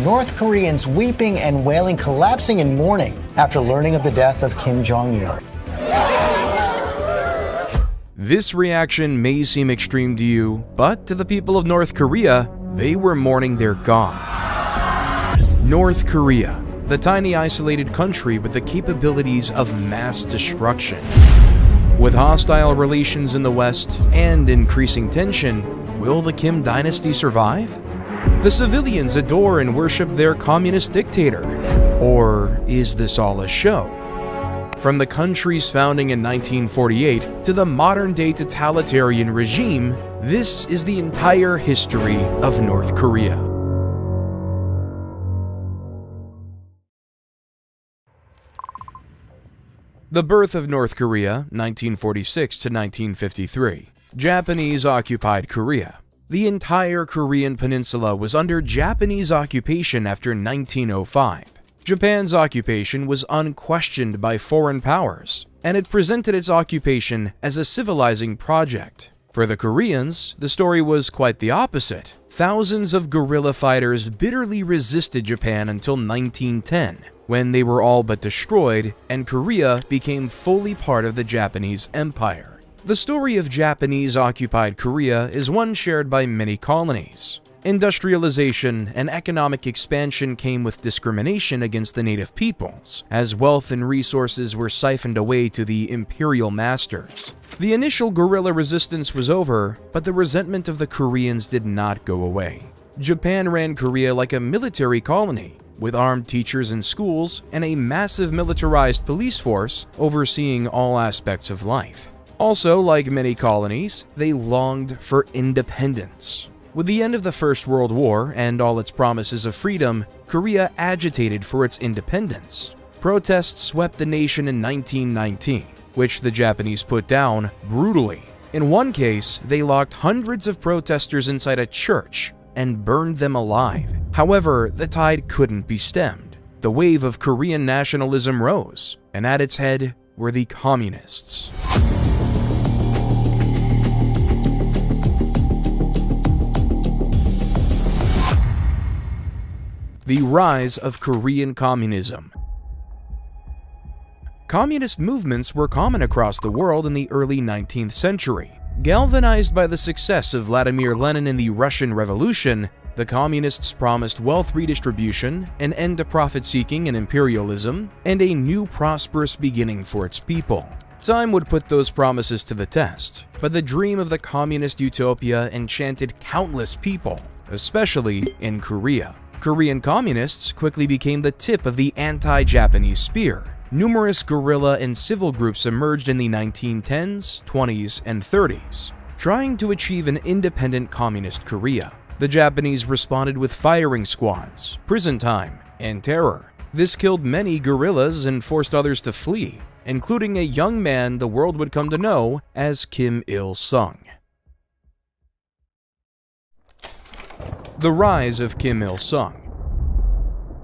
North Koreans weeping and wailing, collapsing in mourning after learning of the death of Kim Jong-il. This reaction may seem extreme to you, but to the people of North Korea, they were mourning their god. North Korea, the tiny isolated country with the capabilities of mass destruction. With hostile relations in the West and increasing tension, will the Kim dynasty survive? The civilians adore and worship their communist dictator. Or is this all a show? From the country's founding in 1948 to the modern-day totalitarian regime, this is the entire history of North Korea. The birth of North Korea, 1946 to 1953. Japanese-occupied Korea. The entire Korean Peninsula was under Japanese occupation after 1905. Japan's occupation was unquestioned by foreign powers, and it presented its occupation as a civilizing project. For the Koreans, the story was quite the opposite. Thousands of guerrilla fighters bitterly resisted Japan until 1910, when they were all but destroyed and Korea became fully part of the Japanese Empire. The story of Japanese-occupied Korea is one shared by many colonies. Industrialization and economic expansion came with discrimination against the native peoples, as wealth and resources were siphoned away to the imperial masters. The initial guerrilla resistance was over, but the resentment of the Koreans did not go away. Japan ran Korea like a military colony, with armed teachers in schools and a massive militarized police force overseeing all aspects of life. Also, like many colonies, they longed for independence. With the end of the First World War and all its promises of freedom, Korea agitated for its independence. Protests swept the nation in 1919, which the Japanese put down brutally. In one case, they locked hundreds of protesters inside a church and burned them alive. However, the tide couldn't be stemmed. The wave of Korean nationalism rose, and at its head were the communists. The rise of Korean communism. Communist movements were common across the world in the early 19th century. Galvanized by the success of Vladimir Lenin in the Russian Revolution, the communists promised wealth redistribution, an end to profit-seeking and imperialism, and a new prosperous beginning for its people. Time would put those promises to the test, but the dream of the communist utopia enchanted countless people, especially in Korea. Korean communists quickly became the tip of the anti-Japanese spear. Numerous guerrilla and civil groups emerged in the 1910s, 20s, and 30s, trying to achieve an independent communist Korea. The Japanese responded with firing squads, prison time, and terror. This killed many guerrillas and forced others to flee, including a young man the world would come to know as Kim Il-sung. The rise of Kim Il-sung.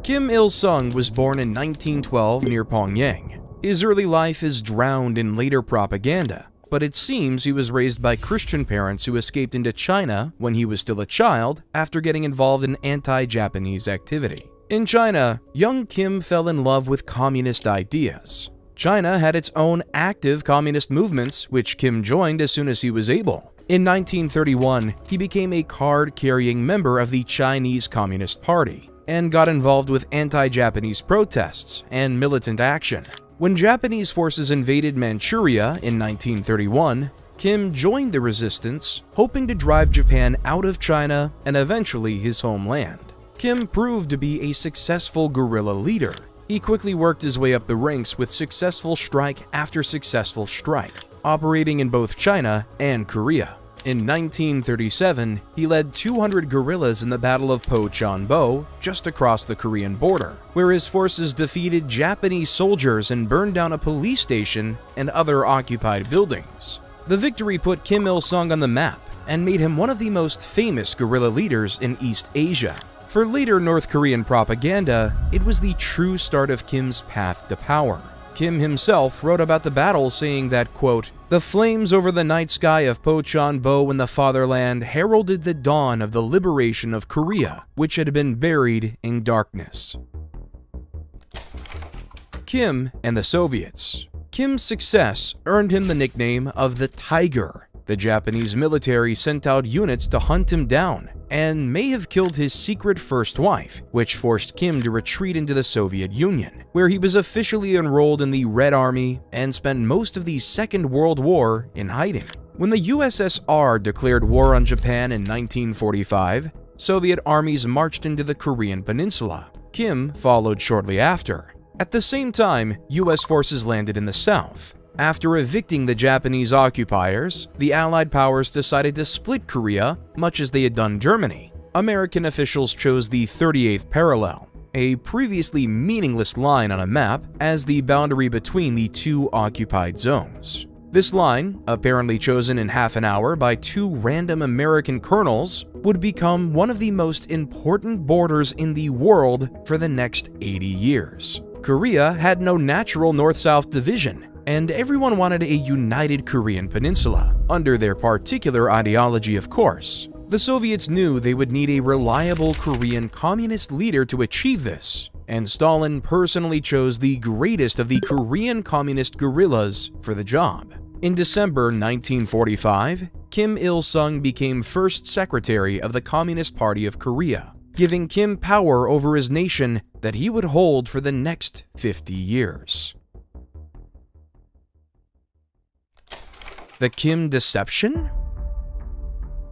Kim Il-sung was born in 1912 near Pyongyang. His early life is drowned in later propaganda, but it seems he was raised by Christian parents who escaped into China when he was still a child after getting involved in anti-Japanese activity. In China, young Kim fell in love with communist ideas. China had its own active communist movements, which Kim joined as soon as he was able. In 1931, he became a card-carrying member of the Chinese Communist Party and got involved with anti-Japanese protests and militant action. When Japanese forces invaded Manchuria in 1931, Kim joined the resistance, hoping to drive Japan out of China and eventually his homeland. Kim proved to be a successful guerrilla leader. He quickly worked his way up the ranks with successful strike after successful strike, operating in both China and Korea. In 1937, he led 200 guerrillas in the Battle of Pochanbo, just across the Korean border, where his forces defeated Japanese soldiers and burned down a police station and other occupied buildings. The victory put Kim Il-sung on the map and made him one of the most famous guerrilla leaders in East Asia. For later North Korean propaganda, it was the true start of Kim's path to power. Kim himself wrote about the battle saying that, quote, "The The flames over the night sky of Pocheonbo in the fatherland heralded the dawn of the liberation of Korea, which had been buried in darkness. Kim and the Soviets. Kim's success earned him the nickname of the Tiger. The Japanese military sent out units to hunt him down, and may have killed his secret first wife, which forced Kim to retreat into the Soviet Union, where he was officially enrolled in the Red Army and spent most of the Second World War in hiding. When the USSR declared war on Japan in 1945, Soviet armies marched into the Korean Peninsula. Kim followed shortly after. At the same time, US forces landed in the south. After evicting the Japanese occupiers, the Allied powers decided to split Korea, much as they had done Germany. American officials chose the 38th parallel, a previously meaningless line on a map, as the boundary between the two occupied zones. This line, apparently chosen in half an hour by two random American colonels, would become one of the most important borders in the world for the next 80 years. Korea had no natural north-south division, and everyone wanted a united Korean peninsula, under their particular ideology, of course. The Soviets knew they would need a reliable Korean communist leader to achieve this, and Stalin personally chose the greatest of the Korean communist guerrillas for the job. In December 1945, Kim Il-sung became first secretary of the Communist Party of Korea, giving Kim power over his nation that he would hold for the next 50 years. The Kim deception?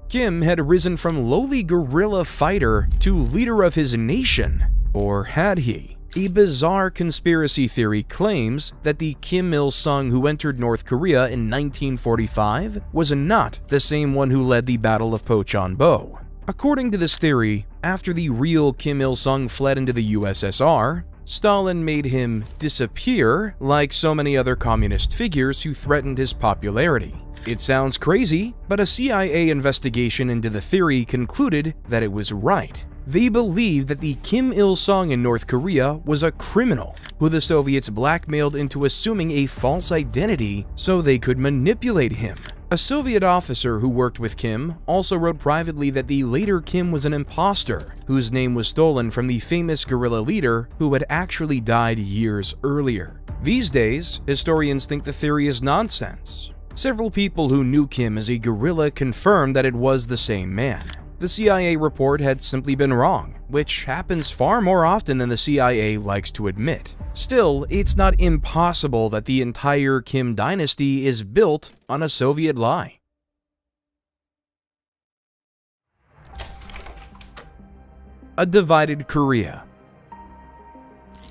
Kim had risen from lowly guerrilla fighter to leader of his nation, or had he? A bizarre conspiracy theory claims that the Kim Il-sung who entered North Korea in 1945 was not the same one who led the Battle of Pocheonbo. According to this theory, after the real Kim Il-sung fled into the USSR, Stalin made him disappear like so many other communist figures who threatened his popularity. It sounds crazy, but a CIA investigation into the theory concluded that it was right. They believed that the Kim Il-sung in North Korea was a criminal who the Soviets blackmailed into assuming a false identity so they could manipulate him. A Soviet officer who worked with Kim also wrote privately that the later Kim was an imposter whose name was stolen from the famous guerrilla leader who had actually died years earlier. These days, historians think the theory is nonsense. Several people who knew Kim as a guerrilla confirmed that it was the same man. The CIA report had simply been wrong, which happens far more often than the CIA likes to admit. Still, it's not impossible that the entire Kim dynasty is built on a Soviet lie. A divided Korea.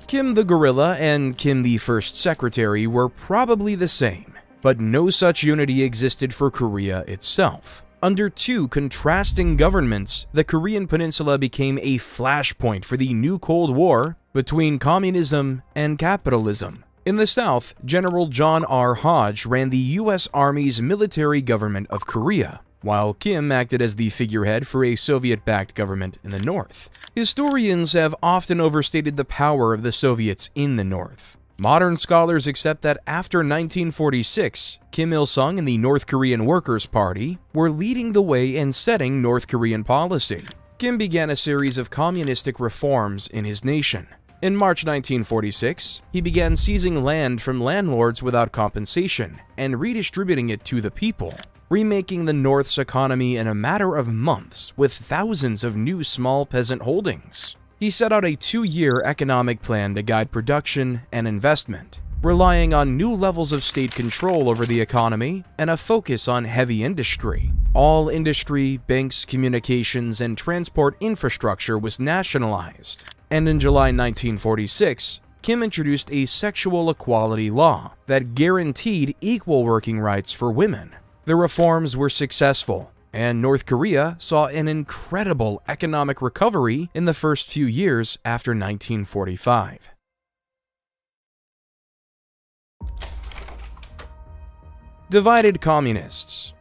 Kim the guerrilla and Kim the first secretary were probably the same, but no such unity existed for Korea itself. Under two contrasting governments, the Korean Peninsula became a flashpoint for the new Cold War between communism and capitalism. In the south, General John R. Hodge ran the U.S. Army's military government of Korea, while Kim acted as the figurehead for a Soviet-backed government in the north. Historians have often overstated the power of the Soviets in the north. Modern scholars accept that after 1946, Kim Il-sung and the North Korean Workers' Party were leading the way in setting North Korean policy. Kim began a series of communistic reforms in his nation. In March 1946, he began seizing land from landlords without compensation and redistributing it to the people, remaking the North's economy in a matter of months with thousands of new small peasant holdings. He set out a 2-year economic plan to guide production and investment, relying on new levels of state control over the economy and a focus on heavy industry. All industry, banks, communications, and transport infrastructure was nationalized. And in July 1946, Kim introduced a sexual equality law that guaranteed equal working rights for women. The reforms were successful, and North Korea saw an incredible economic recovery in the first few years after 1945. Divided communists.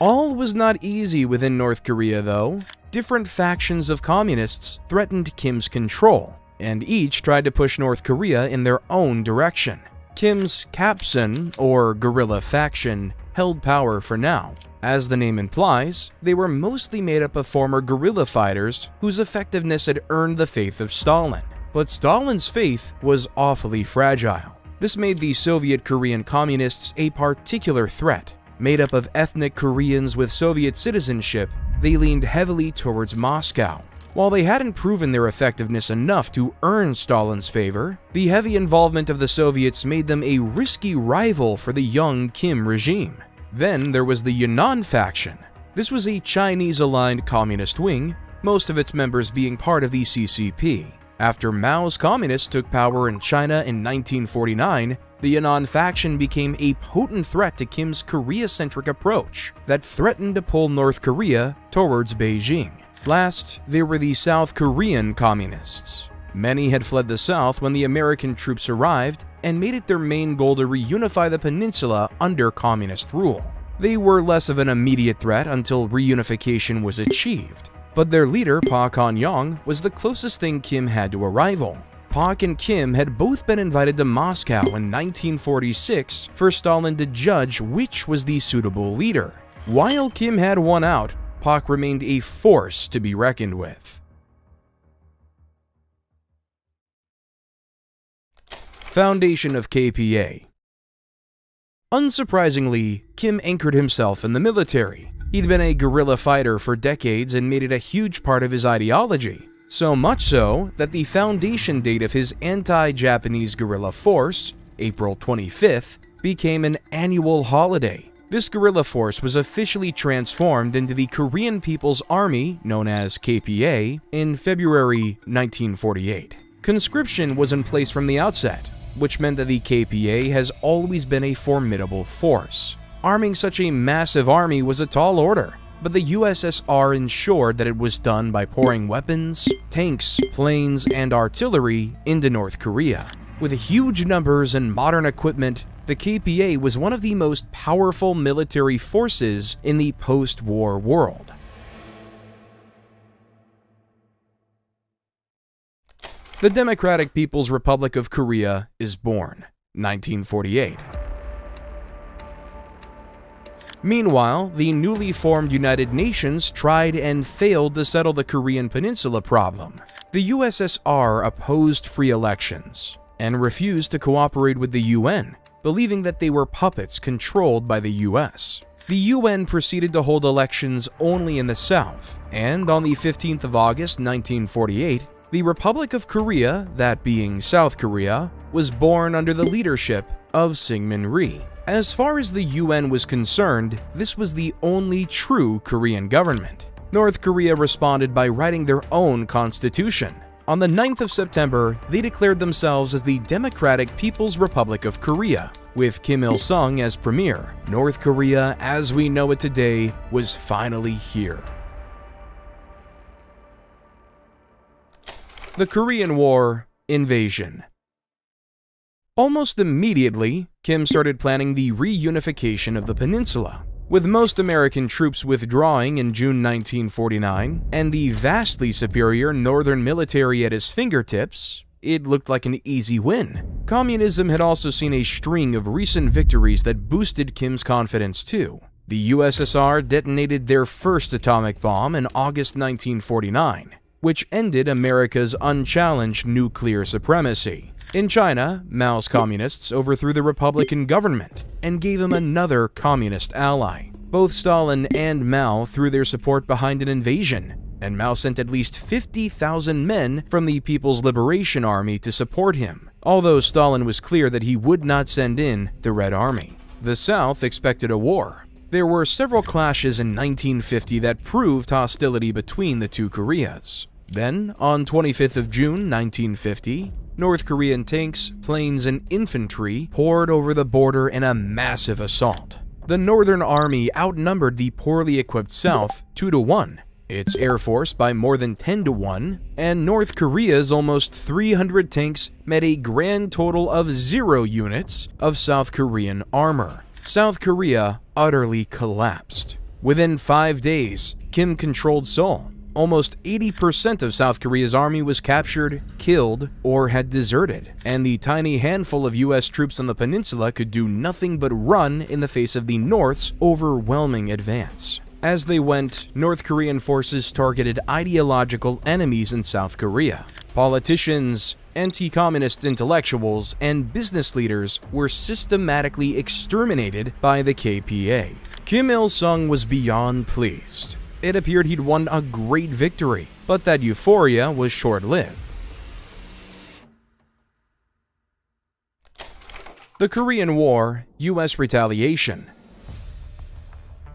All was not easy within North Korea, though. Different factions of communists threatened Kim's control, and each tried to push North Korea in their own direction. Kim's Kapsun, or guerrilla faction, held power for now. As the name implies, they were mostly made up of former guerrilla fighters whose effectiveness had earned the faith of Stalin. But Stalin's faith was awfully fragile. This made the Soviet Korean Communists a particular threat. Made up of ethnic Koreans with Soviet citizenship, they leaned heavily towards Moscow. While they hadn't proven their effectiveness enough to earn Stalin's favor, the heavy involvement of the Soviets made them a risky rival for the young Kim regime. Then there was the Yunnan faction. This was a Chinese-aligned communist wing, most of its members being part of the CCP. After Mao's communists took power in China in 1949, the Yunnan faction became a potent threat to Kim's Korea-centric approach that threatened to pull North Korea towards Beijing. Last, there were the South Korean communists. Many had fled the south when the American troops arrived and made it their main goal to reunify the peninsula under communist rule. They were less of an immediate threat until reunification was achieved, but their leader, Park Han-young, was the closest thing Kim had to a rival. Park and Kim had both been invited to Moscow in 1946 for Stalin to judge which was the suitable leader. While Kim had won out, Park remained a force to be reckoned with. Foundation of KPA. Unsurprisingly, Kim anchored himself in the military. He'd been a guerrilla fighter for decades and made it a huge part of his ideology. So much so that the foundation date of his anti-Japanese guerrilla force, April 25th, became an annual holiday. This guerrilla force was officially transformed into the Korean People's Army, known as KPA, in February 1948. Conscription was in place from the outset, which meant that the KPA has always been a formidable force. Arming such a massive army was a tall order, but the USSR ensured that it was done by pouring weapons, tanks, planes, and artillery into North Korea. With huge numbers and modern equipment, the KPA was one of the most powerful military forces in the post-war world. The Democratic People's Republic of Korea is born, 1948. Meanwhile, the newly formed United Nations tried and failed to settle the Korean Peninsula problem. The USSR opposed free elections and refused to cooperate with the UN, believing that they were puppets controlled by the US. The UN proceeded to hold elections only in the south, and on the 15th of August 1948, the Republic of Korea, that being South Korea, was born under the leadership of Syngman Rhee. As far as the UN was concerned, this was the only true Korean government. North Korea responded by writing their own constitution. On the 9th of September, they declared themselves as the Democratic People's Republic of Korea, with Kim Il-sung as premier. North Korea, as we know it today, was finally here. The Korean War invasion. Almost immediately, Kim started planning the reunification of the peninsula. With most American troops withdrawing in June 1949 and the vastly superior northern military at his fingertips, it looked like an easy win. Communism had also seen a string of recent victories that boosted Kim's confidence too. The USSR detonated their first atomic bomb in August 1949, which ended America's unchallenged nuclear supremacy. In China, Mao's communists overthrew the Republican government and gave him another communist ally. Both Stalin and Mao threw their support behind an invasion, and Mao sent at least 50,000 men from the People's Liberation Army to support him, although Stalin was clear that he would not send in the Red Army. The South expected a war. There were several clashes in 1950 that proved hostility between the two Koreas. Then, on 25th of June 1950, North Korean tanks, planes, and infantry poured over the border in a massive assault. The Northern Army outnumbered the poorly equipped South 2-1, its Air Force by more than 10-1, and North Korea's almost 300 tanks met a grand total of 0 units of South Korean armor. South Korea utterly collapsed. Within 5 days, Kim controlled Seoul. almost 80% of South Korea's army was captured, killed, or had deserted, and the tiny handful of US troops on the peninsula could do nothing but run in the face of the North's overwhelming advance. As they went, North Korean forces targeted ideological enemies in South Korea. Politicians, anti-communist intellectuals, and business leaders were systematically exterminated by the KPA. Kim Il-sung was beyond pleased. It appeared he'd won a great victory, but that euphoria was short-lived. The Korean War, US retaliation.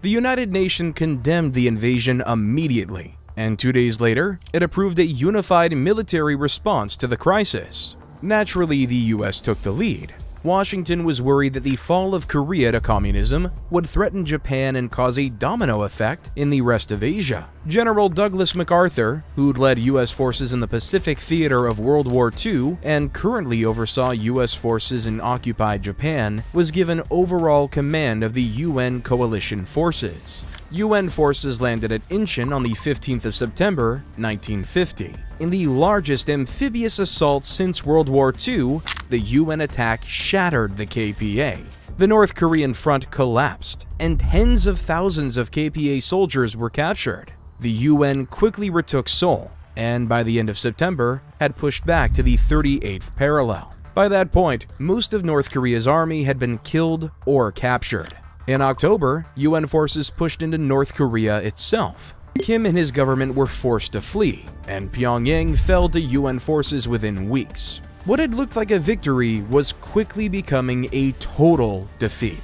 The United Nations condemned the invasion immediately, and 2 days later, it approved a unified military response to the crisis. Naturally, the US took the lead. Washington was worried that the fall of Korea to communism would threaten Japan and cause a domino effect in the rest of Asia. General Douglas MacArthur, who'd led US forces in the Pacific theater of World War II and currently oversaw US forces in occupied Japan, was given overall command of the UN coalition forces. UN forces landed at Incheon on the 15th of September, 1950. In the largest amphibious assault since World War II, the UN attack shattered the KPA. The North Korean front collapsed, and tens of thousands of KPA soldiers were captured. The UN quickly retook Seoul, and by the end of September, had pushed back to the 38th parallel. By that point, most of North Korea's army had been killed or captured. In October, UN forces pushed into North Korea itself. Kim and his government were forced to flee, and Pyongyang fell to UN forces within weeks. What had looked like a victory was quickly becoming a total defeat.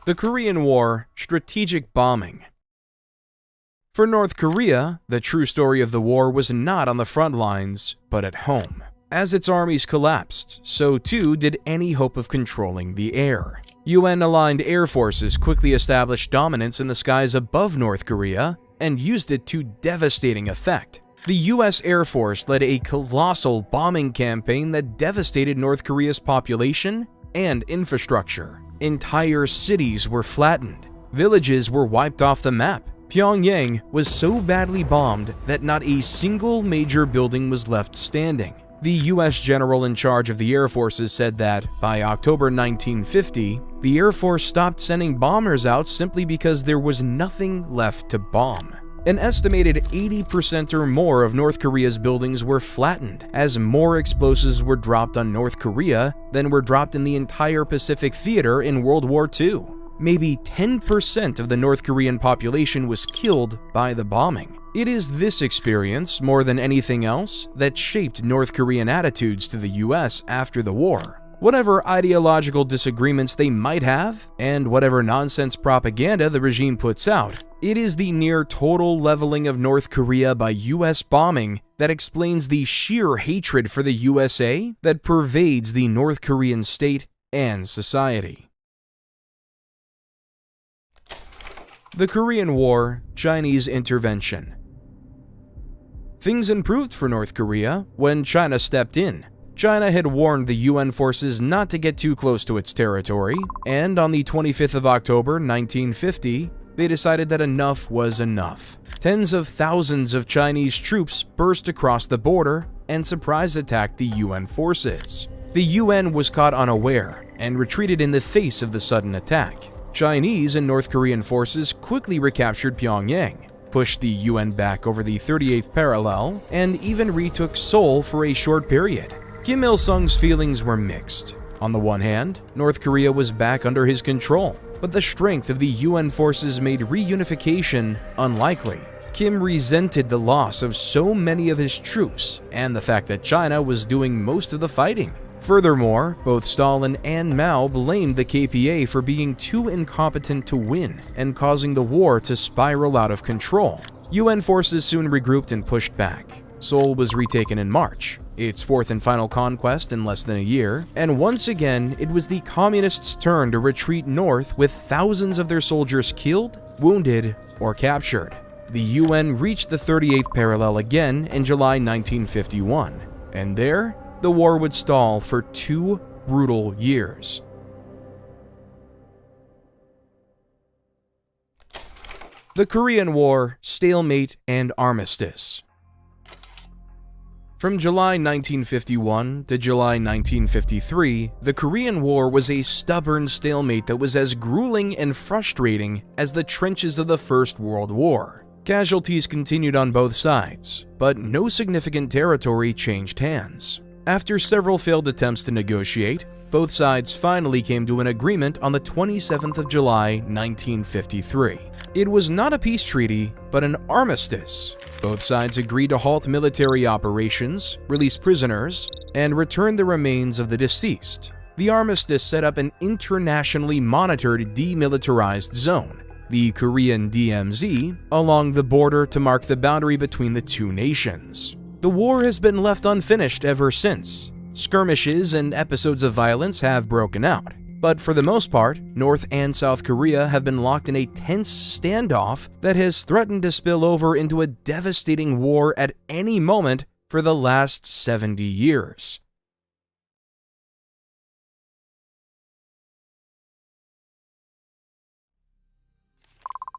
The Korean War, strategic bombing. For North Korea, the true story of the war was not on the front lines, but at home. As its armies collapsed, so too did any hope of controlling the air. UN-aligned air forces quickly established dominance in the skies above North Korea and used it to devastating effect. The US Air Force led a colossal bombing campaign that devastated North Korea's population and infrastructure. Entire cities were flattened. Villages were wiped off the map. Pyongyang was so badly bombed that not a single major building was left standing. The US general in charge of the Air Forces said that, by October 1950, the Air Force stopped sending bombers out simply because there was nothing left to bomb. An estimated 80% or more of North Korea's buildings were flattened, as more explosives were dropped on North Korea than were dropped in the entire Pacific theater in World War II. Maybe 10% of the North Korean population was killed by the bombing. It is this experience, more than anything else, that shaped North Korean attitudes to the US after the war. Whatever ideological disagreements they might have, and whatever nonsense propaganda the regime puts out, it is the near total leveling of North Korea by US bombing that explains the sheer hatred for the USA that pervades the North Korean state and society. The Korean War, Chinese intervention. Things improved for North Korea when China stepped in. China had warned the UN forces not to get too close to its territory, and on the 25th of October 1950, they decided that enough was enough. Tens of thousands of Chinese troops burst across the border and surprise attacked the UN forces. The UN was caught unaware and retreated in the face of the sudden attack. Chinese and North Korean forces quickly recaptured Pyongyang, pushed the UN back over the 38th parallel, and even retook Seoul for a short period. Kim Il-sung's feelings were mixed. On the one hand, North Korea was back under his control, but the strength of the UN forces made reunification unlikely. Kim resented the loss of so many of his troops and the fact that China was doing most of the fighting. Furthermore, both Stalin and Mao blamed the KPA for being too incompetent to win and causing the war to spiral out of control. UN forces soon regrouped and pushed back. Seoul was retaken in March, its fourth and final conquest in less than a year, and once again it was the communists' turn to retreat north with thousands of their soldiers killed, wounded, or captured. The UN reached the 38th parallel again in July 1951, and there, the war would stall for 2 brutal years. The Korean War, Stalemate, and Armistice. From July 1951 to July 1953, the Korean War was a stubborn stalemate that was as grueling and frustrating as the trenches of the First World War. Casualties continued on both sides, but no significant territory changed hands. After several failed attempts to negotiate, both sides finally came to an agreement on the 27th of July, 1953. It was not a peace treaty, but an armistice. Both sides agreed to halt military operations, release prisoners, and return the remains of the deceased. The armistice set up an internationally monitored demilitarized zone, the Korean DMZ, along the border to mark the boundary between the two nations. The war has been left unfinished ever since. Skirmishes and episodes of violence have broken out, but for the most part, North and South Korea have been locked in a tense standoff that has threatened to spill over into a devastating war at any moment for the last 70 years.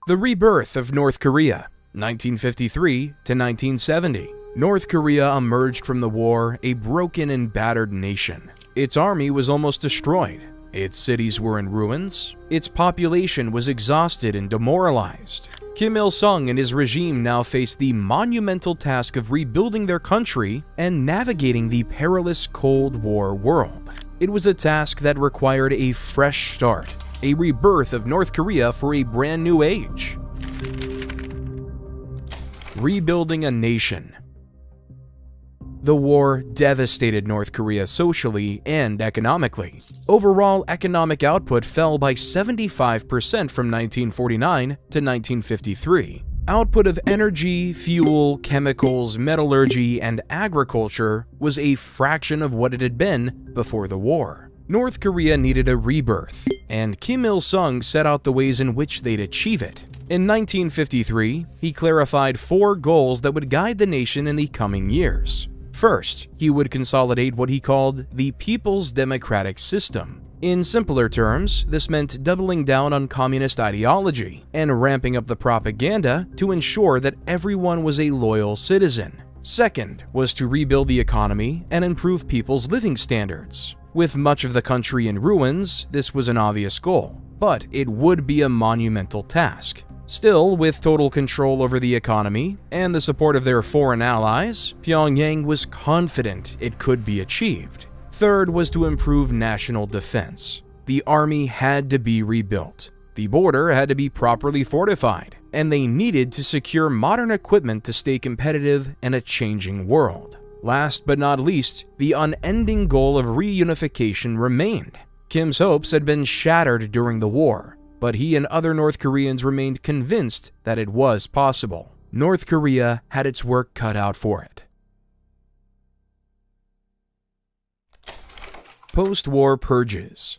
The rebirth of North Korea, 1953 to 1970. North Korea emerged from the war a broken and battered nation. Its army was almost destroyed. Its cities were in ruins. Its population was exhausted and demoralized. Kim Il-sung and his regime now faced the monumental task of rebuilding their country and navigating the perilous Cold War world. It was a task that required a fresh start, a rebirth of North Korea for a brand new age. Rebuilding a nation. The war devastated North Korea socially and economically. Overall economic output fell by 75% from 1949 to 1953. Output of energy, fuel, chemicals, metallurgy, and agriculture was a fraction of what it had been before the war. North Korea needed a rebirth, and Kim Il-sung set out the ways in which they'd achieve it. In 1953, he clarified 4 goals that would guide the nation in the coming years. First, he would consolidate what he called the People's Democratic System. In simpler terms, this meant doubling down on communist ideology and ramping up the propaganda to ensure that everyone was a loyal citizen. Second was to rebuild the economy and improve people's living standards. With much of the country in ruins, this was an obvious goal, but it would be a monumental task. Still, with total control over the economy and the support of their foreign allies, Pyongyang was confident it could be achieved. Third was to improve national defense. The army had to be rebuilt. The border had to be properly fortified, and they needed to secure modern equipment to stay competitive in a changing world. Last but not least, the unending goal of reunification remained. Kim's hopes had been shattered during the war, but he and other North Koreans remained convinced that it was possible. North Korea had its work cut out for it. Post-war purges.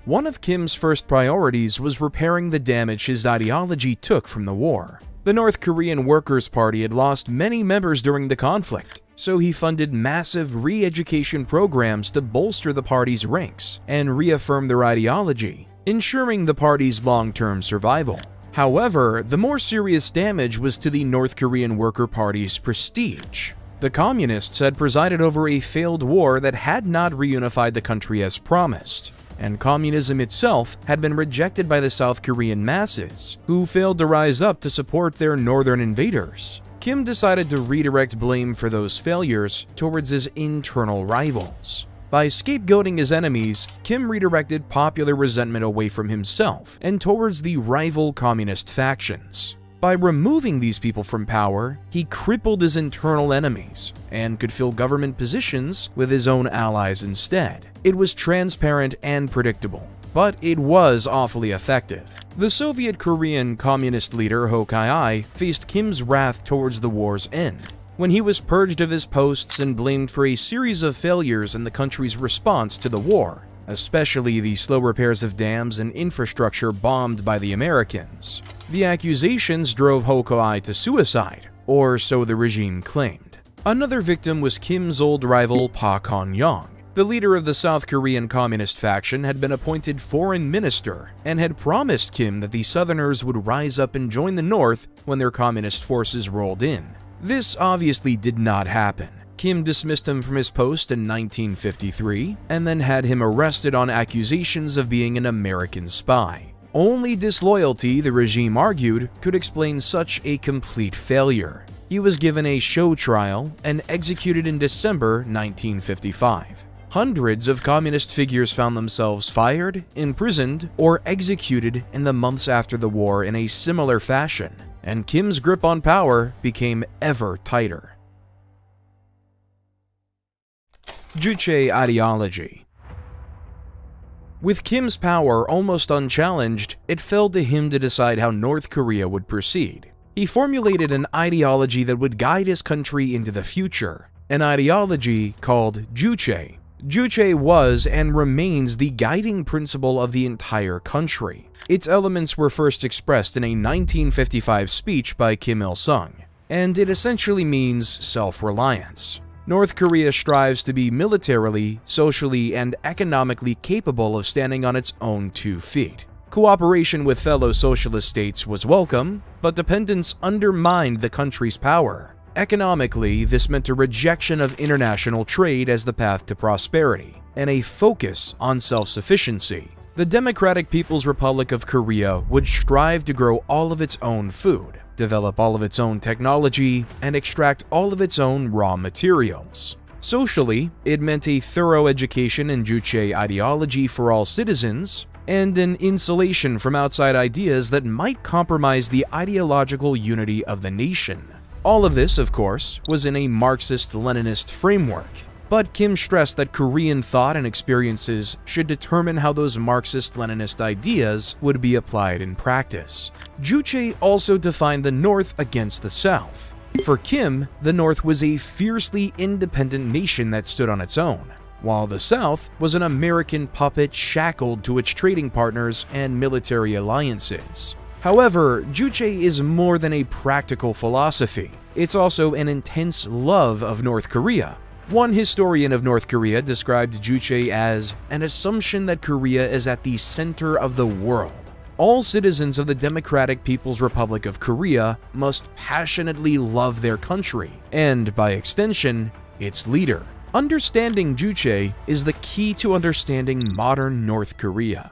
One of Kim's first priorities was repairing the damage his ideology took from the war. The North Korean Workers' Party had lost many members during the conflict, so he funded massive re-education programs to bolster the party's ranks and reaffirm their ideology, ensuring the party's long-term survival. However, the more serious damage was to the North Korean Worker Party's prestige. The Communists had presided over a failed war that had not reunified the country as promised, and communism itself had been rejected by the South Korean masses, who failed to rise up to support their northern invaders. Kim decided to redirect blame for those failures towards his internal rivals. By scapegoating his enemies, Kim redirected popular resentment away from himself and towards the rival communist factions. By removing these people from power, he crippled his internal enemies and could fill government positions with his own allies instead. It was transparent and predictable, but it was awfully effective. The Soviet Korean communist leader Ho Kai-I faced Kim's wrath towards the war's end, when he was purged of his posts and blamed for a series of failures in the country's response to the war, especially the slow repairs of dams and infrastructure bombed by the Americans. The accusations drove Ho Kai-I to suicide, or so the regime claimed. Another victim was Kim's old rival Pa Kon-yong. The leader of the South Korean Communist faction had been appointed foreign minister and had promised Kim that the Southerners would rise up and join the North when their communist forces rolled in. This obviously did not happen. Kim dismissed him from his post in 1953 and then had him arrested on accusations of being an American spy. Only disloyalty, the regime argued, could explain such a complete failure. He was given a show trial and executed in December 1955. Hundreds of communist figures found themselves fired, imprisoned, or executed in the months after the war in a similar fashion, and Kim's grip on power became ever tighter. Juche ideology. With Kim's power almost unchallenged, it fell to him to decide how North Korea would proceed. He formulated an ideology that would guide his country into the future, an ideology called Juche. Juche was and remains the guiding principle of the entire country. Its elements were first expressed in a 1955 speech by Kim Il-sung, and it essentially means self-reliance. North Korea strives to be militarily, socially, and economically capable of standing on its own 2 feet. Cooperation with fellow socialist states was welcome, but dependence undermined the country's power. Economically, this meant a rejection of international trade as the path to prosperity, and a focus on self-sufficiency. The Democratic People's Republic of Korea would strive to grow all of its own food, develop all of its own technology, and extract all of its own raw materials. Socially, it meant a thorough education in Juche ideology for all citizens, and an insulation from outside ideas that might compromise the ideological unity of the nation. All of this, of course, was in a Marxist-Leninist framework, but Kim stressed that Korean thought and experiences should determine how those Marxist-Leninist ideas would be applied in practice. Juche also defined the North against the South. For Kim, the North was a fiercely independent nation that stood on its own, while the South was an American puppet shackled to its trading partners and military alliances. However, Juche is more than a practical philosophy. It's also an intense love of North Korea. One historian of North Korea described Juche as an assumption that Korea is at the center of the world. All citizens of the Democratic People's Republic of Korea must passionately love their country, and by extension, its leader. Understanding Juche is the key to understanding modern North Korea.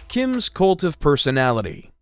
Kim's cult of personality.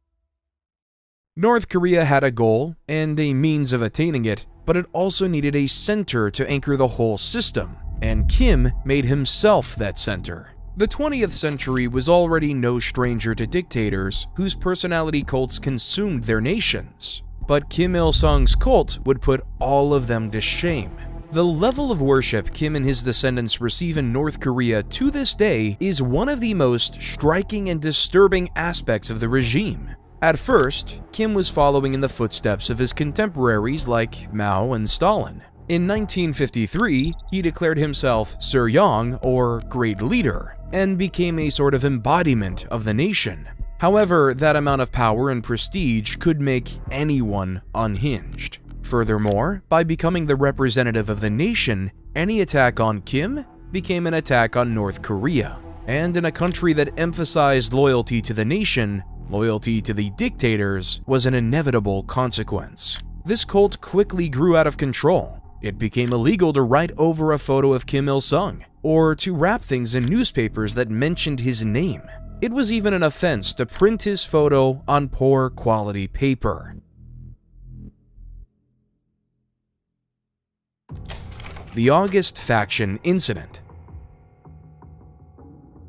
North Korea had a goal and a means of attaining it, but it also needed a center to anchor the whole system, and Kim made himself that center. The 20th century was already no stranger to dictators whose personality cults consumed their nations, but Kim Il-sung's cult would put all of them to shame. The level of worship Kim and his descendants receive in North Korea to this day is one of the most striking and disturbing aspects of the regime. At first, Kim was following in the footsteps of his contemporaries like Mao and Stalin. In 1953, he declared himself Suryong, or Great Leader, and became a sort of embodiment of the nation. However, that amount of power and prestige could make anyone unhinged. Furthermore, by becoming the representative of the nation, any attack on Kim became an attack on North Korea. And in a country that emphasized loyalty to the nation, loyalty to the dictators was an inevitable consequence. This cult quickly grew out of control. It became illegal to write over a photo of Kim Il-sung, or to wrap things in newspapers that mentioned his name. It was even an offense to print his photo on poor quality paper. The August Faction Incident.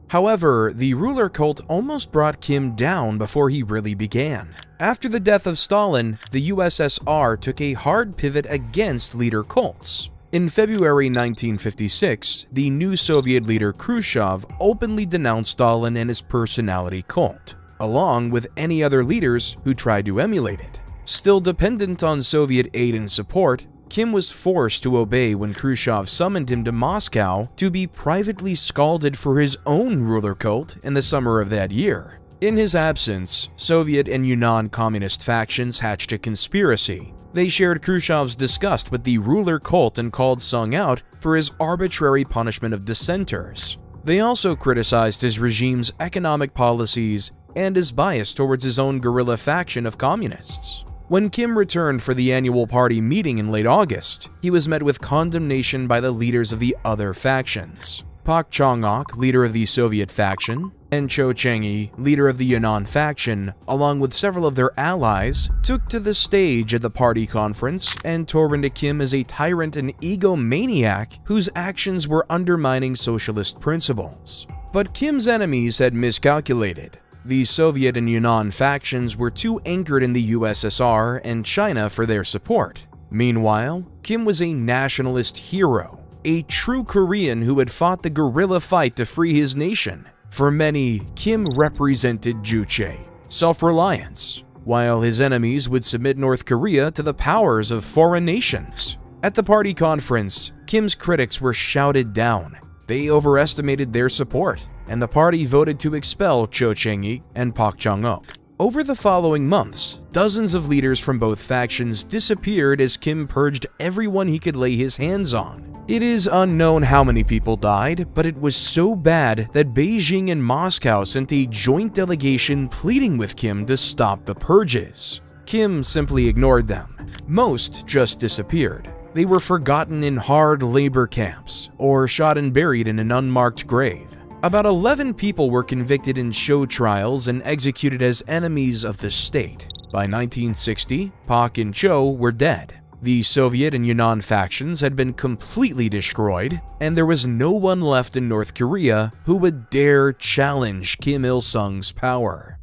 However, the ruler cult almost brought Kim down before he really began. After the death of Stalin, the USSR took a hard pivot against leader cults. In February 1956, the new Soviet leader Khrushchev openly denounced Stalin and his personality cult, along with any other leaders who tried to emulate it. Still dependent on Soviet aid and support, Kim was forced to obey when Khrushchev summoned him to Moscow to be privately scalded for his own ruler cult in the summer of that year. In his absence, Soviet and Yunnan communist factions hatched a conspiracy. They shared Khrushchev's disgust with the ruler cult and called Sung out for his arbitrary punishment of dissenters. They also criticized his regime's economic policies and his bias towards his own guerrilla faction of communists. When Kim returned for the annual party meeting in late August, he was met with condemnation by the leaders of the other factions. Pak Chang-ok, leader of the Soviet faction, and Cho Chang-hee, leader of the Yunnan faction, along with several of their allies, took to the stage at the party conference and tore into Kim as a tyrant and egomaniac whose actions were undermining socialist principles. But Kim's enemies had miscalculated. The Soviet and Yunnan factions were too anchored in the USSR and China for their support. Meanwhile, Kim was a nationalist hero, a true Korean who had fought the guerrilla fight to free his nation. For many, Kim represented Juche, self-reliance, while his enemies would submit North Korea to the powers of foreign nations. At the party conference, Kim's critics were shouted down. They overestimated their support, and the party voted to expel Cho Chang-hee and Pak Chang-ok. Over the following months, dozens of leaders from both factions disappeared as Kim purged everyone he could lay his hands on. It is unknown how many people died, but it was so bad that Beijing and Moscow sent a joint delegation pleading with Kim to stop the purges. Kim simply ignored them. Most just disappeared. They were forgotten in hard labor camps or shot and buried in an unmarked grave. About 11 people were convicted in show trials and executed as enemies of the state. By 1960, Pak and Cho were dead. The Soviet and Yunnan factions had been completely destroyed, and there was no one left in North Korea who would dare challenge Kim Il-sung's power.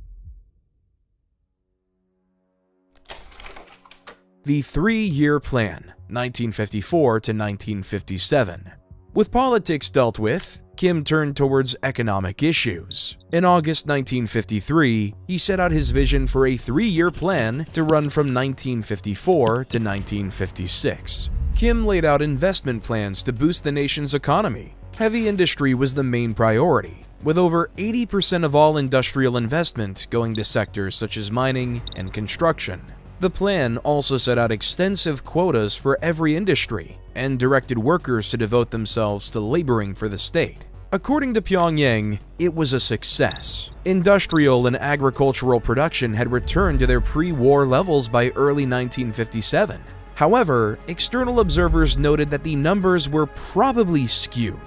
The 3-year plan, 1954 to 1957. With politics dealt with, Kim turned towards economic issues. In August 1953, he set out his vision for a 3-year plan to run from 1954 to 1956. Kim laid out investment plans to boost the nation's economy. Heavy industry was the main priority, with over 80% of all industrial investment going to sectors such as mining and construction. The plan also set out extensive quotas for every industry and directed workers to devote themselves to laboring for the state. According to Pyongyang, it was a success. Industrial and agricultural production had returned to their pre-war levels by early 1957. However, external observers noted that the numbers were probably skewed.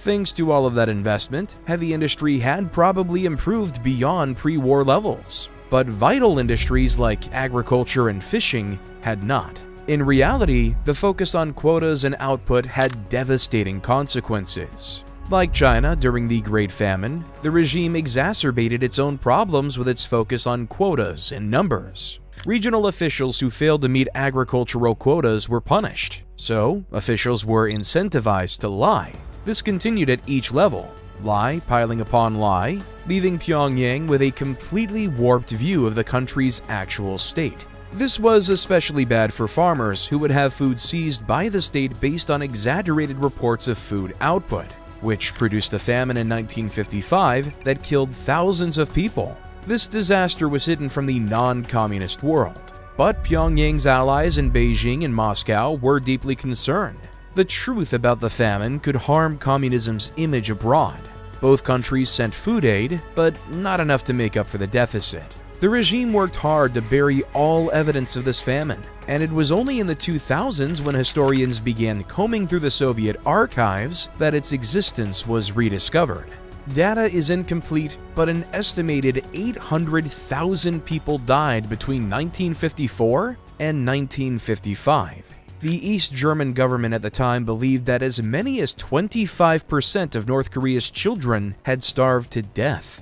Thanks to all of that investment, heavy industry had probably improved beyond pre-war levels. But vital industries like agriculture and fishing had not. In reality, the focus on quotas and output had devastating consequences. Like China during the Great Famine, the regime exacerbated its own problems with its focus on quotas and numbers. Regional officials who failed to meet agricultural quotas were punished, so officials were incentivized to lie. This continued at each level, lie piling upon lie, leaving Pyongyang with a completely warped view of the country's actual state. This was especially bad for farmers who would have food seized by the state based on exaggerated reports of food output, which produced a famine in 1955 that killed thousands of people. This disaster was hidden from the non-communist world, but Pyongyang's allies in Beijing and Moscow were deeply concerned. The truth about the famine could harm communism's image abroad. Both countries sent food aid, but not enough to make up for the deficit. The regime worked hard to bury all evidence of this famine, and it was only in the 2000s when historians began combing through the Soviet archives that its existence was rediscovered. Data is incomplete, but an estimated 800,000 people died between 1954 and 1955. The East German government at the time believed that as many as 25% of North Korea's children had starved to death.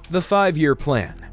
The 5-year plan.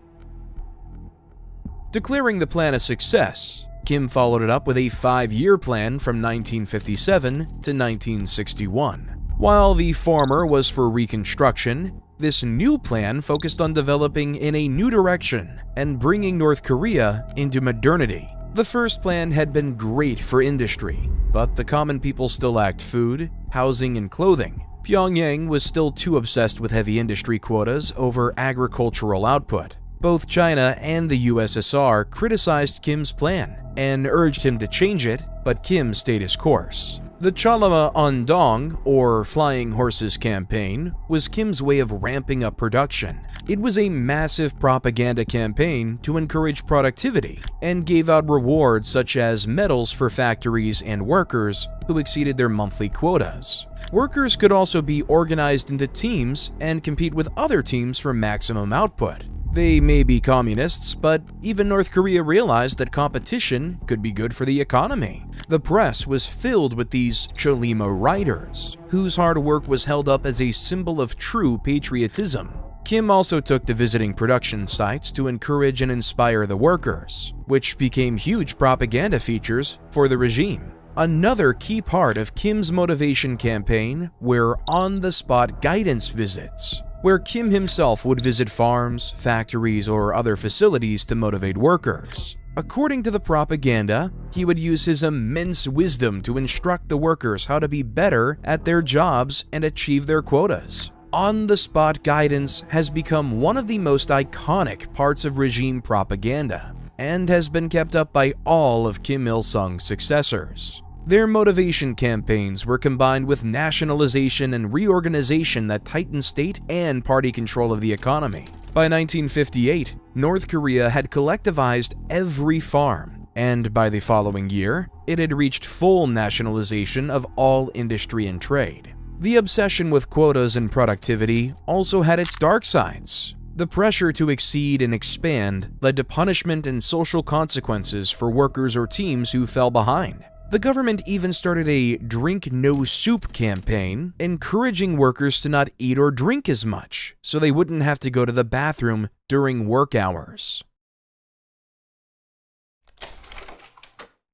Declaring the plan a success, Kim followed it up with a 5-year plan from 1957 to 1961. While the former was for reconstruction, this new plan focused on developing in a new direction and bringing North Korea into modernity. The first plan had been great for industry, but the common people still lacked food, housing, and clothing. Pyongyang was still too obsessed with heavy industry quotas over agricultural output. Both China and the USSR criticized Kim's plan and urged him to change it, but Kim stayed his course. The Chalama Ondong, or Flying Horses Campaign, was Kim's way of ramping up production. It was a massive propaganda campaign to encourage productivity and gave out rewards such as medals for factories and workers who exceeded their monthly quotas. Workers could also be organized into teams and compete with other teams for maximum output. They may be communists, but even North Korea realized that competition could be good for the economy. The press was filled with these Cholima riders, whose hard work was held up as a symbol of true patriotism. Kim also took to visiting production sites to encourage and inspire the workers, which became huge propaganda features for the regime. Another key part of Kim's motivation campaign were on-the-spot guidance visits, where Kim himself would visit farms, factories, or other facilities to motivate workers. According to the propaganda, he would use his immense wisdom to instruct the workers how to be better at their jobs and achieve their quotas. On-the-spot guidance has become one of the most iconic parts of regime propaganda and has been kept up by all of Kim Il-sung's successors. Their motivation campaigns were combined with nationalization and reorganization that tightened state and party control of the economy. By 1958, North Korea had collectivized every farm, and by the following year, it had reached full nationalization of all industry and trade. The obsession with quotas and productivity also had its dark sides. The pressure to exceed and expand led to punishment and social consequences for workers or teams who fell behind. The government even started a drink no soup campaign, encouraging workers to not eat or drink as much, so they wouldn't have to go to the bathroom during work hours.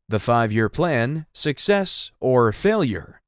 The 5-year plan, success or failure?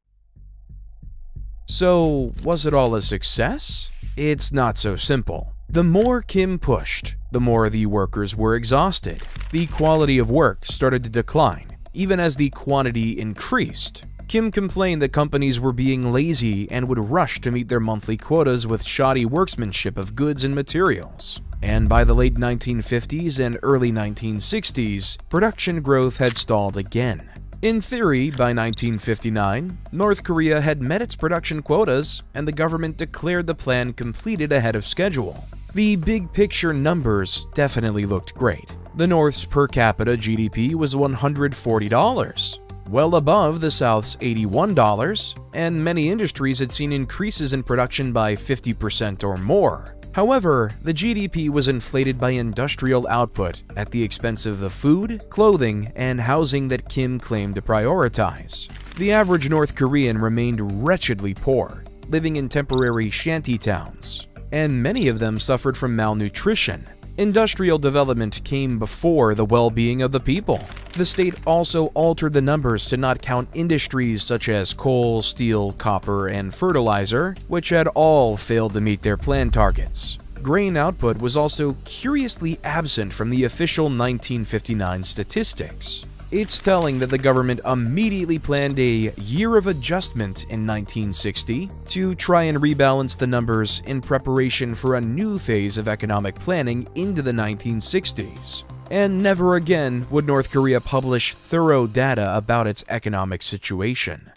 So, was it all a success? It's not so simple. The more Kim pushed, the more the workers were exhausted. The quality of work started to decline, even as the quantity increased. Kim complained that companies were being lazy and would rush to meet their monthly quotas with shoddy workmanship of goods and materials. And by the late 1950s and early 1960s, production growth had stalled again. In theory, by 1959, North Korea had met its production quotas, and the government declared the plan completed ahead of schedule. The big picture numbers definitely looked great. The North's per capita GDP was $140, well above the South's $81, and many industries had seen increases in production by 50% or more. However, the GDP was inflated by industrial output at the expense of the food, clothing, and housing that Kim claimed to prioritize. The average North Korean remained wretchedly poor, living in temporary shanty towns, and many of them suffered from malnutrition. Industrial development came before the well-being of the people. The state also altered the numbers to not count industries such as coal, steel, copper, and fertilizer, which had all failed to meet their plan targets. Grain output was also curiously absent from the official 1959 statistics. It's telling that the government immediately planned a year of adjustment in 1960 to try and rebalance the numbers in preparation for a new phase of economic planning into the 1960s. And never again would North Korea publish thorough data about its economic situation.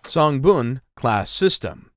Songbun class system.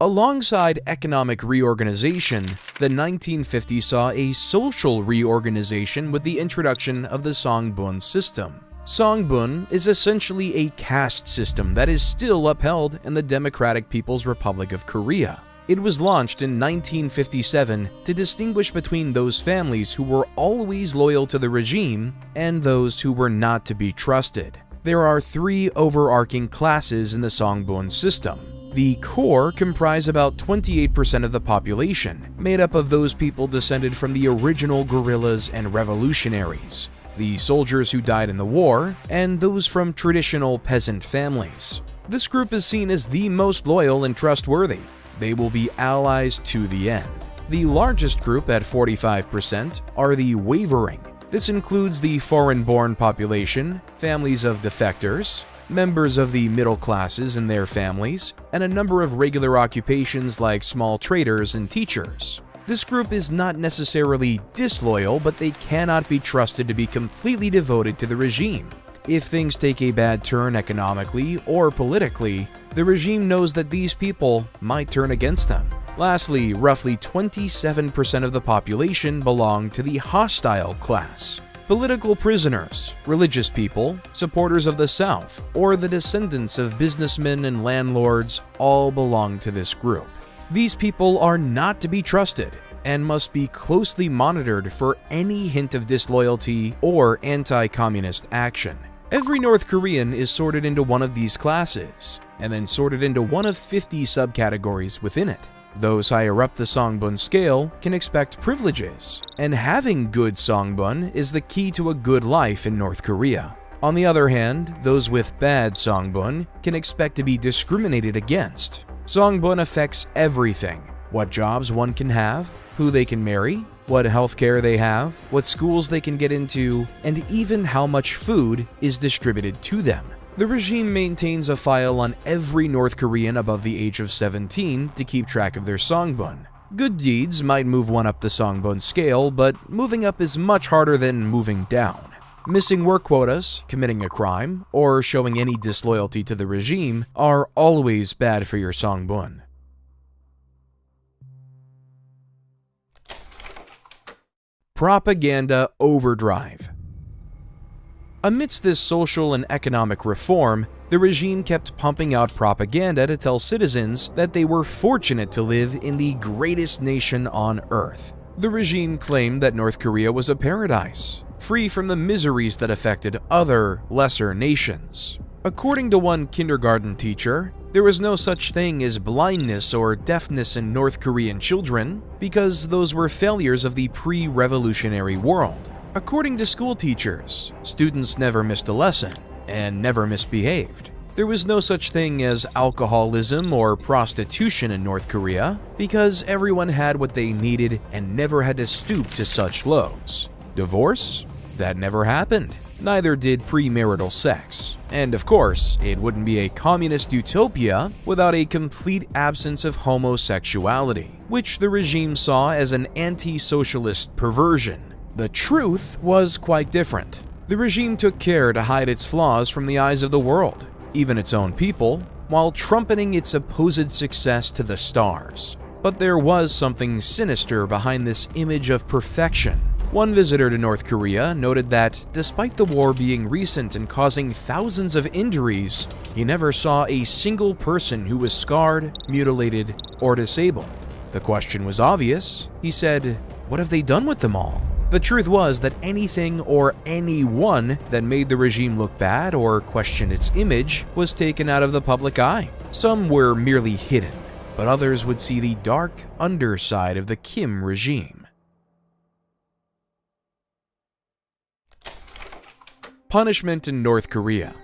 Alongside economic reorganization, the 1950s saw a social reorganization with the introduction of the Songbun system. Songbun is essentially a caste system that is still upheld in the Democratic People's Republic of Korea. It was launched in 1957 to distinguish between those families who were always loyal to the regime and those who were not to be trusted. There are 3 overarching classes in the Songbun system. The core comprise about 28% of the population, made up of those people descended from the original guerrillas and revolutionaries, the soldiers who died in the war, and those from traditional peasant families. This group is seen as the most loyal and trustworthy. They will be allies to the end. The largest group at 45% are the wavering. This includes the foreign-born population, families of defectors, members of the middle classes and their families, and a number of regular occupations like small traders and teachers. This group is not necessarily disloyal, but they cannot be trusted to be completely devoted to the regime. If things take a bad turn economically or politically, the regime knows that these people might turn against them. Lastly, roughly 27% of the population belong to the hostile class. Political prisoners, religious people, supporters of the South, or the descendants of businessmen and landlords all belong to this group. These people are not to be trusted and must be closely monitored for any hint of disloyalty or anti-communist action. Every North Korean is sorted into one of these classes, and then sorted into one of 50 subcategories within it. Those higher up the songbun scale can expect privileges, and having good songbun is the key to a good life in North Korea. On the other hand, those with bad songbun can expect to be discriminated against. Songbun affects everything: what jobs one can have, who they can marry, what healthcare they have, what schools they can get into, and even how much food is distributed to them. The regime maintains a file on every North Korean above the age of 17 to keep track of their songbun. Good deeds might move one up the songbun scale, but moving up is much harder than moving down. Missing work quotas, committing a crime, or showing any disloyalty to the regime are always bad for your songbun. Propaganda overdrive. Amidst this social and economic reform, the regime kept pumping out propaganda to tell citizens that they were fortunate to live in the greatest nation on earth. The regime claimed that North Korea was a paradise, free from the miseries that affected other, lesser nations. According to one kindergarten teacher, there was no such thing as blindness or deafness in North Korean children because those were failures of the pre-revolutionary world. According to school teachers, students never missed a lesson and never misbehaved. There was no such thing as alcoholism or prostitution in North Korea because everyone had what they needed and never had to stoop to such lows. Divorce? That never happened. Neither did premarital sex. And of course, it wouldn't be a communist utopia without a complete absence of homosexuality, which the regime saw as an anti-socialist perversion. The truth was quite different. The regime took care to hide its flaws from the eyes of the world, even its own people, while trumpeting its supposed success to the stars. But there was something sinister behind this image of perfection. One visitor to North Korea noted that, despite the war being recent and causing thousands of injuries, he never saw a single person who was scarred, mutilated, or disabled. The question was obvious. He said, "What have they done with them all?" The truth was that anything or anyone that made the regime look bad or questioned its image was taken out of the public eye. Some were merely hidden, but others would see the dark underside of the Kim regime. Punishment in North Korea.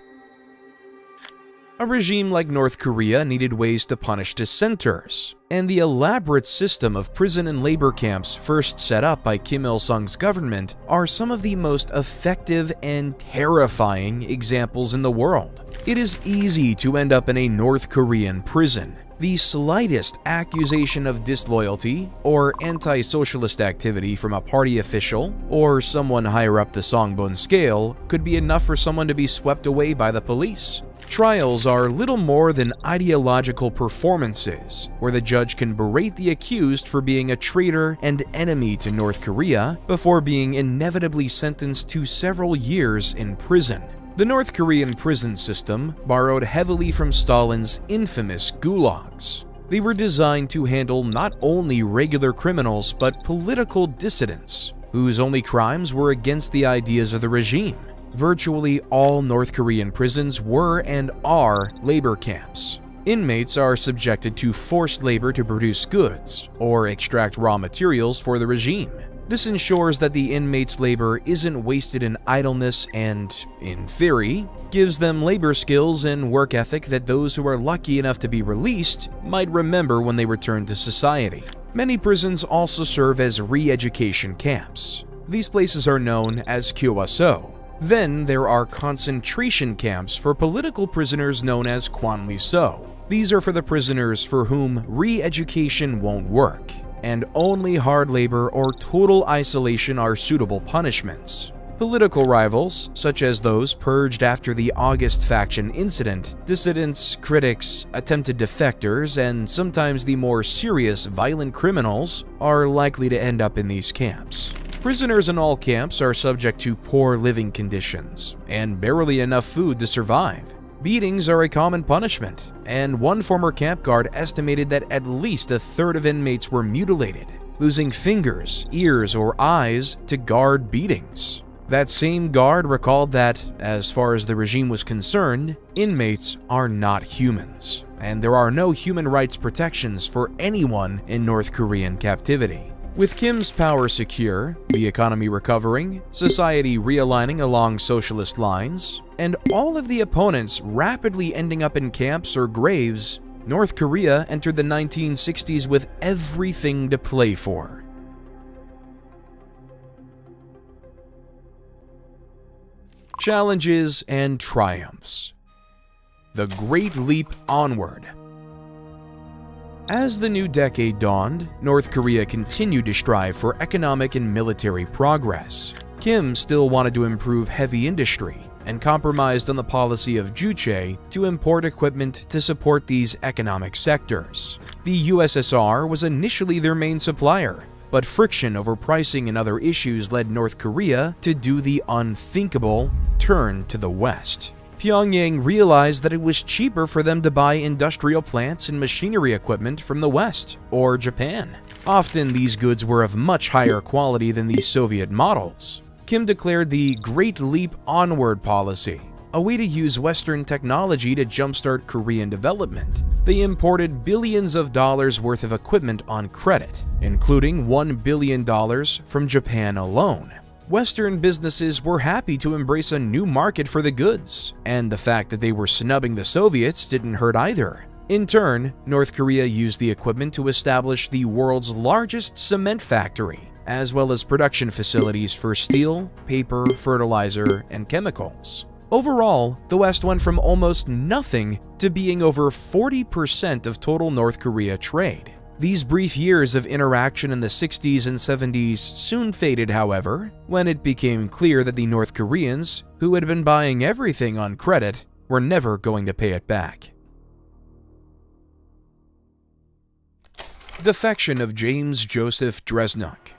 A regime like North Korea needed ways to punish dissenters, and the elaborate system of prison and labor camps first set up by Kim Il-sung's government are some of the most effective and terrifying examples in the world. It is easy to end up in a North Korean prison. The slightest accusation of disloyalty or anti-socialist activity from a party official or someone higher up the songbun scale could be enough for someone to be swept away by the police. Trials are little more than ideological performances, where the judge can berate the accused for being a traitor and enemy to North Korea before being inevitably sentenced to several years in prison. The North Korean prison system borrowed heavily from Stalin's infamous gulags. They were designed to handle not only regular criminals but political dissidents, whose only crimes were against the ideas of the regime. Virtually all North Korean prisons were and are labor camps. Inmates are subjected to forced labor to produce goods or extract raw materials for the regime. This ensures that the inmates' labor isn't wasted in idleness and, in theory, gives them labor skills and work ethic that those who are lucky enough to be released might remember when they return to society. Many prisons also serve as re-education camps. These places are known as Goguryeo, Then there are concentration camps for political prisoners known as kwanliso. These are for the prisoners for whom re-education won't work, and only hard labor or total isolation are suitable punishments. Political rivals, such as those purged after the August faction incident, dissidents, critics, attempted defectors, and sometimes the more serious violent criminals, are likely to end up in these camps. Prisoners in all camps are subject to poor living conditions and barely enough food to survive. Beatings are a common punishment, and one former camp guard estimated that at least a third of inmates were mutilated, losing fingers, ears, or eyes to guard beatings. That same guard recalled that, as far as the regime was concerned, inmates are not humans, and there are no human rights protections for anyone in North Korean captivity. With Kim's power secure, the economy recovering, society realigning along socialist lines, and all of the opponents rapidly ending up in camps or graves, North Korea entered the 1960s with everything to play for. Challenges and triumphs. The Great Leap Onward. As the new decade dawned, North Korea continued to strive for economic and military progress. Kim still wanted to improve heavy industry and compromised on the policy of Juche to import equipment to support these economic sectors. The USSR was initially their main supplier, but friction over pricing and other issues led North Korea to do the unthinkable: turn to the West. Pyongyang realized that it was cheaper for them to buy industrial plants and machinery equipment from the West or Japan. Often these goods were of much higher quality than the Soviet models. Kim declared the Great Leap Onward policy, a way to use Western technology to jumpstart Korean development. They imported billions of dollars worth of equipment on credit, including $1 billion from Japan alone. Western businesses were happy to embrace a new market for the goods, and the fact that they were snubbing the Soviets didn't hurt either. In turn, North Korea used the equipment to establish the world's largest cement factory, as well as production facilities for steel, paper, fertilizer, and chemicals. Overall, the West went from almost nothing to being over 40% of total North Korea trade. These brief years of interaction in the 60s and 70s soon faded, however, when it became clear that the North Koreans, who had been buying everything on credit, were never going to pay it back. Defection of James Joseph Dresnok.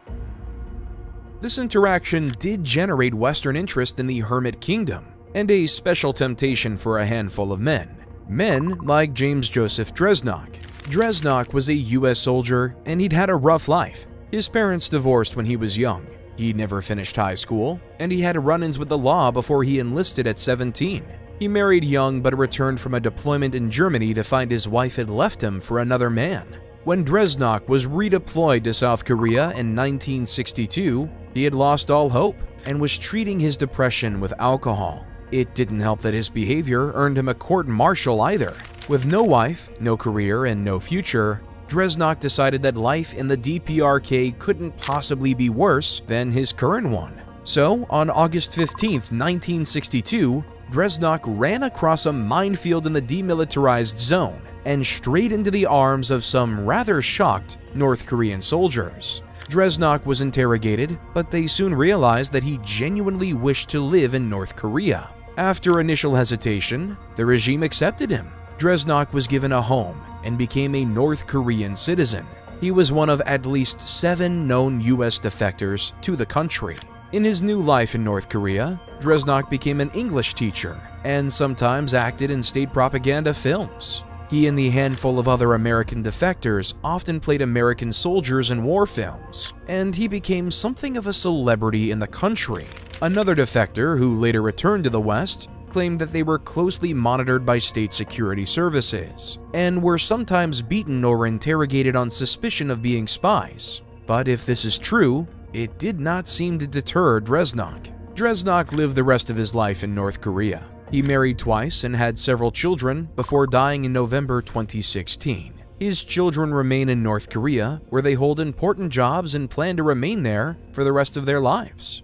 This interaction did generate Western interest in the Hermit Kingdom, and a special temptation for a handful of men. Men like James Joseph Dresnok. Dresnok was a US soldier, and he'd had a rough life. His parents divorced when he was young. He never finished high school, and he had run-ins with the law before he enlisted at 17. He married young but returned from a deployment in Germany to find his wife had left him for another man. When Dresnok was redeployed to South Korea in 1962, he had lost all hope and was treating his depression with alcohol. It didn't help that his behavior earned him a court-martial either. With no wife, no career, and no future, Dresnok decided that life in the DPRK couldn't possibly be worse than his current one. So, on August 15, 1962, Dresnok ran across a minefield in the demilitarized zone and straight into the arms of some rather shocked North Korean soldiers. Dresnok was interrogated, but they soon realized that he genuinely wished to live in North Korea. After initial hesitation, the regime accepted him. Dresnok was given a home and became a North Korean citizen. He was one of at least 7 known US defectors to the country. In his new life in North Korea, Dresnok became an English teacher and sometimes acted in state propaganda films. He and the handful of other American defectors often played American soldiers in war films, and he became something of a celebrity in the country. Another defector, who later returned to the West, claimed that they were closely monitored by state security services, and were sometimes beaten or interrogated on suspicion of being spies. But if this is true, it did not seem to deter Dresnok. Dresnok lived the rest of his life in North Korea. He married twice and had several children before dying in November 2016. His children remain in North Korea, where they hold important jobs and plan to remain there for the rest of their lives.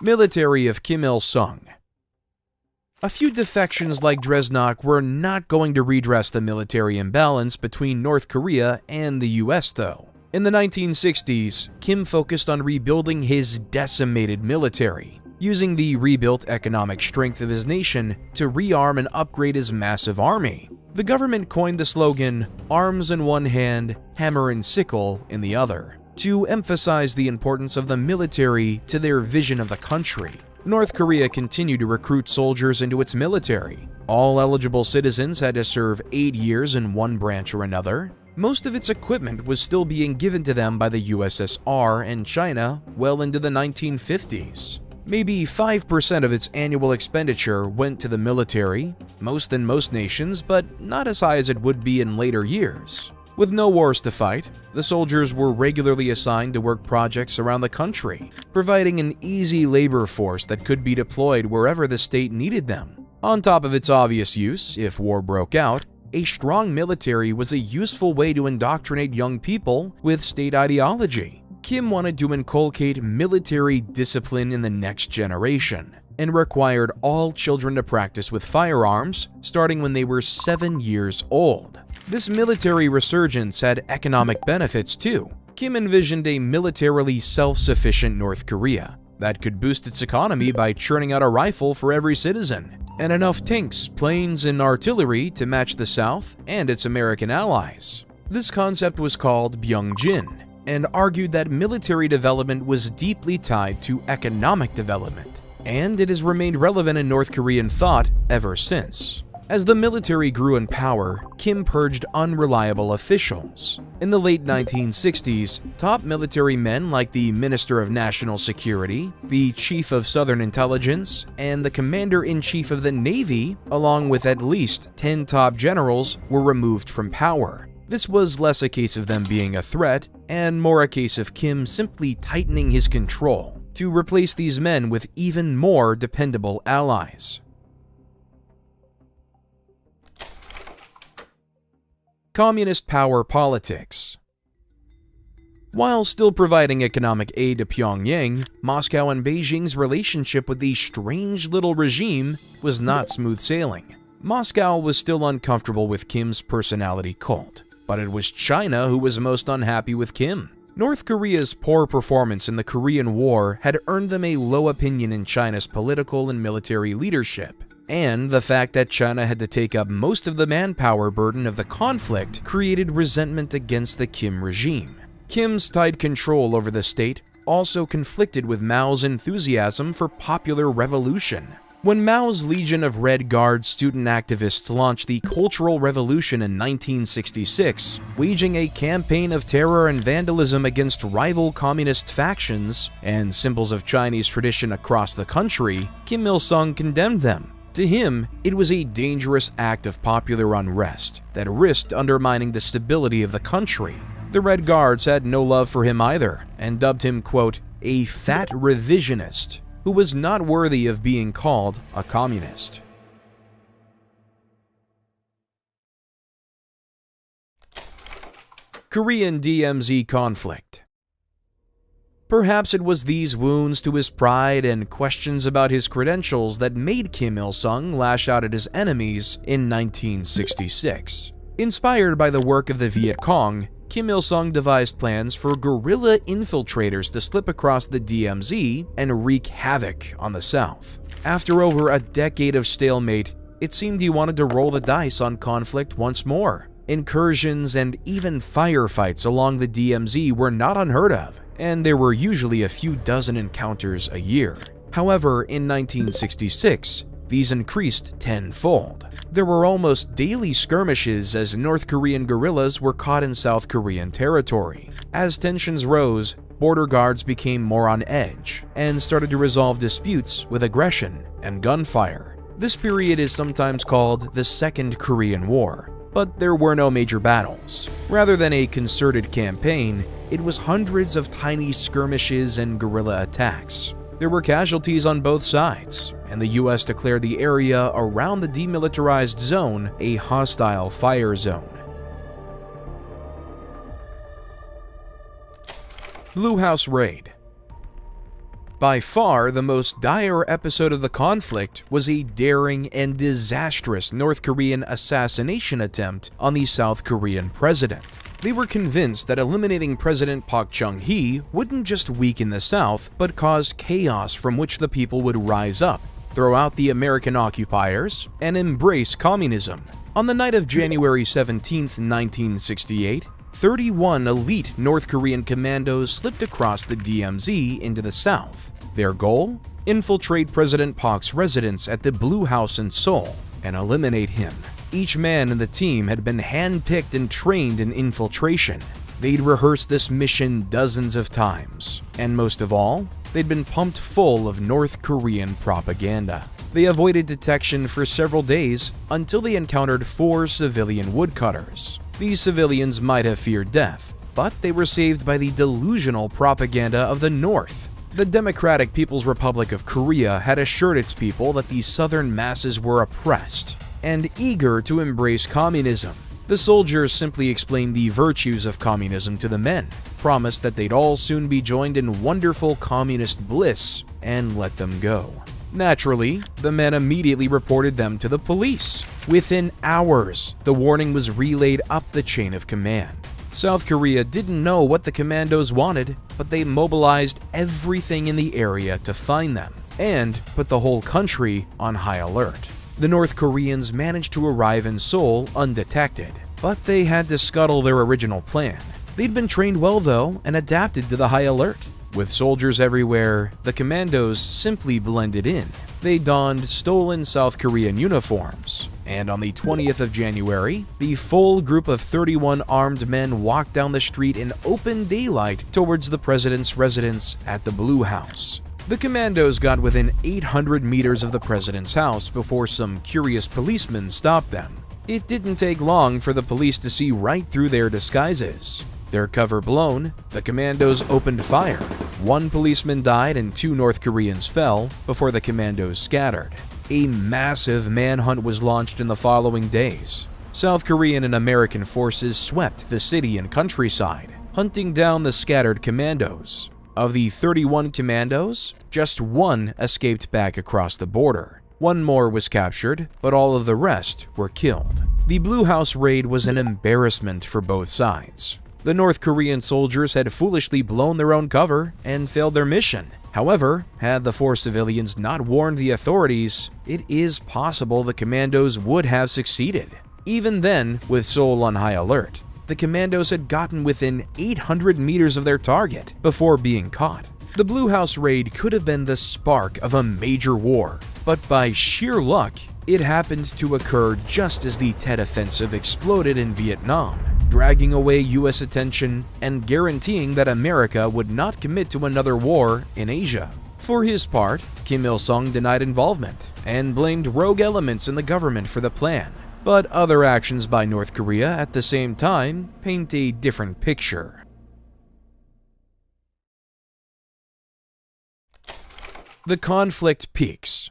Military of Kim Il-sung. A few defections like Dresnok were not going to redress the military imbalance between North Korea and the US, though. In the 1960s, Kim focused on rebuilding his decimated military, using the rebuilt economic strength of his nation to rearm and upgrade his massive army. The government coined the slogan, "Arms in one hand, hammer and sickle in the other," to emphasize the importance of the military to their vision of the country. North Korea continued to recruit soldiers into its military. All eligible citizens had to serve 8 years in one branch or another. Most of its equipment was still being given to them by the USSR and China well into the 1950s. Maybe 5% of its annual expenditure went to the military, most in most nations, but not as high as it would be in later years. With no wars to fight, the soldiers were regularly assigned to work projects around the country, providing an easy labor force that could be deployed wherever the state needed them. On top of its obvious use, if war broke out, a strong military was a useful way to indoctrinate young people with state ideology. Kim wanted to inculcate military discipline in the next generation, and required all children to practice with firearms starting when they were 7 years old. This military resurgence had economic benefits too. Kim envisioned a militarily self-sufficient North Korea that could boost its economy by churning out a rifle for every citizen, and enough tanks, planes, and artillery to match the South and its American allies. This concept was called Byungjin, and argued that military development was deeply tied to economic development, and it has remained relevant in North Korean thought ever since. As the military grew in power, Kim purged unreliable officials. In the late 1960s, top military men like the Minister of National Security, the Chief of Southern Intelligence, and the Commander-in-Chief of the Navy, along with at least 10 top generals, were removed from power. This was less a case of them being a threat, and more a case of Kim simply tightening his control to replace these men with even more dependable allies. Communist power politics. While still providing economic aid to Pyongyang, Moscow and Beijing's relationship with the strange little regime was not smooth sailing. Moscow was still uncomfortable with Kim's personality cult, but it was China who was most unhappy with Kim. North Korea's poor performance in the Korean War had earned them a low opinion in China's political and military leadership, and the fact that China had to take up most of the manpower burden of the conflict created resentment against the Kim regime. Kim's tight control over the state also conflicted with Mao's enthusiasm for popular revolution. When Mao's Legion of Red Guard student activists launched the Cultural Revolution in 1966, waging a campaign of terror and vandalism against rival communist factions and symbols of Chinese tradition across the country, Kim Il-sung condemned them. To him, it was a dangerous act of popular unrest that risked undermining the stability of the country. The Red Guards had no love for him either, and dubbed him, quote, a fat revisionist who was not worthy of being called a communist. Korean DMZ conflict. Perhaps it was these wounds to his pride and questions about his credentials that made Kim Il-sung lash out at his enemies in 1966. Inspired by the work of the Viet Cong, Kim Il-sung devised plans for guerrilla infiltrators to slip across the DMZ and wreak havoc on the South. After over a decade of stalemate, it seemed he wanted to roll the dice on conflict once more. Incursions and even firefights along the DMZ were not unheard of, and there were usually a few dozen encounters a year. However, in 1966, these increased tenfold. There were almost daily skirmishes as North Korean guerrillas were caught in South Korean territory. As tensions rose, border guards became more on edge and started to resolve disputes with aggression and gunfire. This period is sometimes called the Second Korean War, but there were no major battles. Rather than a concerted campaign, it was hundreds of tiny skirmishes and guerrilla attacks. There were casualties on both sides, and the US declared the area around the demilitarized zone a hostile fire zone. Blue House Raid. By far, the most dire episode of the conflict was a daring and disastrous North Korean assassination attempt on the South Korean president. They were convinced that eliminating President Park Chung-hee wouldn't just weaken the South, but cause chaos from which the people would rise up, throw out the American occupiers, and embrace communism. On the night of January 17, 1968, 31 elite North Korean commandos slipped across the DMZ into the South. Their goal? Infiltrate President Park's residence at the Blue House in Seoul and eliminate him. Each man in the team had been handpicked and trained in infiltration. They'd rehearsed this mission dozens of times, and most of all, they'd been pumped full of North Korean propaganda. They avoided detection for several days until they encountered 4 civilian woodcutters. These civilians might have feared death, but they were saved by the delusional propaganda of the North. The Democratic People's Republic of Korea had assured its people that the southern masses were oppressed and eager to embrace communism. The soldiers simply explained the virtues of communism to the men, promised that they'd all soon be joined in wonderful communist bliss, and let them go. Naturally, the men immediately reported them to the police. Within hours, the warning was relayed up the chain of command. South Korea didn't know what the commandos wanted, but they mobilized everything in the area to find them, and put the whole country on high alert. The North Koreans managed to arrive in Seoul undetected, but they had to scuttle their original plan. They'd been trained well though, and adapted to the high alert. With soldiers everywhere, the commandos simply blended in. They donned stolen South Korean uniforms, and on the 20th of January, the full group of 31 armed men walked down the street in open daylight towards the president's residence at the Blue House. The commandos got within 800 meters of the president's house before some curious policemen stopped them. It didn't take long for the police to see right through their disguises. Their cover blown, the commandos opened fire. 1 policeman died and 2 North Koreans fell before the commandos scattered. A massive manhunt was launched in the following days. South Korean and American forces swept the city and countryside, hunting down the scattered commandos. Of the 31 commandos, just 1 escaped back across the border. 1 more was captured, but all of the rest were killed. The Blue House raid was an embarrassment for both sides. The North Korean soldiers had foolishly blown their own cover and failed their mission. However, had the 4 civilians not warned the authorities, it is possible the commandos would have succeeded. Even then, with Seoul on high alert, the commandos had gotten within 800 meters of their target before being caught. The Blue House raid could have been the spark of a major war, but by sheer luck, it happened to occur just as the Tet Offensive exploded in Vietnam, dragging away U.S. attention and guaranteeing that America would not commit to another war in Asia. For his part, Kim Il-sung denied involvement and blamed rogue elements in the government for the plan. But other actions by North Korea at the same time paint a different picture. The conflict peaks.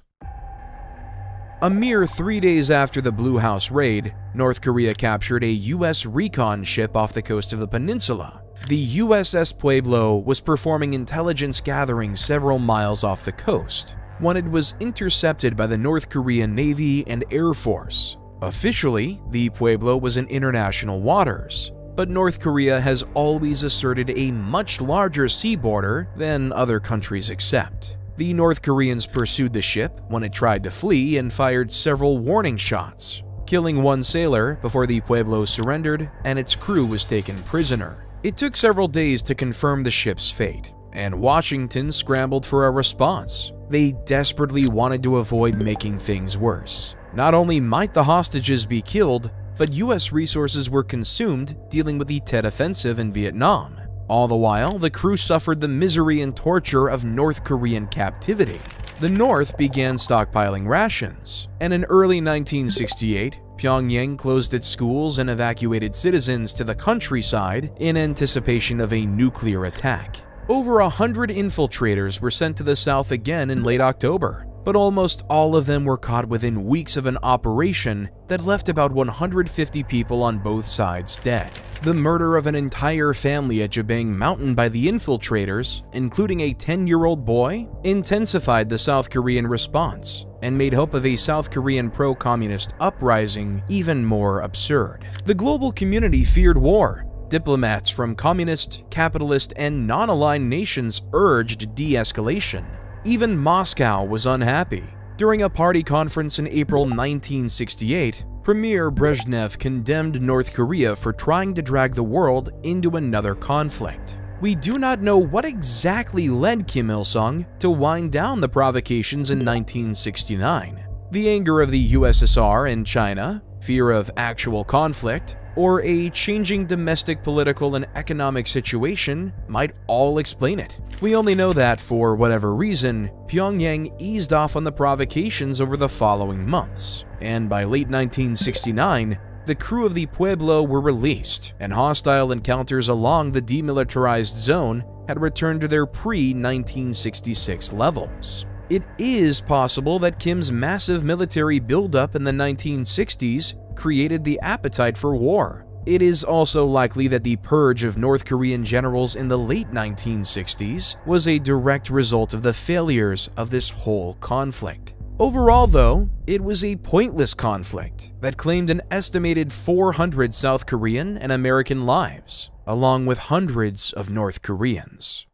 A mere 3 days after the Blue House raid, North Korea captured a U.S. recon ship off the coast of the peninsula. The USS Pueblo was performing intelligence gathering several miles off the coast when it was intercepted by the North Korean Navy and Air Force. Officially, the Pueblo was in international waters, but North Korea has always asserted a much larger sea border than other countries accept. The North Koreans pursued the ship when it tried to flee and fired several warning shots, killing 1 sailor before the Pueblo surrendered and its crew was taken prisoner. It took several days to confirm the ship's fate, and Washington scrambled for a response. They desperately wanted to avoid making things worse. Not only might the hostages be killed, but U.S. resources were consumed dealing with the Tet Offensive in Vietnam. All the while, the crew suffered the misery and torture of North Korean captivity. The North began stockpiling rations, and in early 1968, Pyongyang closed its schools and evacuated citizens to the countryside in anticipation of a nuclear attack. Over 100 infiltrators were sent to the south again in late October, but almost all of them were caught within weeks of an operation that left about 150 people on both sides dead. The murder of an entire family at Jabang Mountain by the infiltrators, including a 10-year-old boy, intensified the South Korean response and made hope of a South Korean pro-communist uprising even more absurd. The global community feared war. Diplomats from communist, capitalist, and non-aligned nations urged de-escalation. Even Moscow was unhappy. During a party conference in April 1968, Premier Brezhnev condemned North Korea for trying to drag the world into another conflict. We do not know what exactly led Kim Il-sung to wind down the provocations in 1969. The anger of the USSR and China, fear of actual conflict, or a changing domestic political and economic situation might all explain it. We only know that, for whatever reason, Pyongyang eased off on the provocations over the following months, and by late 1969, the crew of the Pueblo were released, and hostile encounters along the demilitarized zone had returned to their pre-1966 levels. It is possible that Kim's massive military buildup in the 1960s created the appetite for war. It is also likely that the purge of North Korean generals in the late 1960s was a direct result of the failures of this whole conflict. Overall, though, it was a pointless conflict that claimed an estimated 400 South Korean and American lives, along with hundreds of North Koreans.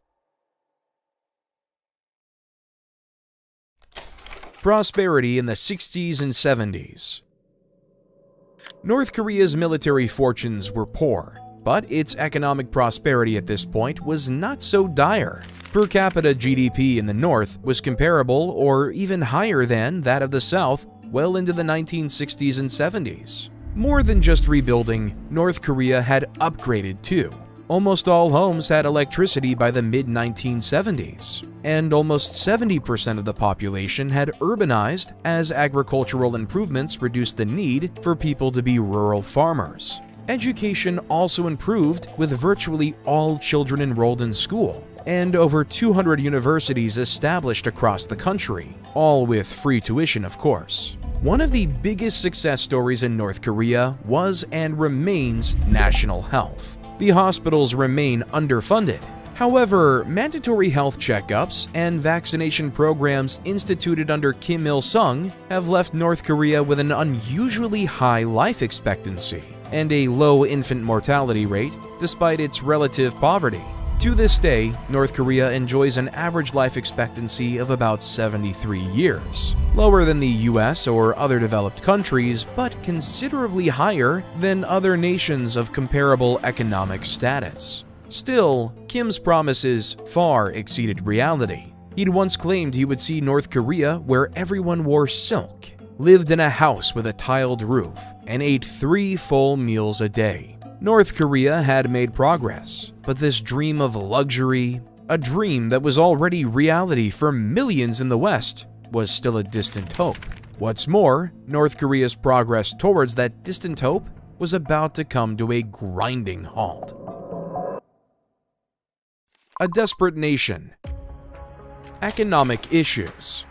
Prosperity in the 60s and 70s. North Korea's military fortunes were poor, but its economic prosperity at this point was not so dire. Per capita GDP in the North was comparable or even higher than that of the South well into the 1960s and 70s. More than just rebuilding, North Korea had upgraded too. Almost all homes had electricity by the mid-1970s, and almost 70% of the population had urbanized as agricultural improvements reduced the need for people to be rural farmers. Education also improved, with virtually all children enrolled in school, and over 200 universities established across the country, all with free tuition, of course. One of the biggest success stories in North Korea was and remains national health. The hospitals remain underfunded. However, mandatory health checkups and vaccination programs instituted under Kim Il-sung have left North Korea with an unusually high life expectancy and a low infant mortality rate despite its relative poverty. To this day, North Korea enjoys an average life expectancy of about 73 years, lower than the US or other developed countries, but considerably higher than other nations of comparable economic status. Still, Kim's promises far exceeded reality. He'd once claimed he would see North Korea where everyone wore silk, lived in a house with a tiled roof, and ate 3 full meals a day. North Korea had made progress, but this dream of luxury, a dream that was already reality for millions in the West, was still a distant hope. What's more, North Korea's progress towards that distant hope was about to come to a grinding halt. A desperate nation. Economic issues.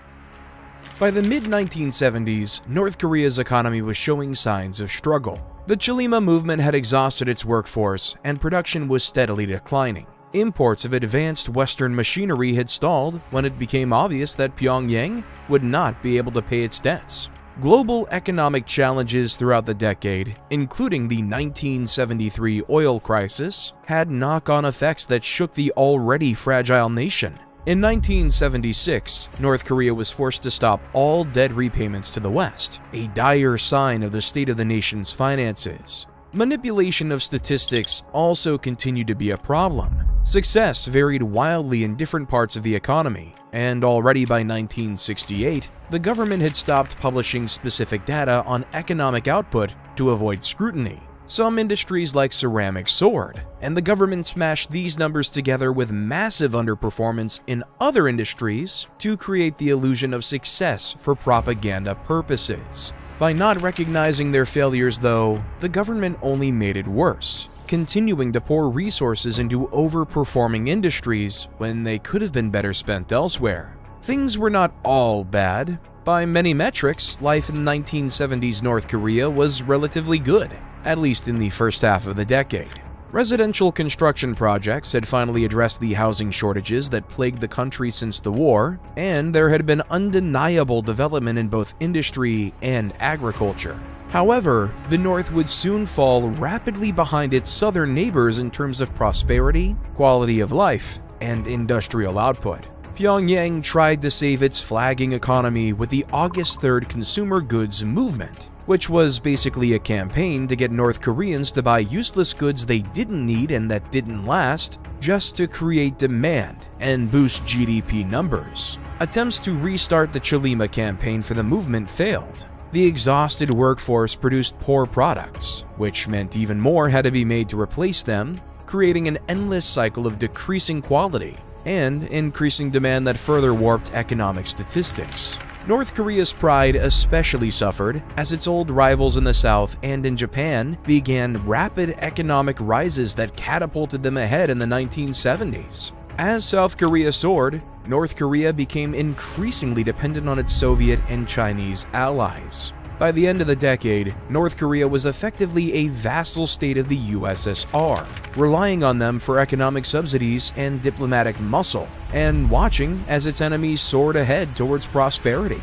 By the mid-1970s, North Korea's economy was showing signs of struggle. The Chilima movement had exhausted its workforce, and production was steadily declining. Imports of advanced Western machinery had stalled when it became obvious that Pyongyang would not be able to pay its debts. Global economic challenges throughout the decade, including the 1973 oil crisis, had knock-on effects that shook the already fragile nation. In 1976, North Korea was forced to stop all debt repayments to the West, a dire sign of the state of the nation's finances. Manipulation of statistics also continued to be a problem. Success varied wildly in different parts of the economy, and already by 1968, the government had stopped publishing specific data on economic output to avoid scrutiny. Some industries like ceramics soared, and the government smashed these numbers together with massive underperformance in other industries to create the illusion of success for propaganda purposes. By not recognizing their failures, though, the government only made it worse, continuing to pour resources into overperforming industries when they could have been better spent elsewhere. Things were not all bad. By many metrics, life in 1970s North Korea was relatively good, at least in the first half of the decade. Residential construction projects had finally addressed the housing shortages that plagued the country since the war, and there had been undeniable development in both industry and agriculture. However, the North would soon fall rapidly behind its southern neighbors in terms of prosperity, quality of life, and industrial output. Pyongyang tried to save its flagging economy with the August 3rd Consumer Goods Movement, which was basically a campaign to get North Koreans to buy useless goods they didn't need and that didn't last, just to create demand and boost GDP numbers. Attempts to restart the Cholima campaign for the movement failed. The exhausted workforce produced poor products, which meant even more had to be made to replace them, creating an endless cycle of decreasing quality and increasing demand that further warped economic statistics. North Korea's pride especially suffered as its old rivals in the South and in Japan began rapid economic rises that catapulted them ahead in the 1970s. As South Korea soared, North Korea became increasingly dependent on its Soviet and Chinese allies. By the end of the decade, North Korea was effectively a vassal state of the USSR, relying on them for economic subsidies and diplomatic muscle, and watching as its enemies soared ahead towards prosperity.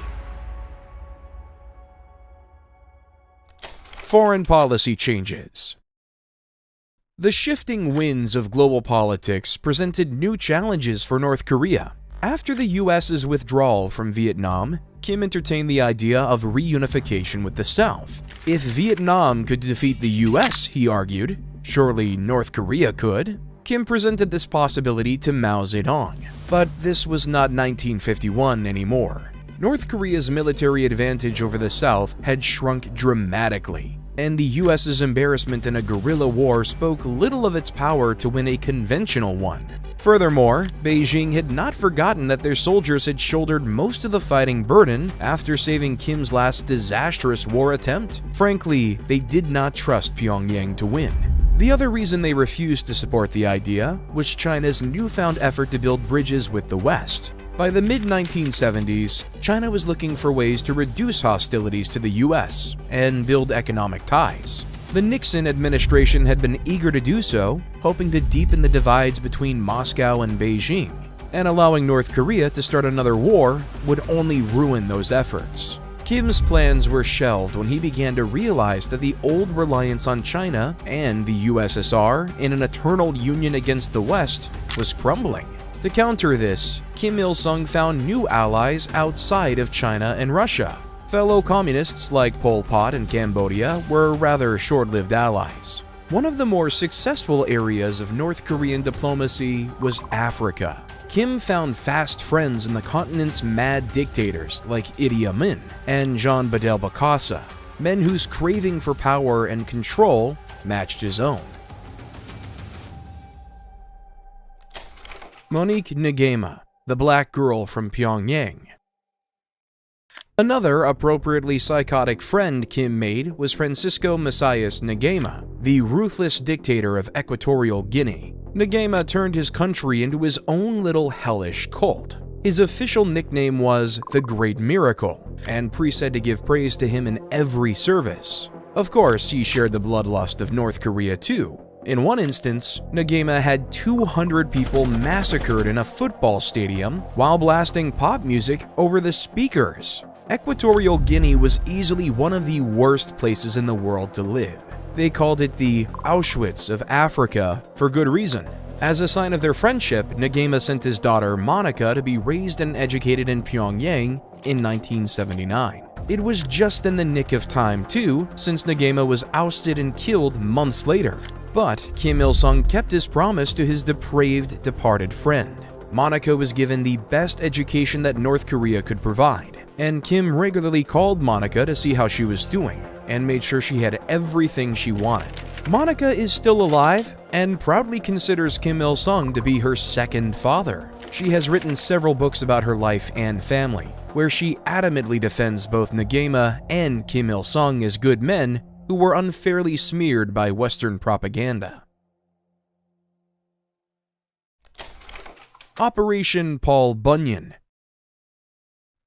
Foreign policy changes. The shifting winds of global politics presented new challenges for North Korea. After the US's withdrawal from Vietnam, Kim entertained the idea of reunification with the South. If Vietnam could defeat the US, he argued, surely North Korea could. Kim presented this possibility to Mao Zedong, but this was not 1951 anymore. North Korea's military advantage over the South had shrunk dramatically, and the US's embarrassment in a guerrilla war spoke little of its power to win a conventional one. Furthermore, Beijing had not forgotten that their soldiers had shouldered most of the fighting burden after saving Kim's last disastrous war attempt. Frankly, they did not trust Pyongyang to win. The other reason they refused to support the idea was China's newfound effort to build bridges with the West. By the mid-1970s, China was looking for ways to reduce hostilities to the US and build economic ties. The Nixon administration had been eager to do so, hoping to deepen the divides between Moscow and Beijing, and allowing North Korea to start another war would only ruin those efforts. Kim's plans were shelved when he began to realize that the old reliance on China and the USSR in an eternal union against the West was crumbling. To counter this, Kim Il-sung found new allies outside of China and Russia. Fellow communists like Pol Pot and Cambodia were rather short-lived allies. One of the more successful areas of North Korean diplomacy was Africa. Kim found fast friends in the continent's mad dictators like Idi Amin and Jean Bedel Bokassa, men whose craving for power and control matched his own. Monique Nguema, the black girl from Pyongyang. Another appropriately psychotic friend Kim made was Francisco Mesias Nguema, the ruthless dictator of Equatorial Guinea. Nguema turned his country into his own little hellish cult. His official nickname was the Great Miracle, and priests had to give praise to him in every service. Of course, he shared the bloodlust of North Korea too. In one instance, Nguema had 200 people massacred in a football stadium while blasting pop music over the speakers. Equatorial Guinea was easily one of the worst places in the world to live. They called it the Auschwitz of Africa for good reason. As a sign of their friendship, Nguema sent his daughter Monica to be raised and educated in Pyongyang in 1979. It was just in the nick of time too, since Nguema was ousted and killed months later. But Kim Il-sung kept his promise to his depraved, departed friend. Monica was given the best education that North Korea could provide, and Kim regularly called Monica to see how she was doing, and made sure she had everything she wanted. Monica is still alive, and proudly considers Kim Il-sung to be her second father. She has written several books about her life and family, where she adamantly defends both Nguema and Kim Il-sung as good men who were unfairly smeared by Western propaganda. Operation Paul Bunyan.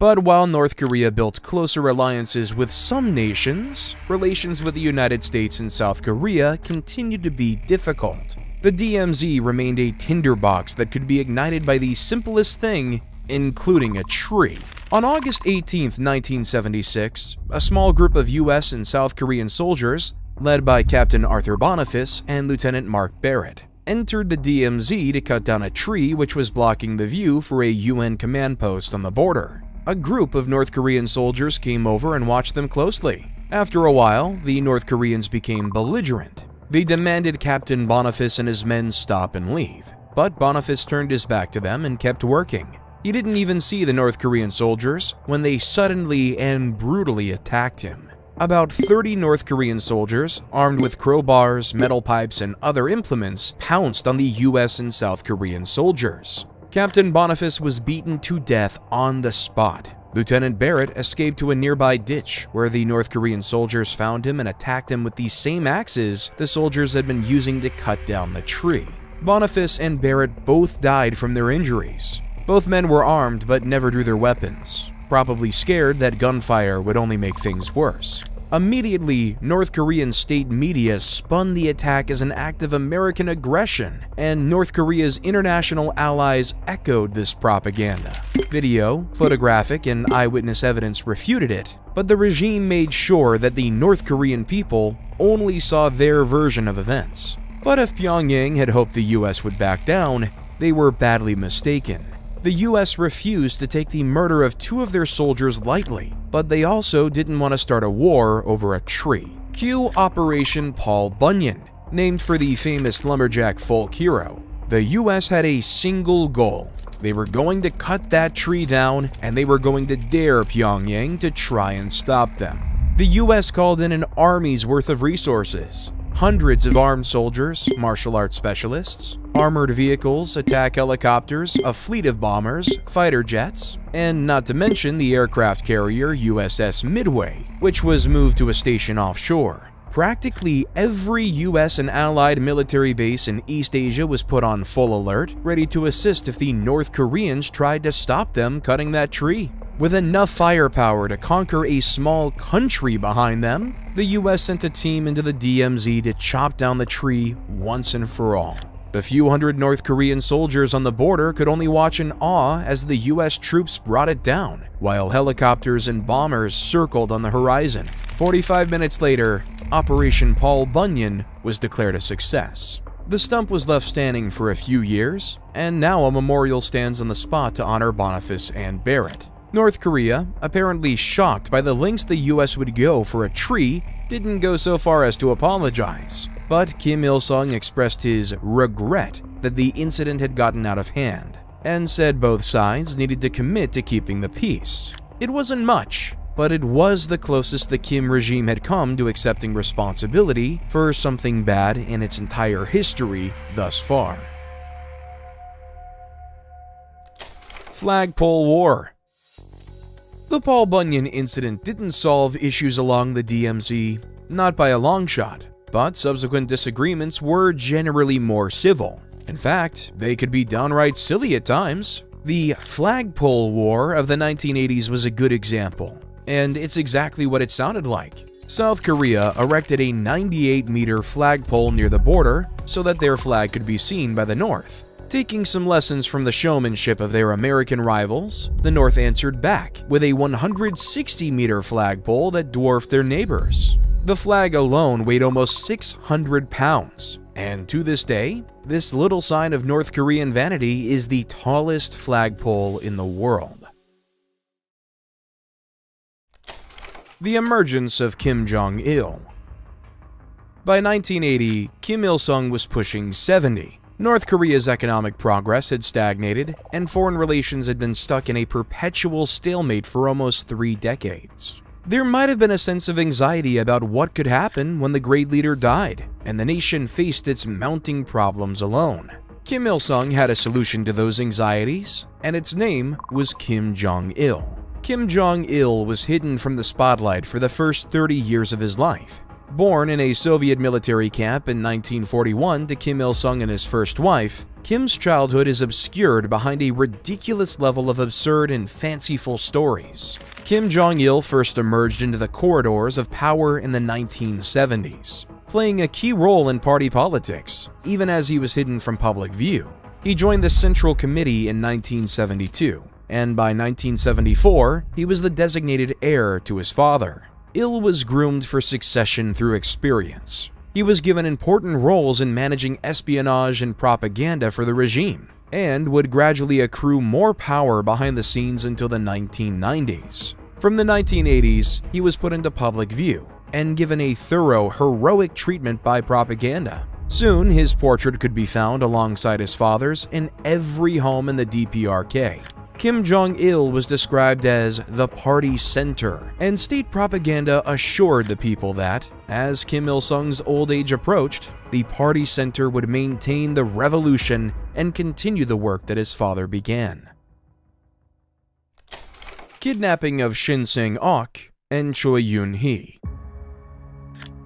But while North Korea built closer alliances with some nations, relations with the United States and South Korea continued to be difficult. The DMZ remained a tinderbox that could be ignited by the simplest thing, including a tree. On August 18, 1976, a small group of US and South Korean soldiers, led by Captain Arthur Boniface and Lieutenant Mark Barrett, entered the DMZ to cut down a tree which was blocking the view for a UN command post on the border. A group of North Korean soldiers came over and watched them closely. After a while, the North Koreans became belligerent. They demanded Captain Boniface and his men stop and leave, but Boniface turned his back to them and kept working. He didn't even see the North Korean soldiers when they suddenly and brutally attacked him. About 30 North Korean soldiers, armed with crowbars, metal pipes, and other implements, pounced on the US and South Korean soldiers. Captain Boniface was beaten to death on the spot. Lieutenant Barrett escaped to a nearby ditch, where the North Korean soldiers found him and attacked him with the same axes the soldiers had been using to cut down the tree. Boniface and Barrett both died from their injuries. Both men were armed but never drew their weapons, probably scared that gunfire would only make things worse. Immediately, North Korean state media spun the attack as an act of American aggression, and North Korea's international allies echoed this propaganda. Video, photographic, and eyewitness evidence refuted it, but the regime made sure that the North Korean people only saw their version of events. But if Pyongyang had hoped the US would back down, they were badly mistaken. The US refused to take the murder of 2 of their soldiers lightly, but they also didn't want to start a war over a tree. Cue Operation Paul Bunyan, named for the famous lumberjack folk hero. The US had a single goal. They were going to cut that tree down, and they were going to dare Pyongyang to try and stop them. The US called in an army's worth of resources. Hundreds of armed soldiers, martial arts specialists, armored vehicles, attack helicopters, a fleet of bombers, fighter jets, and not to mention the aircraft carrier USS Midway, which was moved to a station offshore. Practically every US and allied military base in East Asia was put on full alert, ready to assist if the North Koreans tried to stop them cutting that tree. With enough firepower to conquer a small country behind them, the US sent a team into the DMZ to chop down the tree once and for all. The few hundred North Korean soldiers on the border could only watch in awe as the US troops brought it down, while helicopters and bombers circled on the horizon. 45 minutes later, Operation Paul Bunyan was declared a success. The stump was left standing for a few years, and now a memorial stands on the spot to honor Boniface and Barrett. North Korea, apparently shocked by the lengths the US would go for a tree, didn't go so far as to apologize. But Kim Il-sung expressed his regret that the incident had gotten out of hand, and said both sides needed to commit to keeping the peace. It wasn't much, but it was the closest the Kim regime had come to accepting responsibility for something bad in its entire history thus far. Flagpole War. The Paul Bunyan incident didn't solve issues along the DMZ, not by a long shot, but subsequent disagreements were generally more civil. In fact, they could be downright silly at times. The Flagpole War of the 1980s was a good example, and it's exactly what it sounded like. South Korea erected a 98-meter flagpole near the border so that their flag could be seen by the North. Taking some lessons from the showmanship of their American rivals, the North answered back with a 160-meter flagpole that dwarfed their neighbors. The flag alone weighed almost 600 pounds, and to this day, this little sign of North Korean vanity is the tallest flagpole in the world. The emergence of Kim Jong-il. By 1980, Kim Il-sung was pushing 70. North Korea's economic progress had stagnated, and foreign relations had been stuck in a perpetual stalemate for almost 3 decades. There might have been a sense of anxiety about what could happen when the great leader died, and the nation faced its mounting problems alone. Kim Il-sung had a solution to those anxieties, and its name was Kim Jong-il. Kim Jong-il was hidden from the spotlight for the first 30 years of his life. Born in a Soviet military camp in 1941 to Kim Il-sung and his first wife, Kim's childhood is obscured behind a ridiculous level of absurd and fanciful stories. Kim Jong-il first emerged into the corridors of power in the 1970s, playing a key role in party politics, even as he was hidden from public view. He joined the Central Committee in 1972, and by 1974, he was the designated heir to his father. Il was groomed for succession through experience. He was given important roles in managing espionage and propaganda for the regime, and would gradually accrue more power behind the scenes until the 1990s. From the 1980s, he was put into public view and given a thorough, heroic treatment by propaganda. Soon, his portrait could be found alongside his father's in every home in the DPRK. Kim Jong-il was described as the party center, and state propaganda assured the people that, as Kim Il-sung's old age approached, the party center would maintain the revolution and continue the work that his father began. Kidnapping of Shin Sang-ok and Choi Yoon-hee.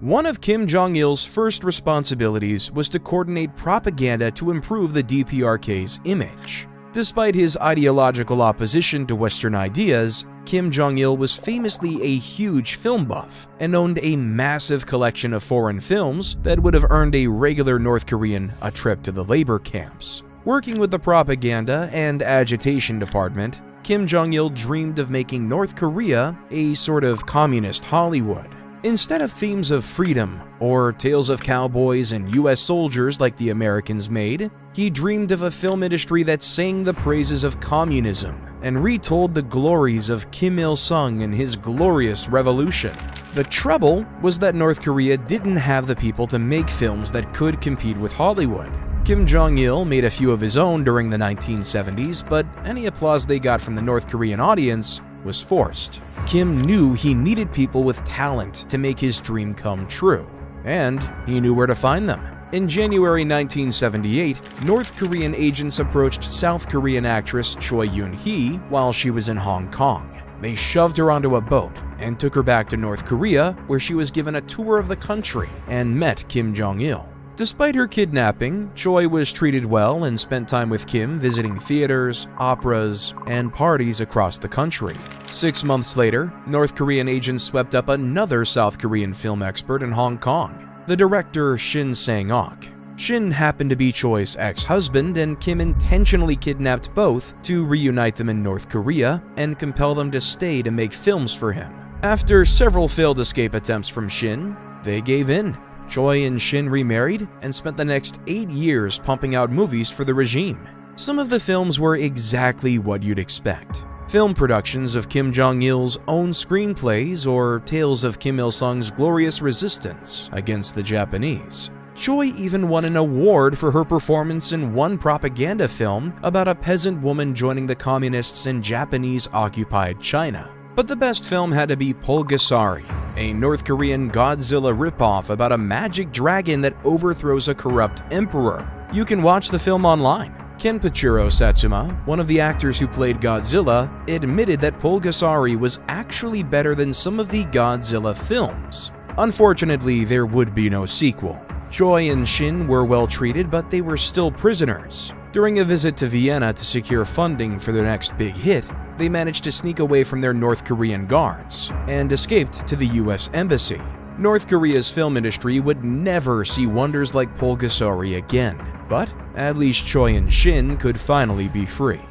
One of Kim Jong-il's first responsibilities was to coordinate propaganda to improve the DPRK's image. Despite his ideological opposition to Western ideas, Kim Jong-il was famously a huge film buff and owned a massive collection of foreign films that would have earned a regular North Korean a trip to the labor camps. Working with the propaganda and agitation department, Kim Jong-il dreamed of making North Korea a sort of communist Hollywood. Instead of themes of freedom or tales of cowboys and US soldiers like the Americans made, he dreamed of a film industry that sang the praises of communism and retold the glories of Kim Il-sung and his glorious revolution. The trouble was that North Korea didn't have the people to make films that could compete with Hollywood. Kim Jong-il made a few of his own during the 1970s, but any applause they got from the North Korean audience was forced. Kim knew he needed people with talent to make his dream come true, and he knew where to find them. In January 1978, North Korean agents approached South Korean actress Choi Yoon-hee while she was in Hong Kong. They shoved her onto a boat and took her back to North Korea, where she was given a tour of the country and met Kim Jong-il. Despite her kidnapping, Choi was treated well and spent time with Kim visiting theaters, operas, and parties across the country. 6 months later, North Korean agents swept up another South Korean film expert in Hong Kong, the director Shin Sang-ok. Shin happened to be Choi's ex-husband, and Kim intentionally kidnapped both to reunite them in North Korea and compel them to stay to make films for him. After several failed escape attempts from Shin, they gave in. Choi and Shin remarried and spent the next 8 years pumping out movies for the regime. Some of the films were exactly what you'd expect. Film productions of Kim Jong-il's own screenplays or tales of Kim Il-sung's glorious resistance against the Japanese. Choi even won an award for her performance in one propaganda film about a peasant woman joining the communists in Japanese-occupied China. But the best film had to be Pulgasari, a North Korean Godzilla ripoff about a magic dragon that overthrows a corrupt emperor. You can watch the film online. Kenpachiro Satsuma, one of the actors who played Godzilla, admitted that Pulgasari was actually better than some of the Godzilla films. Unfortunately, there would be no sequel. Choi and Shin were well treated, but they were still prisoners. During a visit to Vienna to secure funding for their next big hit, they managed to sneak away from their North Korean guards and escaped to the US Embassy. North Korea's film industry would never see wonders like Pulgasari again, but at least Choi and Shin could finally be free.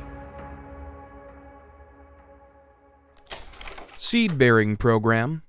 Seed-bearing program.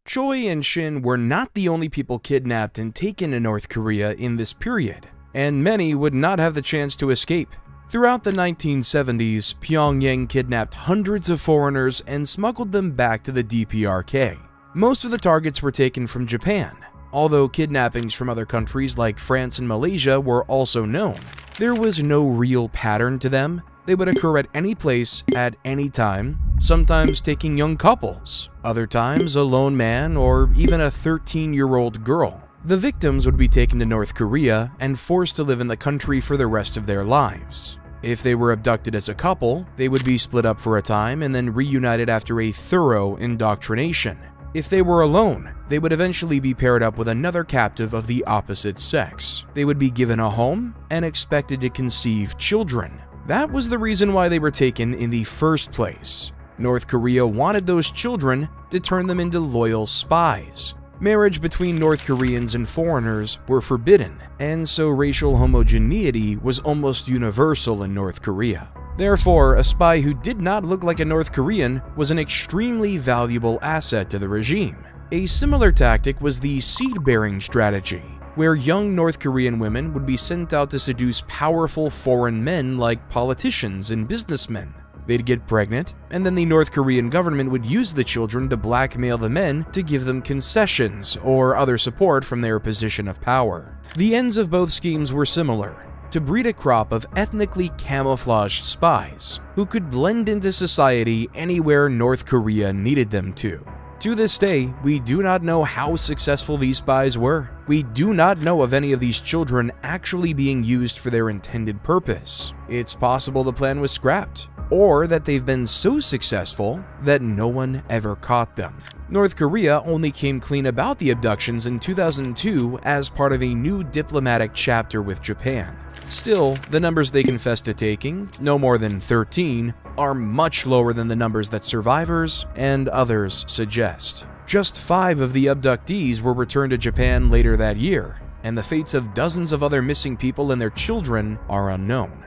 Choi and Shin were not the only people kidnapped and taken to North Korea in this period, and many would not have the chance to escape. Throughout the 1970s, Pyongyang kidnapped hundreds of foreigners and smuggled them back to the DPRK. Most of the targets were taken from Japan, although kidnappings from other countries like France and Malaysia were also known. There was no real pattern to them. They would occur at any place, at any time, sometimes taking young couples, other times a lone man or even a 13-year-old girl. The victims would be taken to North Korea and forced to live in the country for the rest of their lives. If they were abducted as a couple, they would be split up for a time and then reunited after a thorough indoctrination. If they were alone, they would eventually be paired up with another captive of the opposite sex. They would be given a home and expected to conceive children. That was the reason why they were taken in the first place. North Korea wanted those children to turn them into loyal spies. Marriage between North Koreans and foreigners were forbidden, and so racial homogeneity was almost universal in North Korea. Therefore, a spy who did not look like a North Korean was an extremely valuable asset to the regime. A similar tactic was the seed-bearing strategy, where young North Korean women would be sent out to seduce powerful foreign men like politicians and businessmen. They'd get pregnant, and then the North Korean government would use the children to blackmail the men to give them concessions or other support from their position of power. The ends of both schemes were similar: to breed a crop of ethnically camouflaged spies who could blend into society anywhere North Korea needed them to. To this day, we do not know how successful these spies were. We do not know of any of these children actually being used for their intended purpose. It's possible the plan was scrapped, or that they've been so successful that no one ever caught them. North Korea only came clean about the abductions in 2002 as part of a new diplomatic chapter with Japan. Still, the numbers they confessed to taking, no more than 13, are much lower than the numbers that survivors and others suggest. Just 5 of the abductees were returned to Japan later that year, and the fates of dozens of other missing people and their children are unknown.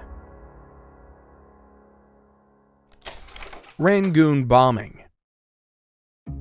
Rangoon bombing.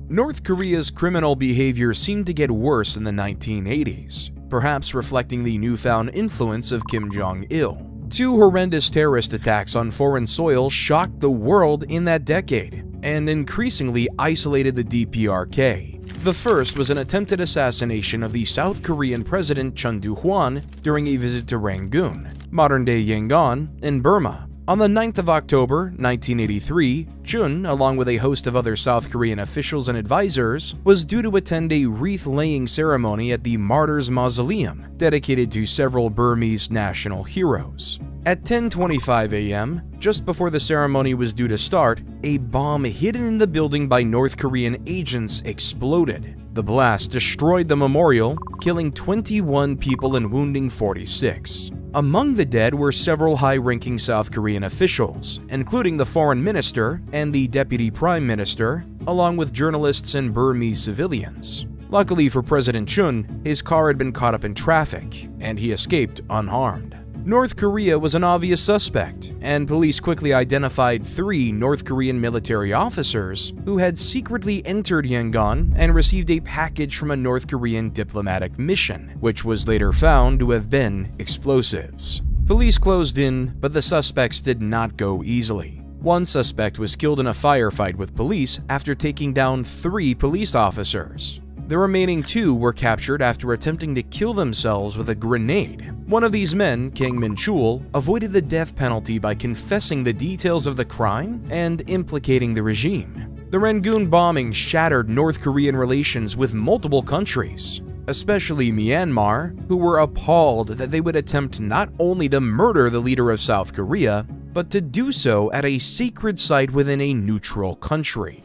North Korea's criminal behavior seemed to get worse in the 1980s, perhaps reflecting the newfound influence of Kim Jong-il. 2 horrendous terrorist attacks on foreign soil shocked the world in that decade, and increasingly isolated the DPRK. The first was an attempted assassination of the South Korean President Chun Doo-hwan during a visit to Rangoon, modern-day Yangon, in Burma. On the 9th of October, 1983, Chun, along with a host of other South Korean officials and advisors, was due to attend a wreath-laying ceremony at the Martyrs' Mausoleum, dedicated to several Burmese national heroes. At 10:25 a.m., just before the ceremony was due to start, a bomb hidden in the building by North Korean agents exploded. The blast destroyed the memorial, killing 21 people and wounding 46. Among the dead were several high-ranking South Korean officials, including the foreign minister and the deputy prime minister, along with journalists and Burmese civilians. Luckily for President Chun, his car had been caught up in traffic, and he escaped unharmed. North Korea was an obvious suspect, and police quickly identified 3 North Korean military officers who had secretly entered Yangon and received a package from a North Korean diplomatic mission, which was later found to have been explosives. Police closed in, but the suspects did not go easily. One suspect was killed in a firefight with police after taking down 3 police officers. The remaining 2 were captured after attempting to kill themselves with a grenade. One of these men, Kang Min-chul, avoided the death penalty by confessing the details of the crime and implicating the regime. The Rangoon bombing shattered North Korean relations with multiple countries, especially Myanmar, who were appalled that they would attempt not only to murder the leader of South Korea, but to do so at a sacred site within a neutral country.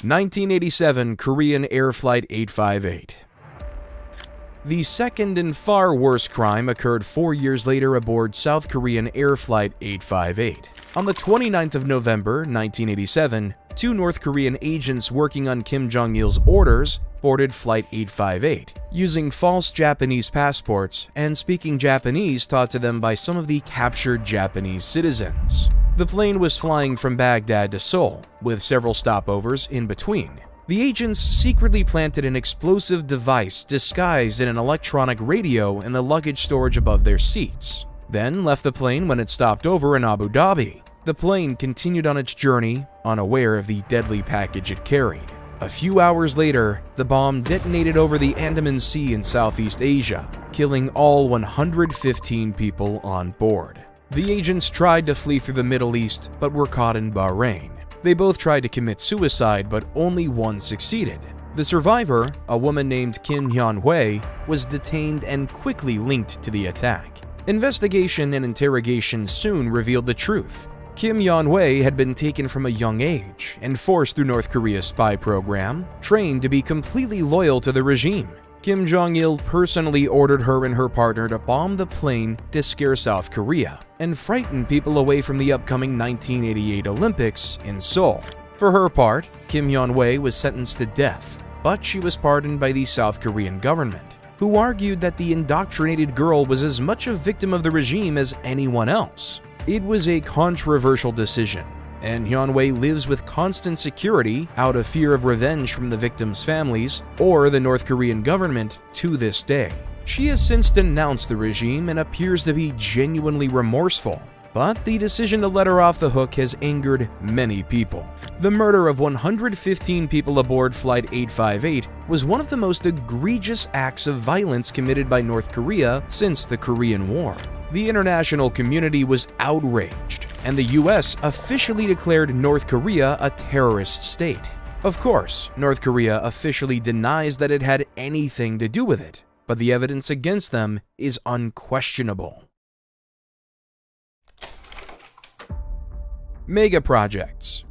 1987 Korean Air Flight 858. The second and far worse crime occurred 4 years later aboard South Korean Air Flight 858. On the 29th of November, 1987, 2 North Korean agents working on Kim Jong-il's orders boarded Flight 858, using false Japanese passports and speaking Japanese taught to them by some of the captured Japanese citizens. The plane was flying from Baghdad to Seoul, with several stopovers in between. The agents secretly planted an explosive device disguised in an electronic radio in the luggage storage above their seats, then left the plane when it stopped over in Abu Dhabi. The plane continued on its journey, unaware of the deadly package it carried. A few hours later, the bomb detonated over the Andaman Sea in Southeast Asia, killing all 115 people on board. The agents tried to flee through the Middle East, but were caught in Bahrain. They both tried to commit suicide, but only one succeeded. The survivor, a woman named Kim Hyun-hwae, was detained and quickly linked to the attack. Investigation and interrogation soon revealed the truth. Kim Yon-wei had been taken from a young age and forced through North Korea's spy program, trained to be completely loyal to the regime. Kim Jong-il personally ordered her and her partner to bomb the plane to scare South Korea and frighten people away from the upcoming 1988 Olympics in Seoul. For her part, Kim Yon-wei was sentenced to death, but she was pardoned by the South Korean government, who argued that the indoctrinated girl was as much a victim of the regime as anyone else. It was a controversial decision, and Yon-wei lives with constant security out of fear of revenge from the victims' families or the North Korean government to this day. She has since denounced the regime and appears to be genuinely remorseful, but the decision to let her off the hook has angered many people. The murder of 115 people aboard Flight 858 was one of the most egregious acts of violence committed by North Korea since the Korean War. The international community was outraged, and the US officially declared North Korea a terrorist state. Of course, North Korea officially denies that it had anything to do with it, but the evidence against them is unquestionable. Mega projects.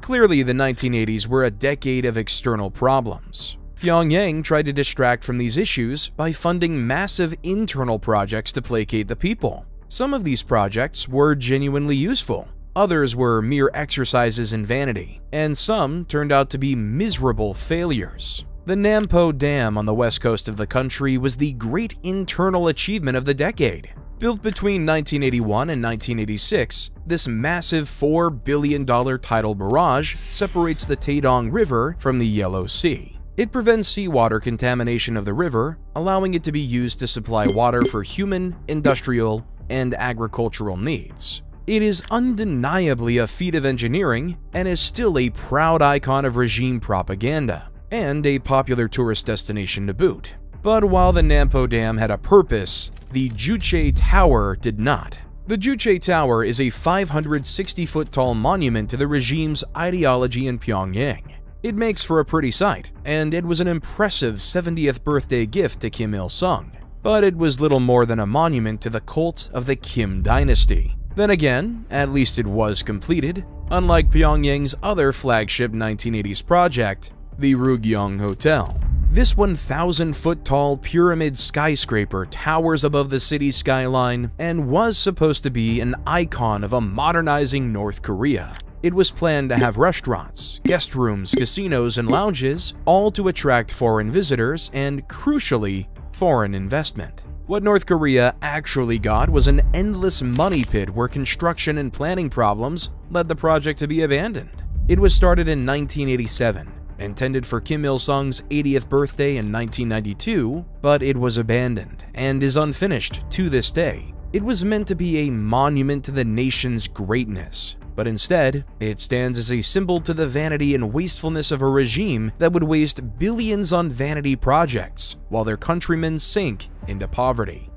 Clearly, the 1980s were a decade of external problems. Pyongyang tried to distract from these issues by funding massive internal projects to placate the people. Some of these projects were genuinely useful, others were mere exercises in vanity, and some turned out to be miserable failures. The Nampo Dam on the west coast of the country was the great internal achievement of the decade. Built between 1981 and 1986, this massive $4 billion tidal barrage separates the Taedong River from the Yellow Sea. It prevents seawater contamination of the river, allowing it to be used to supply water for human, industrial, and agricultural needs. It is undeniably a feat of engineering and is still a proud icon of regime propaganda, and a popular tourist destination to boot. But while the Nampo Dam had a purpose, the Juche Tower did not. The Juche Tower is a 560-foot tall monument to the regime's ideology in Pyongyang. It makes for a pretty sight, and it was an impressive 70th birthday gift to Kim Il-sung. But it was little more than a monument to the cult of the Kim Dynasty. Then again, at least it was completed, unlike Pyongyang's other flagship 1980s project, the Rugyong Hotel. This 1,000-foot tall pyramid skyscraper towers above the city's skyline and was supposed to be an icon of a modernizing North Korea. It was planned to have restaurants, guest rooms, casinos, and lounges, all to attract foreign visitors and, crucially, foreign investment. What North Korea actually got was an endless money pit where construction and planning problems led the project to be abandoned. It was started in 1987, intended for Kim Il-sung's 80th birthday in 1992, but it was abandoned and is unfinished to this day. It was meant to be a monument to the nation's greatness, but instead, it stands as a symbol to the vanity and wastefulness of a regime that would waste billions on vanity projects while their countrymen sink into poverty.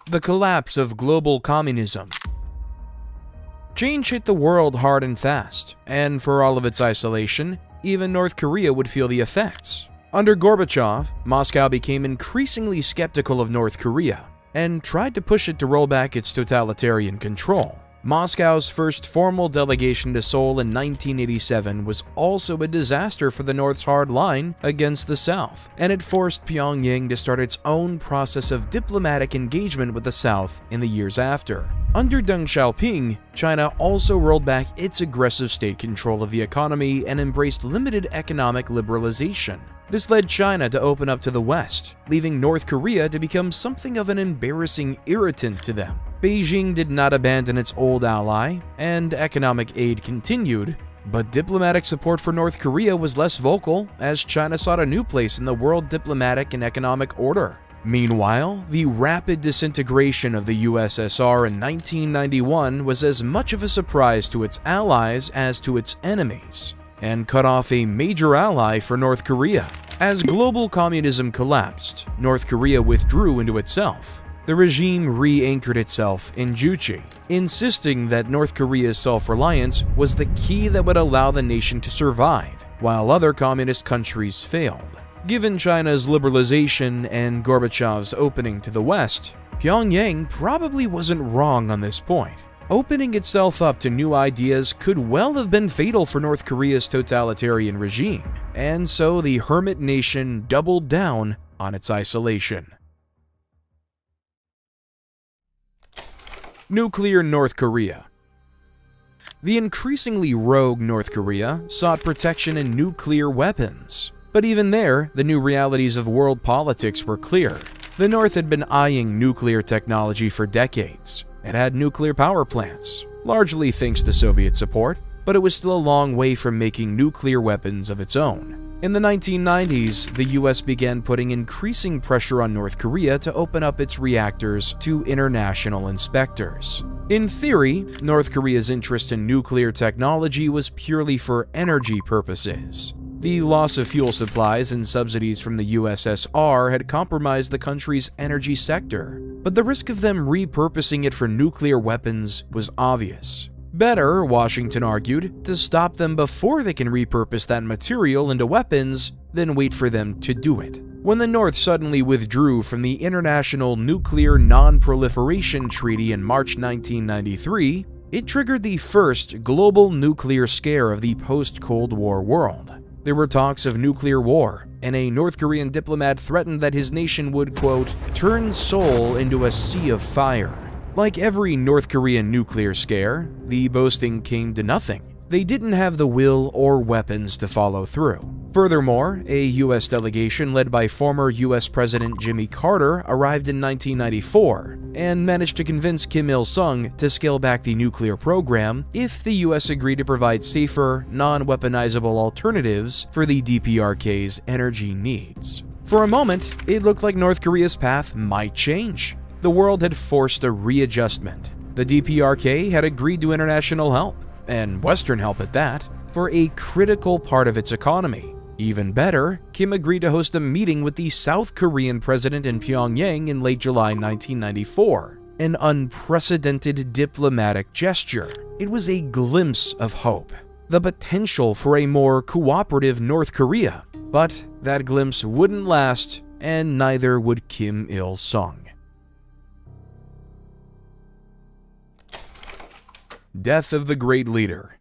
The collapse of global communism. Change hit the world hard and fast, and for all of its isolation, even North Korea would feel the effects. Under Gorbachev, Moscow became increasingly skeptical of North Korea and tried to push it to roll back its totalitarian control. Moscow's first formal delegation to Seoul in 1987 was also a disaster for the North's hard line against the South, and it forced Pyongyang to start its own process of diplomatic engagement with the South in the years after. Under Deng Xiaoping, China also rolled back its aggressive state control of the economy and embraced limited economic liberalization. This led China to open up to the West, leaving North Korea to become something of an embarrassing irritant to them. Beijing did not abandon its old ally, and economic aid continued, but diplomatic support for North Korea was less vocal as China sought a new place in the world diplomatic and economic order. Meanwhile, the rapid disintegration of the USSR in 1991 was as much of a surprise to its allies as to its enemies, and cut off a major ally for North Korea. As global communism collapsed, North Korea withdrew into itself. The regime re-anchored itself in Juche, insisting that North Korea's self-reliance was the key that would allow the nation to survive, while other communist countries failed. Given China's liberalization and Gorbachev's opening to the West, Pyongyang probably wasn't wrong on this point. Opening itself up to new ideas could well have been fatal for North Korea's totalitarian regime, and so the hermit nation doubled down on its isolation. Nuclear North Korea. The increasingly rogue North Korea sought protection in nuclear weapons. But even there, the new realities of world politics were clear. The North had been eyeing nuclear technology for decades. It had nuclear power plants, largely thanks to Soviet support, but it was still a long way from making nuclear weapons of its own. In the 1990s, the US began putting increasing pressure on North Korea to open up its reactors to international inspectors. In theory, North Korea's interest in nuclear technology was purely for energy purposes. The loss of fuel supplies and subsidies from the USSR had compromised the country's energy sector, but the risk of them repurposing it for nuclear weapons was obvious. Better, Washington argued, to stop them before they can repurpose that material into weapons than wait for them to do it. When the North suddenly withdrew from the International Nuclear Non-Proliferation Treaty in March 1993, it triggered the first global nuclear scare of the post-Cold War world. There were talks of nuclear war, and a North Korean diplomat threatened that his nation would, quote, turn Seoul into a sea of fire. Like every North Korean nuclear scare, the boasting came to nothing. They didn't have the will or weapons to follow through. Furthermore, a U.S. delegation led by former U.S. President Jimmy Carter arrived in 1994 and managed to convince Kim Il-sung to scale back the nuclear program if the U.S. agreed to provide safer, non-weaponizable alternatives for the DPRK's energy needs. For a moment, it looked like North Korea's path might change. The world had forced a readjustment. The DPRK had agreed to international help, and Western help at that, for a critical part of its economy. Even better, Kim agreed to host a meeting with the South Korean president in Pyongyang in late July 1994, an unprecedented diplomatic gesture. It was a glimpse of hope, the potential for a more cooperative North Korea. But that glimpse wouldn't last, and neither would Kim Il-sung. Death of the Great Leader.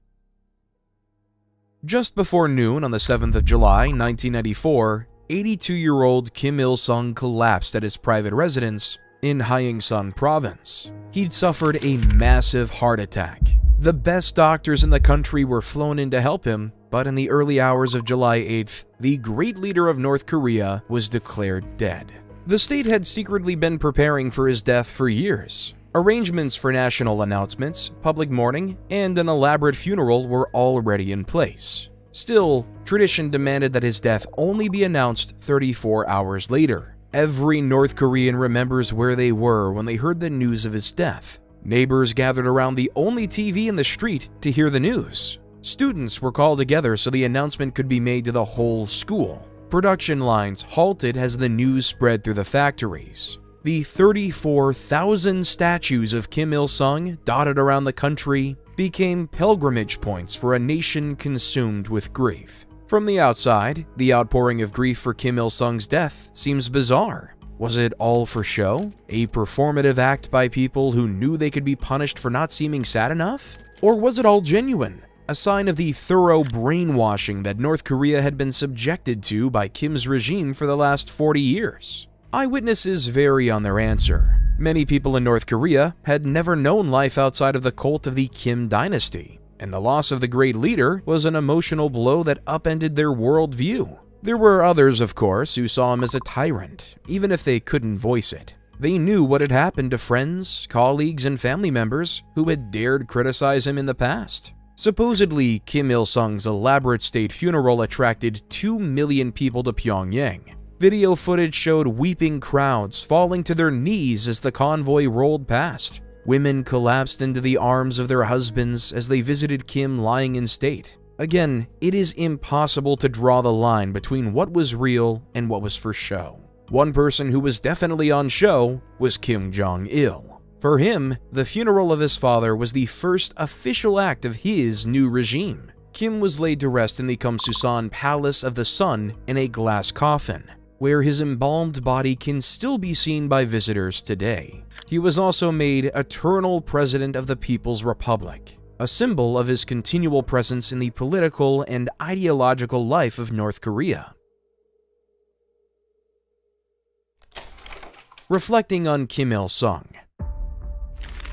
Just before noon on the 7th of July, 1994, 82-year-old Kim Il-sung collapsed at his private residence in Gyeongsang Province. He'd suffered a massive heart attack. The best doctors in the country were flown in to help him, but in the early hours of July 8th, the great leader of North Korea was declared dead. The state had secretly been preparing for his death for years. Arrangements for national announcements, public mourning, and an elaborate funeral were already in place. Still, tradition demanded that his death only be announced 34 hours later. Every North Korean remembers where they were when they heard the news of his death. Neighbors gathered around the only TV in the street to hear the news. Students were called together so the announcement could be made to the whole school. Production lines halted as the news spread through the factories. The 34,000 statues of Kim Il-sung dotted around the country became pilgrimage points for a nation consumed with grief. From the outside, the outpouring of grief for Kim Il-sung's death seems bizarre. Was it all for show? A performative act by people who knew they could be punished for not seeming sad enough? Or was it all genuine? A sign of the thorough brainwashing that North Korea had been subjected to by Kim's regime for the last 40 years? Eyewitnesses vary on their answer. Many people in North Korea had never known life outside of the cult of the Kim Dynasty, and the loss of the great leader was an emotional blow that upended their worldview. There were others, of course, who saw him as a tyrant, even if they couldn't voice it. They knew what had happened to friends, colleagues, and family members who had dared criticize him in the past. Supposedly, Kim Il-sung's elaborate state funeral attracted 2 million people to Pyongyang. Video footage showed weeping crowds falling to their knees as the convoy rolled past. Women collapsed into the arms of their husbands as they visited Kim lying in state. Again, it is impossible to draw the line between what was real and what was for show. One person who was definitely on show was Kim Jong-il. For him, the funeral of his father was the first official act of his new regime. Kim was laid to rest in the Kumsusan Palace of the Sun in a glass coffin. where his embalmed body can still be seen by visitors today. He was also made Eternal President of the People's Republic, a symbol of his continual presence in the political and ideological life of North Korea. Reflecting on Kim Il-sung.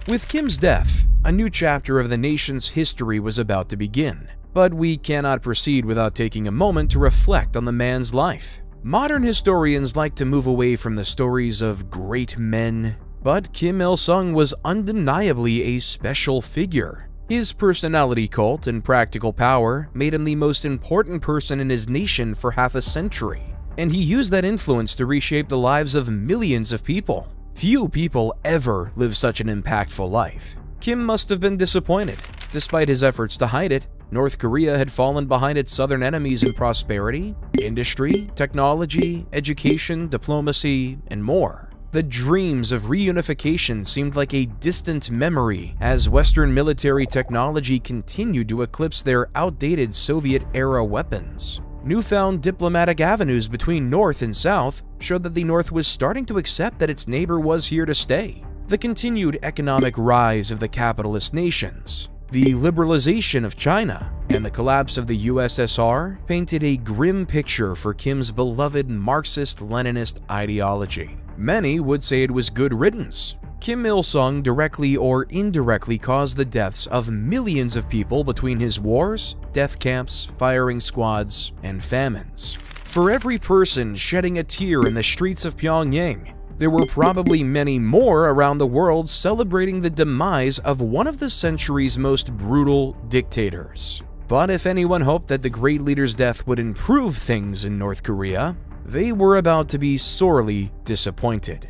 With Kim's death, a new chapter of the nation's history was about to begin, but we cannot proceed without taking a moment to reflect on the man's life. Modern historians like to move away from the stories of great men, but Kim Il-sung was undeniably a special figure. His personality cult and practical power made him the most important person in his nation for half a century, and he used that influence to reshape the lives of millions of people. Few people ever live such an impactful life. Kim must have been disappointed. Despite his efforts to hide it, North Korea had fallen behind its southern enemies in prosperity, industry, technology, education, diplomacy, and more. The dreams of reunification seemed like a distant memory as Western military technology continued to eclipse their outdated Soviet-era weapons. Newfound diplomatic avenues between North and South showed that the North was starting to accept that its neighbor was here to stay. The continued economic rise of the capitalist nations, the liberalization of China, and the collapse of the USSR painted a grim picture for Kim's beloved Marxist-Leninist ideology. Many would say it was good riddance. Kim Il-sung directly or indirectly caused the deaths of millions of people between his wars, death camps, firing squads, and famines. For every person shedding a tear in the streets of Pyongyang, there were probably many more around the world celebrating the demise of one of the century's most brutal dictators. But if anyone hoped that the great leader's death would improve things in North Korea, they were about to be sorely disappointed.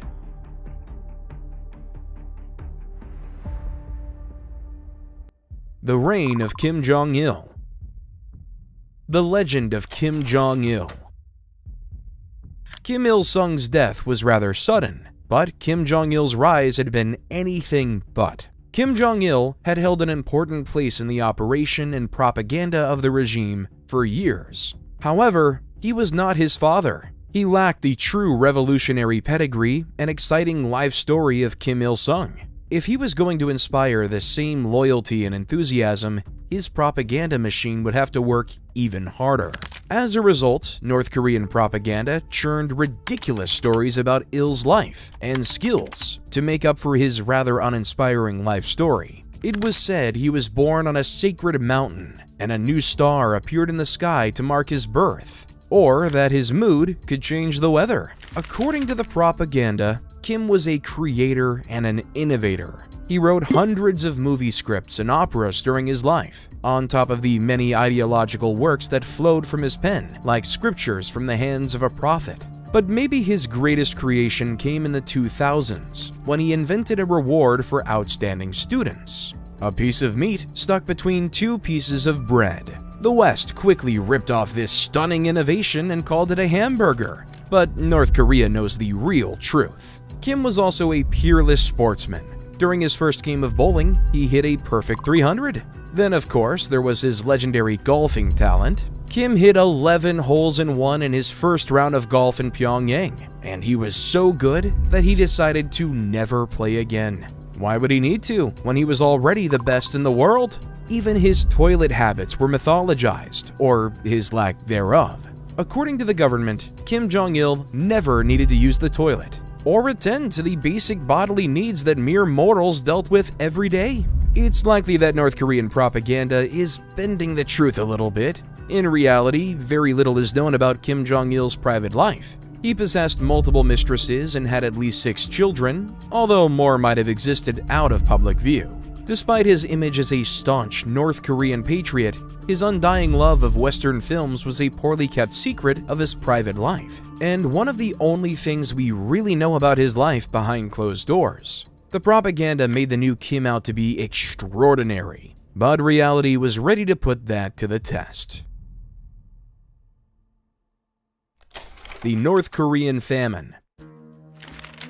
The reign of Kim Jong-il. The legend of Kim Jong-il. Kim Il-sung's death was rather sudden, but Kim Jong-il's rise had been anything but. Kim Jong-il had held an important place in the operation and propaganda of the regime for years. However, he was not his father. He lacked the true revolutionary pedigree and exciting life story of Kim Il-sung. If he was going to inspire the same loyalty and enthusiasm, his propaganda machine would have to work even harder. As a result, North Korean propaganda churned ridiculous stories about Il's life and skills to make up for his rather uninspiring life story. It was said he was born on a sacred mountain and a new star appeared in the sky to mark his birth, or that his mood could change the weather. According to the propaganda, Kim was a creator and an innovator. He wrote hundreds of movie scripts and operas during his life, on top of the many ideological works that flowed from his pen, like scriptures from the hands of a prophet. But maybe his greatest creation came in the 2000s, when he invented a reward for outstanding students: a piece of meat stuck between two pieces of bread. The West quickly ripped off this stunning innovation and called it a hamburger, but North Korea knows the real truth. Kim was also a peerless sportsman. During his first game of bowling, he hit a perfect 300. Then, of course, there was his legendary golfing talent. Kim hit 11 holes-in-one in his first round of golf in Pyongyang, and he was so good that he decided to never play again. Why would he need to, when he was already the best in the world? Even his toilet habits were mythologized, or his lack thereof. According to the government, Kim Jong-il never needed to use the toilet or attend to the basic bodily needs that mere mortals dealt with every day. It's likely that North Korean propaganda is bending the truth a little bit. In reality, very little is known about Kim Jong-il's private life. He possessed multiple mistresses and had at least 6 children, although more might have existed out of public view. Despite his image as a staunch North Korean patriot, his undying love of Western films was a poorly kept secret of his private life, and one of the only things we really know about his life behind closed doors. The propaganda made the new Kim out to be extraordinary, but reality was ready to put that to the test. The North Korean famine.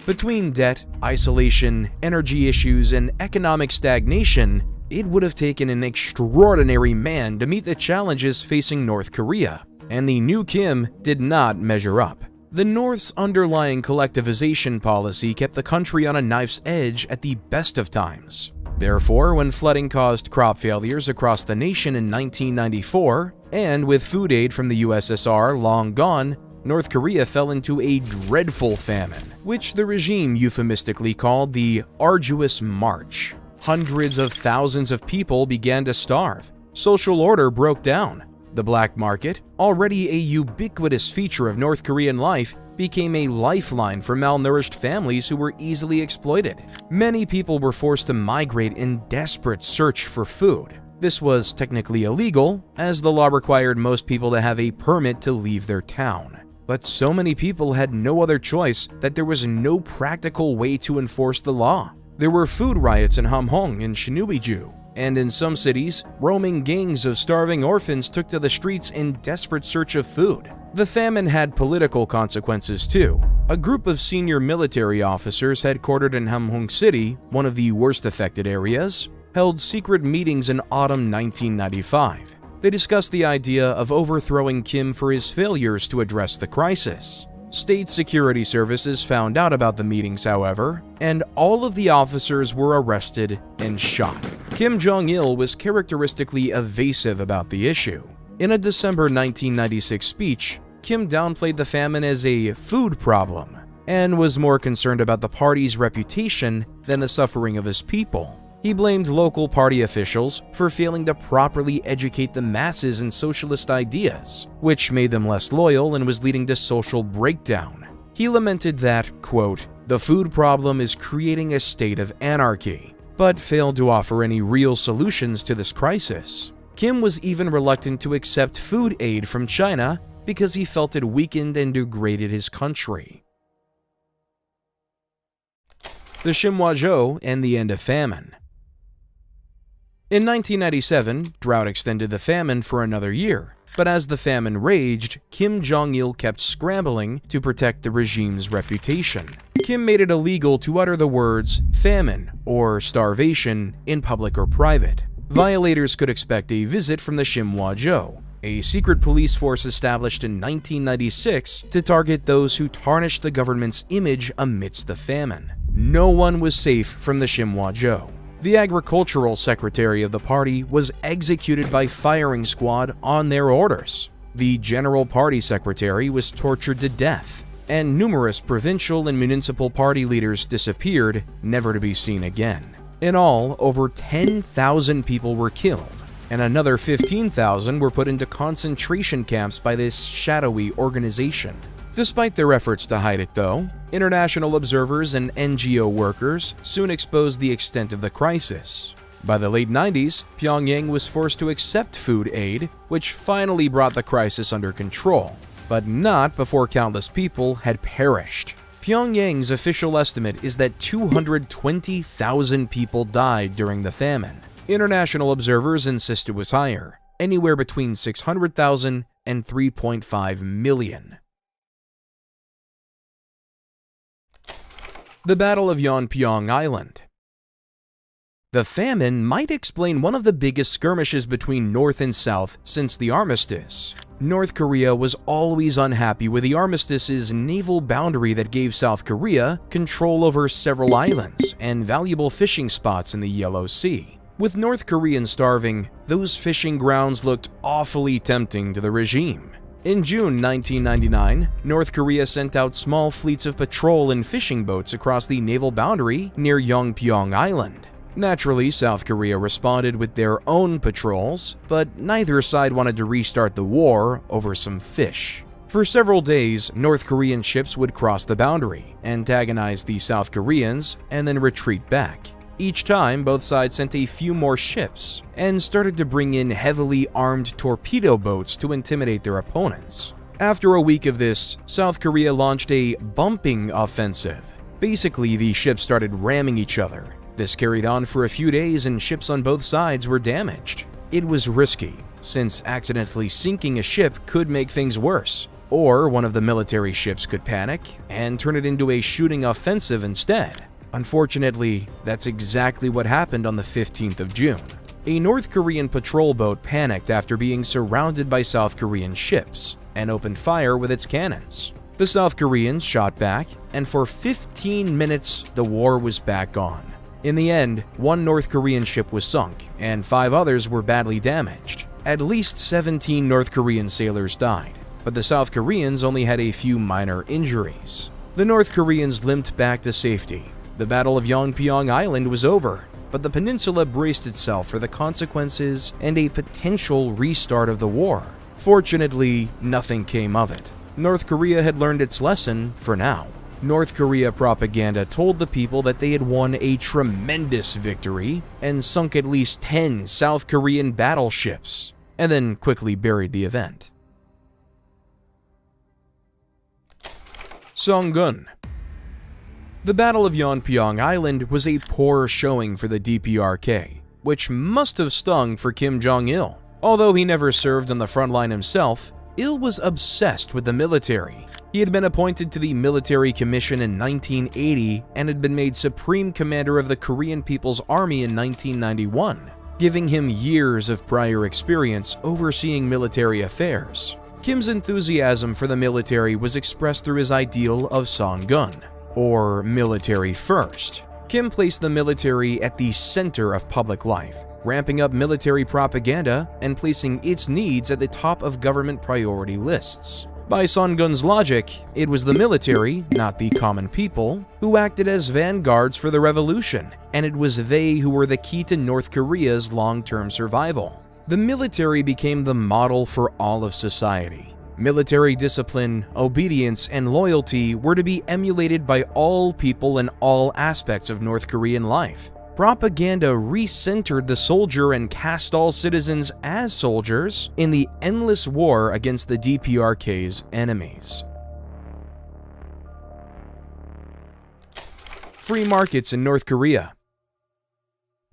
Between debt, isolation, energy issues, and economic stagnation, it would have taken an extraordinary man to meet the challenges facing North Korea, and the new Kim did not measure up. The North's underlying collectivization policy kept the country on a knife's edge at the best of times. Therefore, when flooding caused crop failures across the nation in 1994, and with food aid from the USSR long gone, North Korea fell into a dreadful famine, which the regime euphemistically called the Arduous March. Hundreds of thousands of people began to starve. Social order broke down. The black market, already a ubiquitous feature of North Korean life, became a lifeline for malnourished families who were easily exploited. Many people were forced to migrate in desperate search for food. This was technically illegal, as the law required most people to have a permit to leave their town. But so many people had no other choice that there was no practical way to enforce the law. There were food riots in Hamhung and Sinuiju, and in some cities, roaming gangs of starving orphans took to the streets in desperate search of food. The famine had political consequences too. A group of senior military officers headquartered in Hamhung City, one of the worst affected areas, held secret meetings in autumn 1995. They discussed the idea of overthrowing Kim for his failures to address the crisis. State security services found out about the meetings, however, and all of the officers were arrested and shot. Kim Jong-il was characteristically evasive about the issue. In a December 1996 speech, Kim downplayed the famine as a food problem and was more concerned about the party's reputation than the suffering of his people. He blamed local party officials for failing to properly educate the masses in socialist ideas, which made them less loyal and was leading to social breakdown. He lamented that, quote, "the food problem is creating a state of anarchy," but failed to offer any real solutions to this crisis. Kim was even reluctant to accept food aid from China because he felt it weakened and degraded his country. The Shimwa-jo and the end of famine. In 1997, drought extended the famine for another year, but as the famine raged, Kim Jong-il kept scrambling to protect the regime's reputation. Kim made it illegal to utter the words famine or starvation in public or private. Violators could expect a visit from the Shimwa-jo, a secret police force established in 1996 to target those who tarnished the government's image amidst the famine. No one was safe from the Shimwa-jo. The agricultural secretary of the party was executed by firing squad on their orders. The general party secretary was tortured to death, and numerous provincial and municipal party leaders disappeared, never to be seen again. In all, over 10,000 people were killed, and another 15,000 were put into concentration camps by this shadowy organization. Despite their efforts to hide it though, international observers and NGO workers soon exposed the extent of the crisis. By the late 90s, Pyongyang was forced to accept food aid, which finally brought the crisis under control, but not before countless people had perished. Pyongyang's official estimate is that 220,000 people died during the famine. International observers insist it was higher, anywhere between 600,000 and 3.5 million. The Battle of Yeonpyeong Island. The famine might explain one of the biggest skirmishes between North and South since the armistice. North Korea was always unhappy with the armistice's naval boundary that gave South Korea control over several islands and valuable fishing spots in the Yellow Sea. With North Koreans starving, those fishing grounds looked awfully tempting to the regime. In June 1999, North Korea sent out small fleets of patrol and fishing boats across the naval boundary near Yeonpyeong Island. Naturally, South Korea responded with their own patrols, but neither side wanted to restart the war over some fish. For several days, North Korean ships would cross the boundary, antagonize the South Koreans, and then retreat back. Each time, both sides sent a few more ships and started to bring in heavily armed torpedo boats to intimidate their opponents. After a week of this, South Korea launched a bumping offensive. Basically, the ships started ramming each other. This carried on for a few days and ships on both sides were damaged. It was risky, since accidentally sinking a ship could make things worse, or one of the military ships could panic and turn it into a shooting offensive instead. Unfortunately, that's exactly what happened on the 15th of June. A North Korean patrol boat panicked after being surrounded by South Korean ships and opened fire with its cannons. The South Koreans shot back, and for 15 minutes, the war was back on. In the end, one North Korean ship was sunk, and 5 others were badly damaged. At least 17 North Korean sailors died, but the South Koreans only had a few minor injuries. The North Koreans limped back to safety. The Battle of Yeonpyeong Island was over, but the peninsula braced itself for the consequences and a potential restart of the war. Fortunately, nothing came of it. North Korea had learned its lesson for now. North Korea propaganda told the people that they had won a tremendous victory and sunk at least 10 South Korean battleships, and then quickly buried the event. Songun. The Battle of Yeonpyeong Island was a poor showing for the DPRK, which must have stung for Kim Jong-il. Although he never served on the front line himself, Il was obsessed with the military. He had been appointed to the Military Commission in 1980 and had been made Supreme Commander of the Korean People's Army in 1991, giving him years of prior experience overseeing military affairs. Kim's enthusiasm for the military was expressed through his ideal of Songun, or military first. Kim placed the military at the center of public life, ramping up military propaganda and placing its needs at the top of government priority lists. By Songun's logic, it was the military, not the common people, who acted as vanguards for the revolution, and it was they who were the key to North Korea's long-term survival. The military became the model for all of society. Military discipline, obedience, and loyalty were to be emulated by all people in all aspects of North Korean life. Propaganda re-centered the soldier and cast all citizens as soldiers in the endless war against the DPRK's enemies. Free markets in North Korea.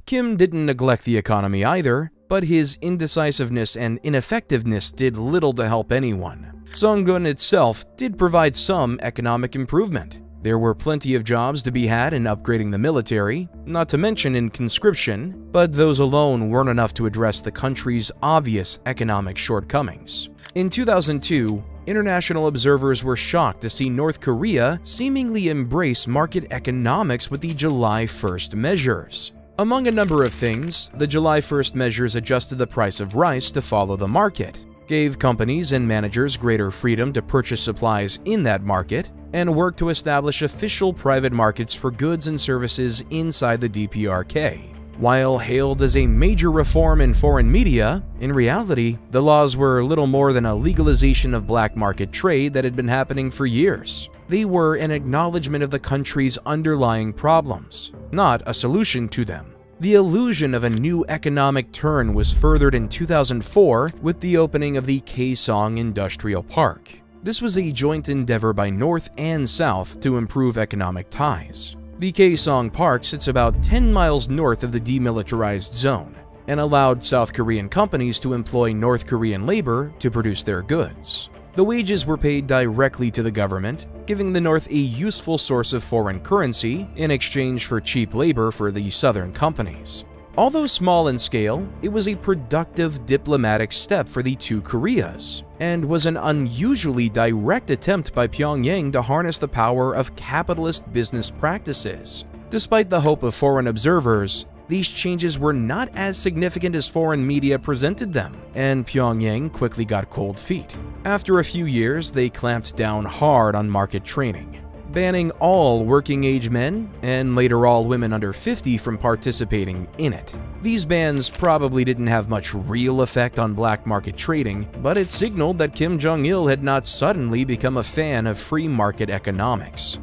Kim didn't neglect the economy either, but his indecisiveness and ineffectiveness did little to help anyone. Songun itself did provide some economic improvement. There were plenty of jobs to be had in upgrading the military, not to mention in conscription, but those alone weren't enough to address the country's obvious economic shortcomings. In 2002, international observers were shocked to see North Korea seemingly embrace market economics with the July 1st measures. Among a number of things, the July 1st measures adjusted the price of rice to follow the market, gave companies and managers greater freedom to purchase supplies in that market, and worked to establish official private markets for goods and services inside the DPRK. While hailed as a major reform in foreign media, in reality, the laws were little more than a legalization of black market trade that had been happening for years. They were an acknowledgement of the country's underlying problems, not a solution to them. The illusion of a new economic turn was furthered in 2004 with the opening of the Kaesong Industrial Park. This was a joint endeavor by North and South to improve economic ties. The Kaesong Park sits about 10 miles north of the demilitarized zone and allowed South Korean companies to employ North Korean labor to produce their goods. The wages were paid directly to the government, giving the North a useful source of foreign currency in exchange for cheap labor for the Southern companies. Although small in scale, it was a productive diplomatic step for the two Koreas, and was an unusually direct attempt by Pyongyang to harness the power of capitalist business practices. Despite the hope of foreign observers, these changes were not as significant as foreign media presented them, and Pyongyang quickly got cold feet. After a few years, they clamped down hard on market training, banning all working-age men and later all women under 50 from participating in it. These bans probably didn't have much real effect on black market trading, but it signaled that Kim Jong-il had not suddenly become a fan of free market economics.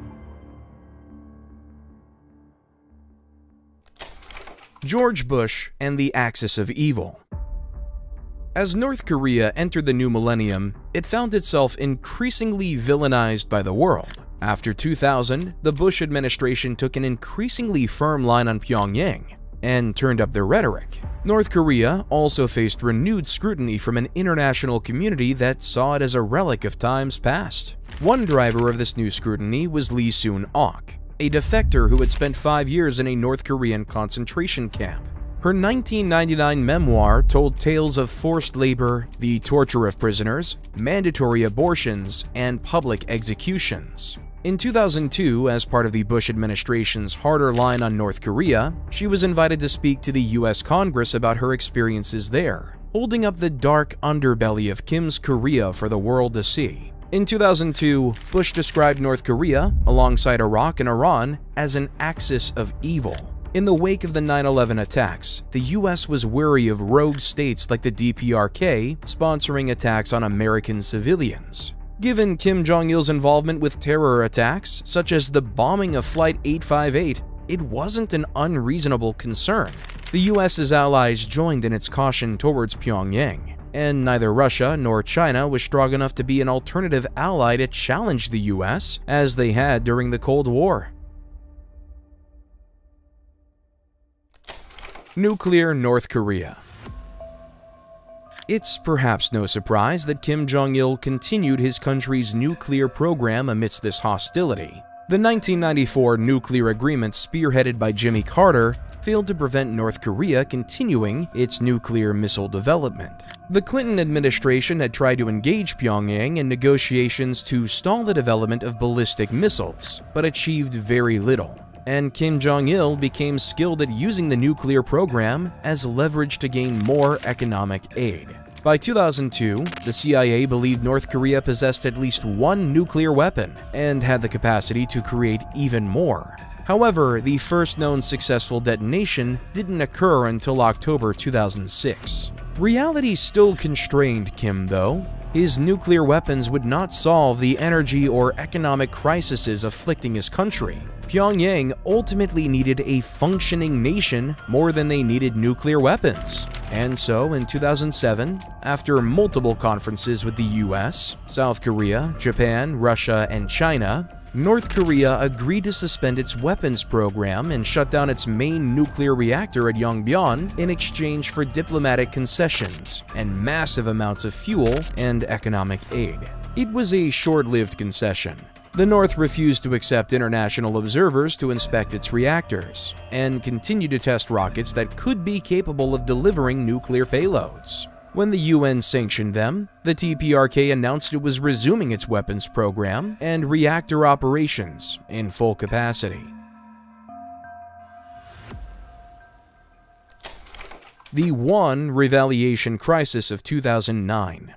George Bush and the Axis of Evil. As North Korea entered the new millennium, it found itself increasingly villainized by the world. After 2000, the Bush administration took an increasingly firm line on Pyongyang and turned up their rhetoric. North Korea also faced renewed scrutiny from an international community that saw it as a relic of times past. One driver of this new scrutiny was Lee Soon-ok, a defector who had spent 5 years in a North Korean concentration camp. Her 1999 memoir told tales of forced labor, the torture of prisoners, mandatory abortions, and public executions. In 2002, as part of the Bush administration's harder line on North Korea, she was invited to speak to the US Congress about her experiences there, holding up the dark underbelly of Kim's Korea for the world to see. In 2002, Bush described North Korea, alongside Iraq and Iran, as an axis of evil. In the wake of the 9/11 attacks, the US was wary of rogue states like the DPRK sponsoring attacks on American civilians. Given Kim Jong-il's involvement with terror attacks, such as the bombing of Flight 858, it wasn't an unreasonable concern. The US's allies joined in its caution towards Pyongyang, and neither Russia nor China was strong enough to be an alternative ally to challenge the US, as they had during the Cold War. Nuclear North Korea. It's perhaps no surprise that Kim Jong-il continued his country's nuclear program amidst this hostility. The 1994 nuclear agreement spearheaded by Jimmy Carter failed to prevent North Korea continuing its nuclear missile development. The Clinton administration had tried to engage Pyongyang in negotiations to stall the development of ballistic missiles, but achieved very little. And Kim Jong-il became skilled at using the nuclear program as leverage to gain more economic aid. By 2002, the CIA believed North Korea possessed at least one nuclear weapon and had the capacity to create even more. However, the first known successful detonation didn't occur until October 2006. Reality still constrained Kim, though. His nuclear weapons would not solve the energy or economic crises afflicting his country. Pyongyang ultimately needed a functioning nation more than they needed nuclear weapons. And so, in 2007, after multiple conferences with the US, South Korea, Japan, Russia, and China, North Korea agreed to suspend its weapons program and shut down its main nuclear reactor at Yongbyon in exchange for diplomatic concessions and massive amounts of fuel and economic aid. It was a short-lived concession. The North refused to accept international observers to inspect its reactors, and continued to test rockets that could be capable of delivering nuclear payloads. When the UN sanctioned them, the DPRK announced it was resuming its weapons program and reactor operations in full capacity. The Won Revaluation Crisis of 2009.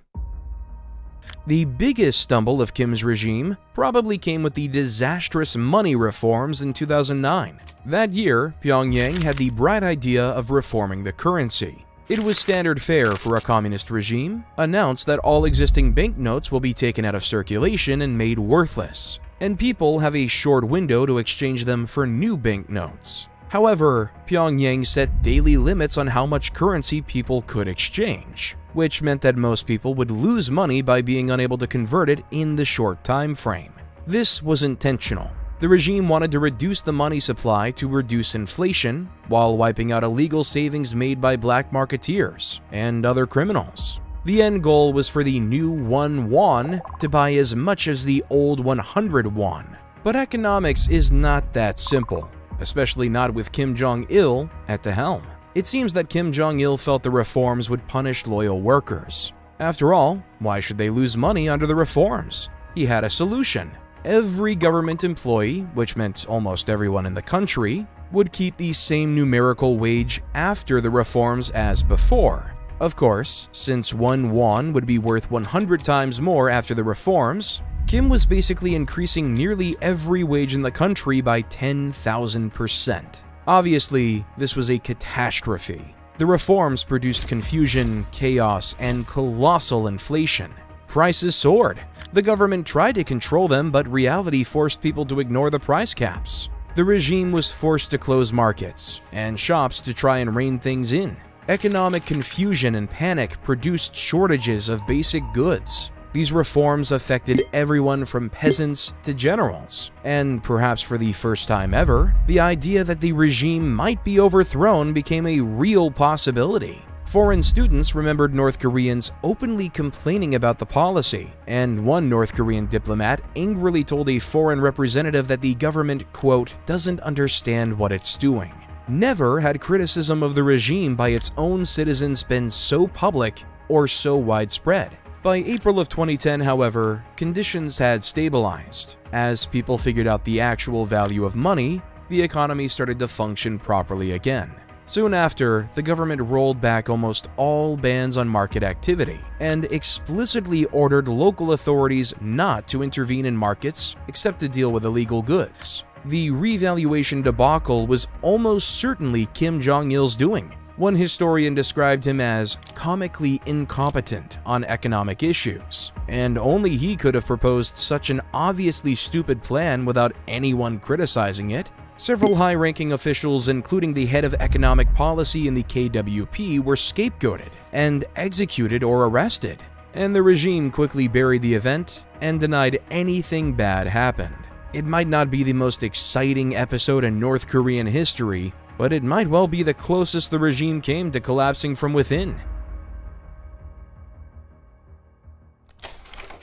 The biggest stumble of Kim's regime probably came with the disastrous money reforms in 2009. That year, Pyongyang had the bright idea of reforming the currency. It was standard fare for a communist regime, announced that all existing banknotes will be taken out of circulation and made worthless, and people have a short window to exchange them for new banknotes. However, Pyongyang set daily limits on how much currency people could exchange, which meant that most people would lose money by being unable to convert it in the short time frame. This was intentional. The regime wanted to reduce the money supply to reduce inflation, while wiping out illegal savings made by black marketeers and other criminals. The end goal was for the new 1 won to buy as much as the old 100 won. But economics is not that simple, especially not with Kim Jong-il at the helm. It seems that Kim Jong-il felt the reforms would punish loyal workers. After all, why should they lose money under the reforms? He had a solution. Every government employee, which meant almost everyone in the country, would keep the same numerical wage after the reforms as before. Of course, since 1 won would be worth 100 times more after the reforms, Kim was basically increasing nearly every wage in the country by 10,000%. Obviously, this was a catastrophe. The reforms produced confusion, chaos, and colossal inflation. Prices soared. The government tried to control them, but reality forced people to ignore the price caps. The regime was forced to close markets and shops to try and rein things in. Economic confusion and panic produced shortages of basic goods. These reforms affected everyone from peasants to generals, and perhaps for the first time ever, the idea that the regime might be overthrown became a real possibility. Foreign students remembered North Koreans openly complaining about the policy, and one North Korean diplomat angrily told a foreign representative that the government, quote, doesn't understand what it's doing. Never had criticism of the regime by its own citizens been so public or so widespread. By April of 2010, however, conditions had stabilized. As people figured out the actual value of money, the economy started to function properly again. Soon after, the government rolled back almost all bans on market activity and explicitly ordered local authorities not to intervene in markets except to deal with illegal goods. The revaluation debacle was almost certainly Kim Jong-il's doing. One historian described him as comically incompetent on economic issues, and only he could have proposed such an obviously stupid plan without anyone criticizing it. Several high-ranking officials, including the head of economic policy in the KWP, were scapegoated and executed or arrested, and the regime quickly buried the event and denied anything bad happened. It might not be the most exciting episode in North Korean history, but it might well be the closest the regime came to collapsing from within.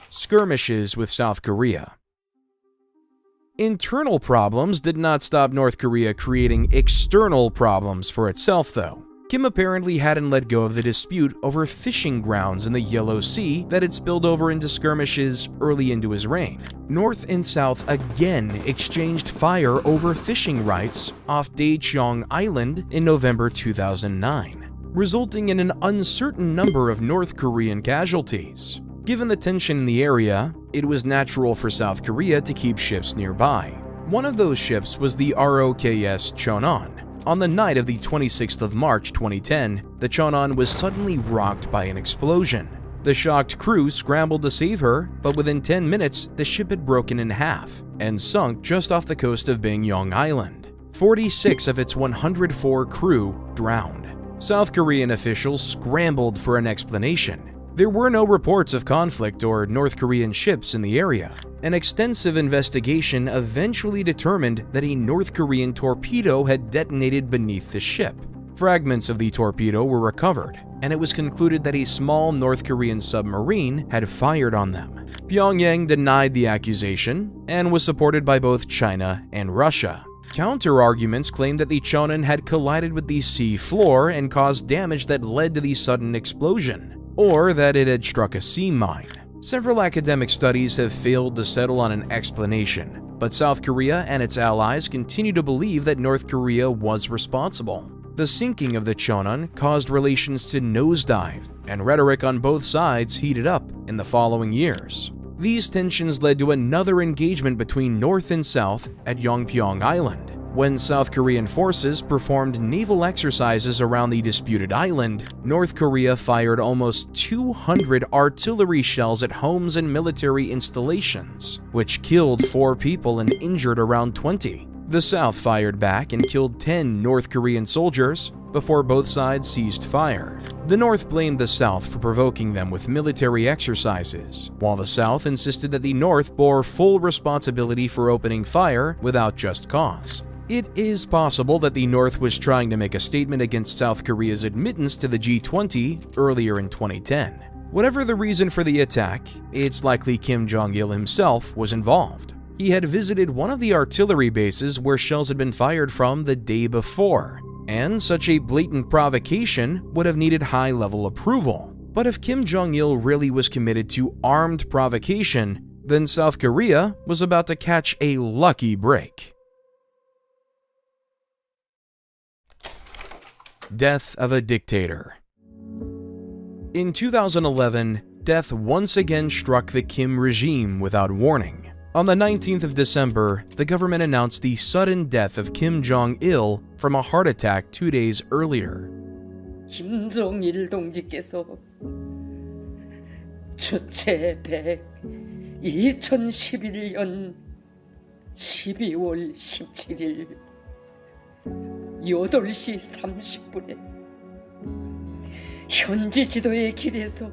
Skirmishes with South Korea. Internal problems did not stop North Korea creating external problems for itself, though. Kim apparently hadn't let go of the dispute over fishing grounds in the Yellow Sea that had spilled over into skirmishes early into his reign. North and South again exchanged fire over fishing rights off Daecheong Island in November 2009, resulting in an uncertain number of North Korean casualties. Given the tension in the area, it was natural for South Korea to keep ships nearby. One of those ships was the ROKS Cheonan. On the night of the 26th of March 2010, the Cheonan was suddenly rocked by an explosion. The shocked crew scrambled to save her, but within 10 minutes, the ship had broken in half and sunk just off the coast of Baekje Island. 46 of its 104 crew drowned. South Korean officials scrambled for an explanation. There were no reports of conflict or North Korean ships in the area. An extensive investigation eventually determined that a North Korean torpedo had detonated beneath the ship. Fragments of the torpedo were recovered, and it was concluded that a small North Korean submarine had fired on them. Pyongyang denied the accusation and was supported by both China and Russia. Counter-arguments claimed that the Cheonan had collided with the sea floor and caused damage that led to the sudden explosion, or that it had struck a sea mine. Several academic studies have failed to settle on an explanation, but South Korea and its allies continue to believe that North Korea was responsible. The sinking of the Cheonan caused relations to nosedive, and rhetoric on both sides heated up in the following years. These tensions led to another engagement between North and South at Yongpyong Island. When South Korean forces performed naval exercises around the disputed island, North Korea fired almost 200 artillery shells at homes and military installations, which killed 4 people and injured around 20. The South fired back and killed 10 North Korean soldiers before both sides ceased fire. The North blamed the South for provoking them with military exercises, while the South insisted that the North bore full responsibility for opening fire without just cause. It is possible that the North was trying to make a statement against South Korea's admittance to the G20 earlier in 2010. Whatever the reason for the attack, it's likely Kim Jong-il himself was involved. He had visited one of the artillery bases where shells had been fired from the day before, and such a blatant provocation would have needed high-level approval. But if Kim Jong-il really was committed to armed provocation, then South Korea was about to catch a lucky break. Death of a dictator. In 2011, death once again struck the Kim regime without warning. On the 19th of December, the government announced the sudden death of Kim Jong-il from a heart attack 2 days earlier. 김정일 동지께서 주체 100 2011년 12월 17일 8시 30분에 현지 지도의 길에서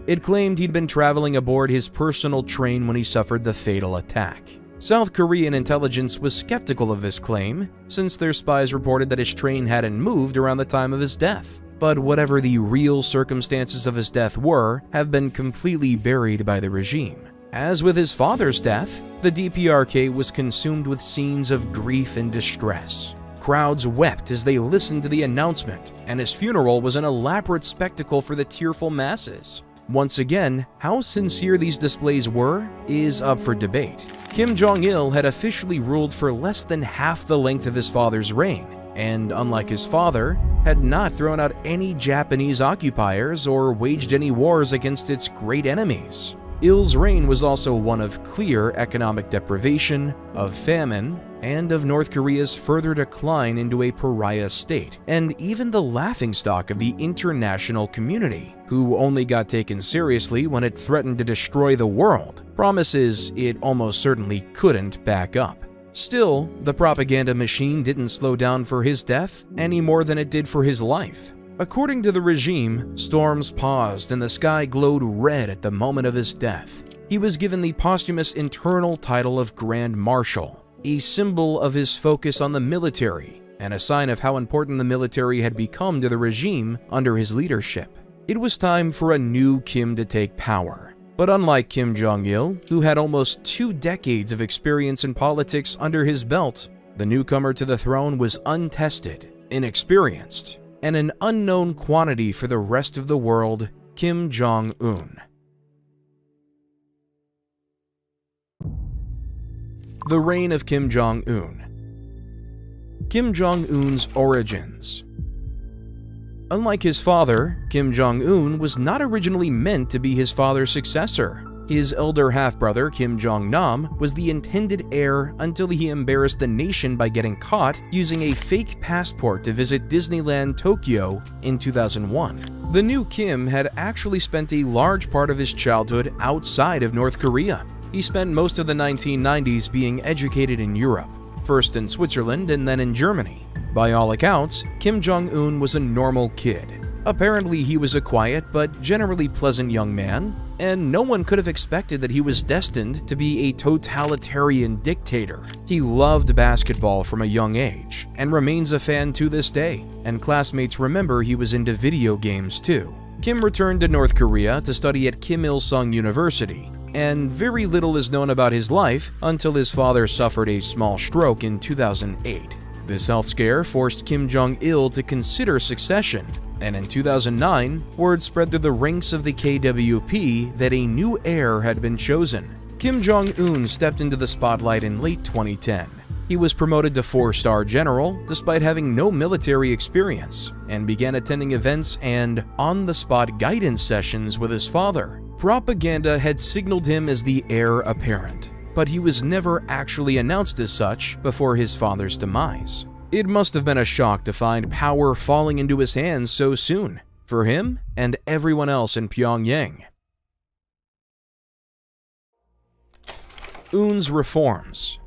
It claimed he'd been traveling aboard his personal train when he suffered the fatal attack. South Korean intelligence was skeptical of this claim, since their spies reported that his train hadn't moved around the time of his death. But whatever the real circumstances of his death were, have been completely buried by the regime. As with his father's death, the DPRK was consumed with scenes of grief and distress. crowds wept as they listened to the announcement, and his funeral was an elaborate spectacle for the tearful masses. Once again, how sincere these displays were is up for debate. Kim Jong-il had officially ruled for less than half the length of his father's reign, and unlike his father, had not thrown out any Japanese occupiers or waged any wars against its great enemies. Il's reign was also one of clear economic deprivation, of famine, and of North Korea's further decline into a pariah state, and even the laughingstock of the international community, who only got taken seriously when it threatened to destroy the world, promises it almost certainly couldn't back up. Still, the propaganda machine didn't slow down for his death any more than it did for his life. According to the regime, storms paused and the sky glowed red at the moment of his death. He was given the posthumous internal title of Grand Marshal, a symbol of his focus on the military and a sign of how important the military had become to the regime under his leadership. It was time for a new Kim to take power. But unlike Kim Jong-il, who had almost 2 decades of experience in politics under his belt, the newcomer to the throne was untested, inexperienced, and an unknown quantity for the rest of the world, Kim Jong-un. The reign of Kim Jong-un. Kim Jong-un's origins. Unlike his father, Kim Jong-un was not originally meant to be his father's successor. His elder half-brother, Kim Jong-nam, was the intended heir until he embarrassed the nation by getting caught using a fake passport to visit Disneyland Tokyo in 2001. The new Kim had actually spent a large part of his childhood outside of North Korea. He spent most of the 1990s being educated in Europe, first in Switzerland and then in Germany. By all accounts, Kim Jong-un was a normal kid. Apparently, he was a quiet but generally pleasant young man, and no one could have expected that he was destined to be a totalitarian dictator. He loved basketball from a young age, and remains a fan to this day, and classmates remember he was into video games too. Kim returned to North Korea to study at Kim Il-sung University, and very little is known about his life until his father suffered a small stroke in 2008. This health scare forced Kim Jong-il to consider succession, and in 2009, word spread through the ranks of the KWP that a new heir had been chosen. Kim Jong-un stepped into the spotlight in late 2010. He was promoted to 4-star general despite having no military experience, and began attending events and on-the-spot guidance sessions with his father. Propaganda had signaled him as the heir apparent, but he was never actually announced as such before his father's demise. It must have been a shock to find power falling into his hands so soon, for him and everyone else in Pyongyang. Un's reforms.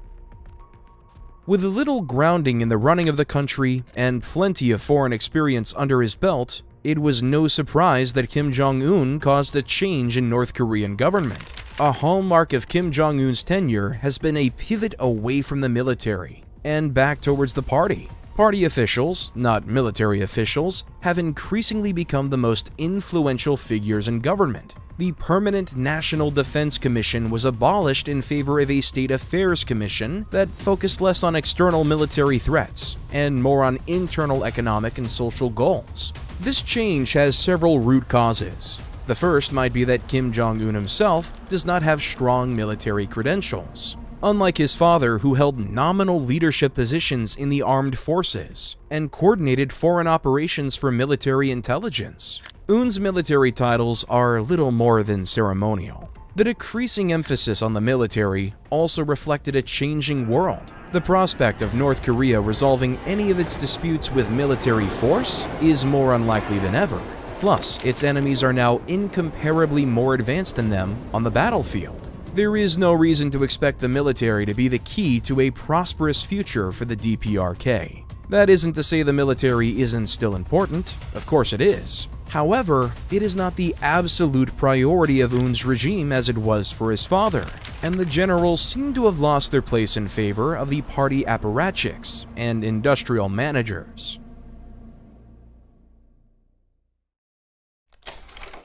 With a little grounding in the running of the country and plenty of foreign experience under his belt, it was no surprise that Kim Jong-un caused a change in North Korean government. A hallmark of Kim Jong-un's tenure has been a pivot away from the military and back towards the party. Party officials, not military officials, have increasingly become the most influential figures in government. The Permanent National Defense Commission was abolished in favor of a State Affairs Commission that focused less on external military threats and more on internal economic and social goals. This change has several root causes. The first might be that Kim Jong-un himself does not have strong military credentials. Unlike his father, who held nominal leadership positions in the armed forces and coordinated foreign operations for military intelligence, Un's military titles are little more than ceremonial. The decreasing emphasis on the military also reflected a changing world. The prospect of North Korea resolving any of its disputes with military force is more unlikely than ever. Plus, its enemies are now incomparably more advanced than them on the battlefield. There is no reason to expect the military to be the key to a prosperous future for the DPRK. That isn't to say the military isn't still important, of course it is. However, it is not the absolute priority of Un's regime as it was for his father, and the generals seem to have lost their place in favor of the party apparatchiks and industrial managers.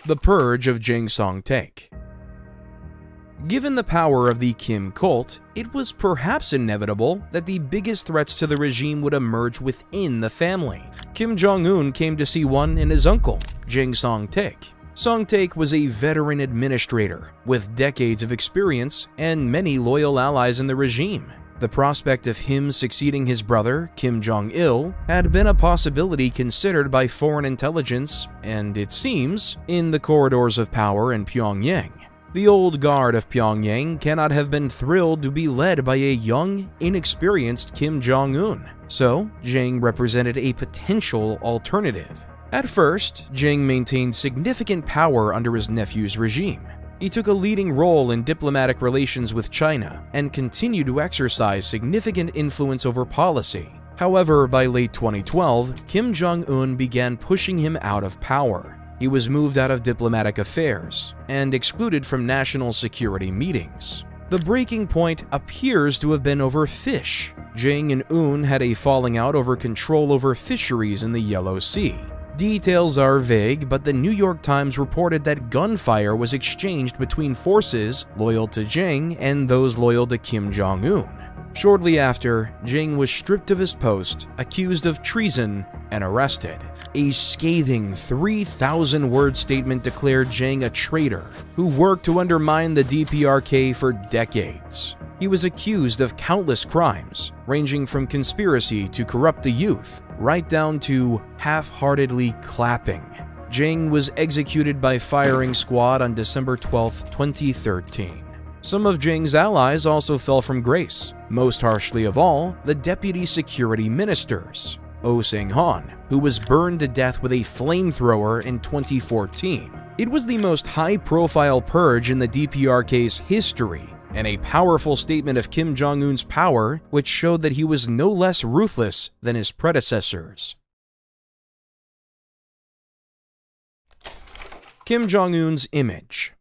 The Purge of Jang Song-taek. Given the power of the Kim cult, it was perhaps inevitable that the biggest threats to the regime would emerge within the family. Kim Jong-un came to see one in his uncle, Jang Song-taek. Song-taek was a veteran administrator with decades of experience and many loyal allies in the regime. The prospect of him succeeding his brother, Kim Jong-il, had been a possibility considered by foreign intelligence and, it seems, in the corridors of power in Pyongyang. The old guard of Pyongyang cannot have been thrilled to be led by a young, inexperienced Kim Jong-un, so Jang represented a potential alternative. At first, Jang maintained significant power under his nephew's regime. He took a leading role in diplomatic relations with China and continued to exercise significant influence over policy. However, by late 2012, Kim Jong-un began pushing him out of power. He was moved out of diplomatic affairs and excluded from national security meetings. The breaking point appears to have been over fish. Jang and Un had a falling out over control over fisheries in the Yellow Sea. Details are vague, but the New York Times reported that gunfire was exchanged between forces loyal to Jang and those loyal to Kim Jong-un. Shortly after, Jang was stripped of his post, accused of treason, and arrested. A scathing 3,000-word statement declared Jang a traitor who worked to undermine the DPRK for decades. He was accused of countless crimes, ranging from conspiracy to corrupt the youth, right down to half-heartedly clapping. Jang was executed by firing squad on December 12, 2013. Some of Jang's allies also fell from grace, most harshly of all, the deputy security ministers. Oh Sang-han, who was burned to death with a flamethrower in 2014. It was the most high-profile purge in the DPRK's history, and a powerful statement of Kim Jong-un's power, which showed that he was no less ruthless than his predecessors. Kim Jong-un's image.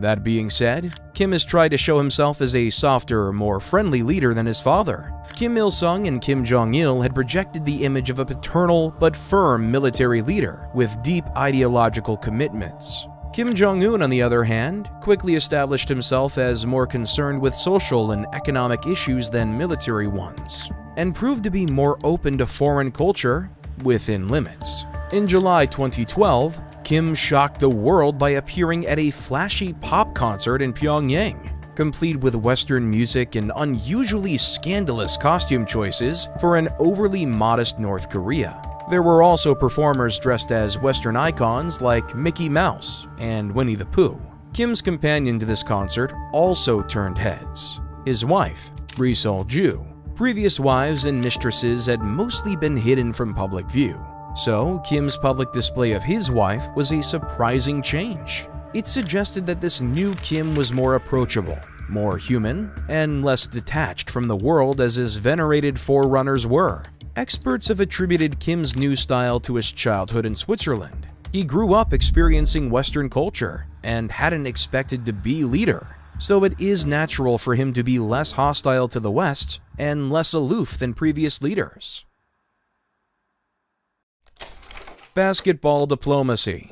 That being said, Kim has tried to show himself as a softer, more friendly leader than his father. Kim Il-sung and Kim Jong-il had projected the image of a paternal but firm military leader with deep ideological commitments. Kim Jong-un, on the other hand, quickly established himself as more concerned with social and economic issues than military ones, and proved to be more open to foreign culture within limits. In July 2012, Kim shocked the world by appearing at a flashy pop concert in Pyongyang, complete with Western music and unusually scandalous costume choices for an overly modest North Korea. There were also performers dressed as Western icons like Mickey Mouse and Winnie the Pooh. Kim's companion to this concert also turned heads. His wife, Ri Sol-ju. Previous wives and mistresses had mostly been hidden from public view. So, Kim's public display of his wife was a surprising change. It suggested that this new Kim was more approachable, more human, and less detached from the world as his venerated forerunners were. Experts have attributed Kim's new style to his childhood in Switzerland. He grew up experiencing Western culture and hadn't expected to be leader, so it is natural for him to be less hostile to the West and less aloof than previous leaders. Basketball diplomacy.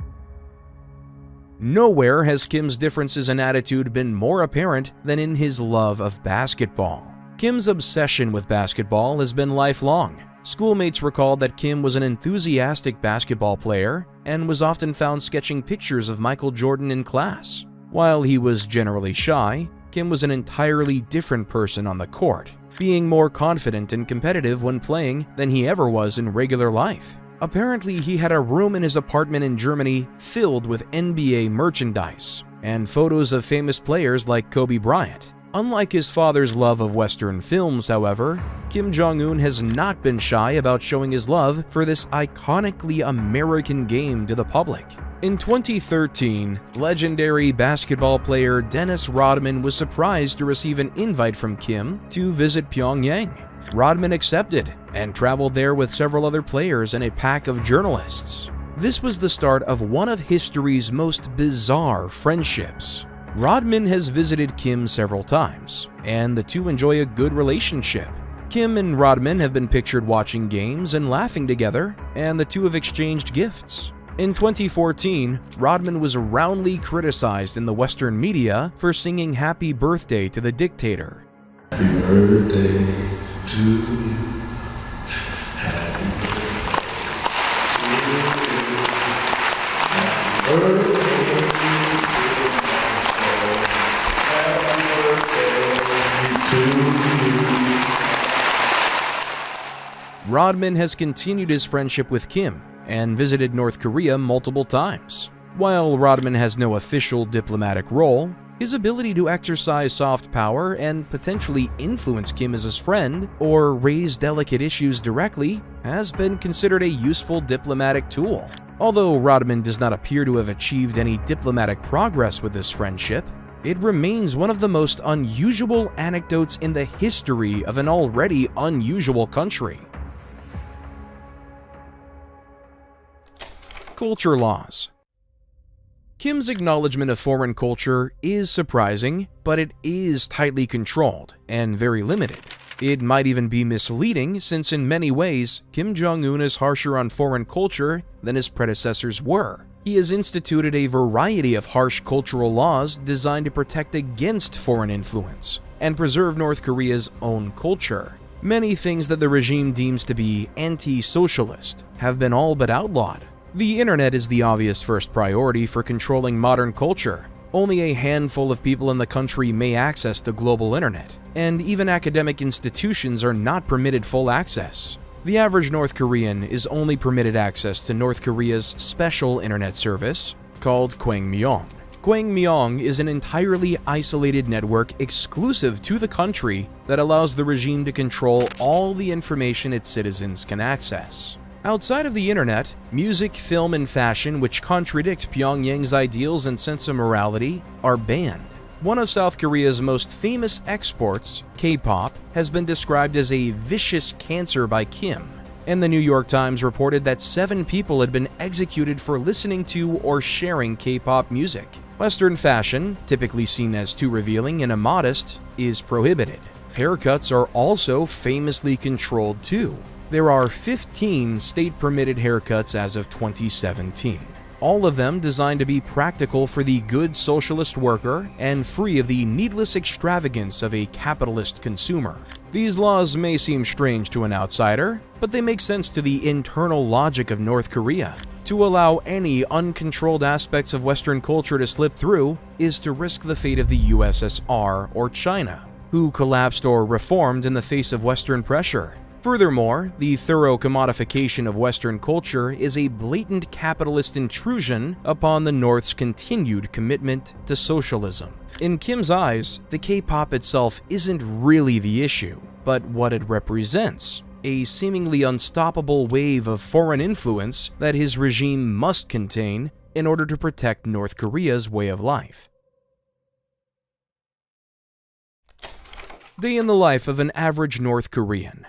Nowhere has Kim's differences in attitude been more apparent than in his love of basketball. Kim's obsession with basketball has been lifelong. Schoolmates recalled that Kim was an enthusiastic basketball player and was often found sketching pictures of Michael Jordan in class. While he was generally shy, Kim was an entirely different person on the court, being more confident and competitive when playing than he ever was in regular life. Apparently, he had a room in his apartment in Germany filled with NBA merchandise and photos of famous players like Kobe Bryant. Unlike his father's love of Western films, however, Kim Jong-un has not been shy about showing his love for this iconically American game to the public. In 2013, legendary basketball player Dennis Rodman was surprised to receive an invite from Kim to visit Pyongyang. Rodman accepted and traveled there with several other players and a pack of journalists. This was the start of one of history's most bizarre friendships. Rodman has visited Kim several times, and the two enjoy a good relationship. Kim and Rodman have been pictured watching games and laughing together, and the two have exchanged gifts. In 2014, Rodman was roundly criticized in the Western media for singing Happy Birthday to the dictator. Happy birthday to you. Happy birthday to you. Rodman has continued his friendship with Kim and visited North Korea multiple times. While Rodman has no official diplomatic role, his ability to exercise soft power and potentially influence Kim as his friend or raise delicate issues directly has been considered a useful diplomatic tool. Although Rodman does not appear to have achieved any diplomatic progress with this friendship, it remains one of the most unusual anecdotes in the history of an already unusual country. Culture laws. Kim's acknowledgement of foreign culture is surprising, but it is tightly controlled and very limited. It might even be misleading since in many ways, Kim Jong-un is harsher on foreign culture than his predecessors were. He has instituted a variety of harsh cultural laws designed to protect against foreign influence and preserve North Korea's own culture. Many things that the regime deems to be anti-socialist have been all but outlawed. The internet is the obvious first priority for controlling modern culture. Only a handful of people in the country may access the global internet, and even academic institutions are not permitted full access. The average North Korean is only permitted access to North Korea's special internet service called Goguryeo. Goguryeo is an entirely isolated network exclusive to the country that allows the regime to control all the information its citizens can access. Outside of the internet, music, film, and fashion which contradict Pyongyang's ideals and sense of morality are banned. One of South Korea's most famous exports, K-pop, has been described as a vicious cancer by Kim, and the New York Times reported that 7 people had been executed for listening to or sharing K-pop music. Western fashion, typically seen as too revealing and immodest, is prohibited. Haircuts are also famously controlled too. There are 15 state-permitted haircuts as of 2017, all of them designed to be practical for the good socialist worker and free of the needless extravagance of a capitalist consumer. These laws may seem strange to an outsider, but they make sense to the internal logic of North Korea. To allow any uncontrolled aspects of Western culture to slip through is to risk the fate of the USSR or China, who collapsed or reformed in the face of Western pressure. Furthermore, the thorough commodification of Western culture is a blatant capitalist intrusion upon the North's continued commitment to socialism. In Kim's eyes, the K-pop itself isn't really the issue, but what it represents, a seemingly unstoppable wave of foreign influence that his regime must contain in order to protect North Korea's way of life. Day in the life of an average North Korean.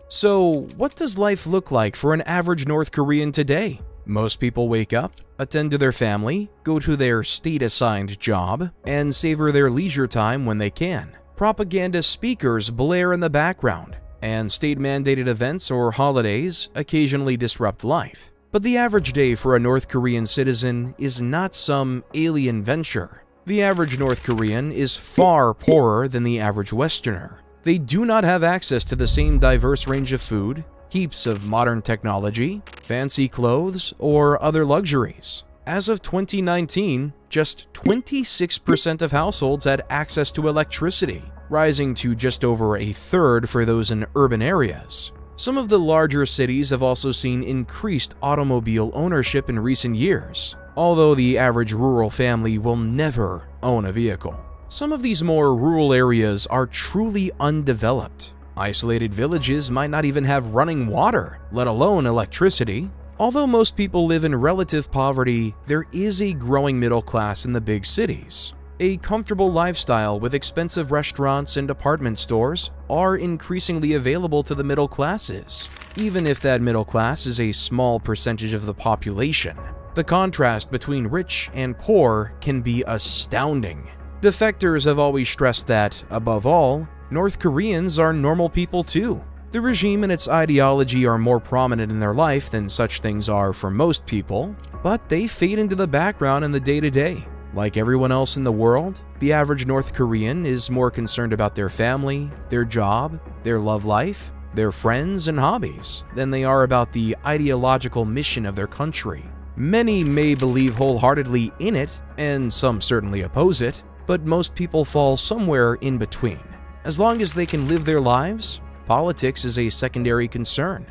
So, what does life look like for an average North Korean today? Most people wake up, attend to their family, go to their state-assigned job, and savor their leisure time when they can. Propaganda speakers blare in the background, and state-mandated events or holidays occasionally disrupt life. But the average day for a North Korean citizen is not some alien venture. The average North Korean is far poorer than the average Westerner. They do not have access to the same diverse range of food, heaps of modern technology, fancy clothes, or other luxuries. As of 2019, just 26% of households had access to electricity, rising to just over a third for those in urban areas. Some of the larger cities have also seen increased automobile ownership in recent years, although the average rural family will never own a vehicle. Some of these more rural areas are truly undeveloped. Isolated villages might not even have running water, let alone electricity. Although most people live in relative poverty, there is a growing middle class in the big cities. A comfortable lifestyle with expensive restaurants and department stores are increasingly available to the middle classes, even if that middle class is a small percentage of the population. The contrast between rich and poor can be astounding. Defectors have always stressed that, above all, North Koreans are normal people too. The regime and its ideology are more prominent in their life than such things are for most people, but they fade into the background in the day-to-day. Like everyone else in the world, the average North Korean is more concerned about their family, their job, their love life, their friends and hobbies than they are about the ideological mission of their country. Many may believe wholeheartedly in it, and some certainly oppose it, but most people fall somewhere in between. As long as they can live their lives, politics is a secondary concern.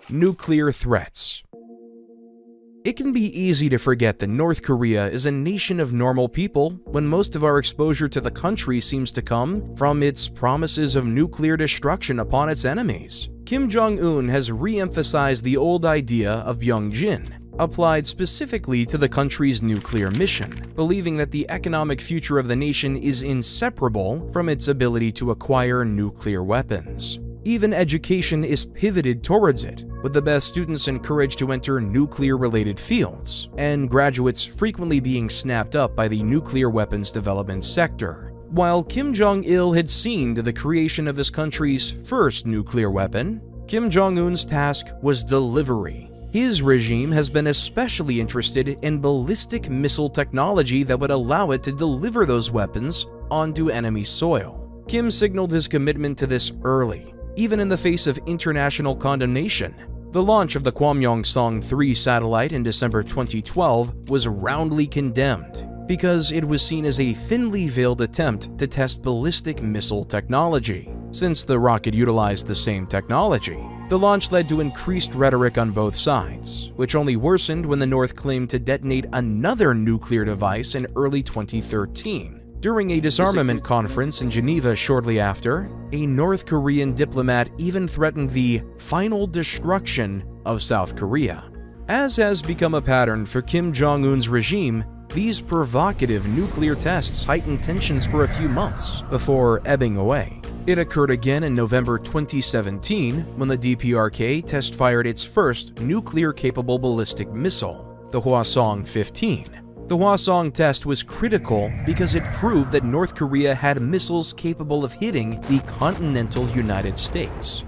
Nuclear threats. It can be easy to forget that North Korea is a nation of normal people when most of our exposure to the country seems to come from its promises of nuclear destruction upon its enemies. Kim Jong-un has re-emphasized the old idea of Byungjin, applied specifically to the country's nuclear mission, believing that the economic future of the nation is inseparable from its ability to acquire nuclear weapons. Even education is pivoted towards it, with the best students encouraged to enter nuclear-related fields, and graduates frequently being snapped up by the nuclear weapons development sector. While Kim Jong-il had seen to the creation of his country's first nuclear weapon, Kim Jong-un's task was delivery. His regime has been especially interested in ballistic missile technology that would allow it to deliver those weapons onto enemy soil. Kim signaled his commitment to this early, even in the face of international condemnation. The launch of the Kwangmyongsong-3 satellite in December 2012 was roundly condemned because it was seen as a thinly veiled attempt to test ballistic missile technology. Since the rocket utilized the same technology, the launch led to increased rhetoric on both sides, which only worsened when the North claimed to detonate another nuclear device in early 2013. During a disarmament conference in Geneva shortly after, a North Korean diplomat even threatened the final destruction of South Korea. As has become a pattern for Kim Jong-un's regime, these provocative nuclear tests heightened tensions for a few months before ebbing away. It occurred again in November 2017 when the DPRK test-fired its first nuclear-capable ballistic missile, the Hwasong-15. The Hwasong test was critical because it proved that North Korea had missiles capable of hitting the continental United States.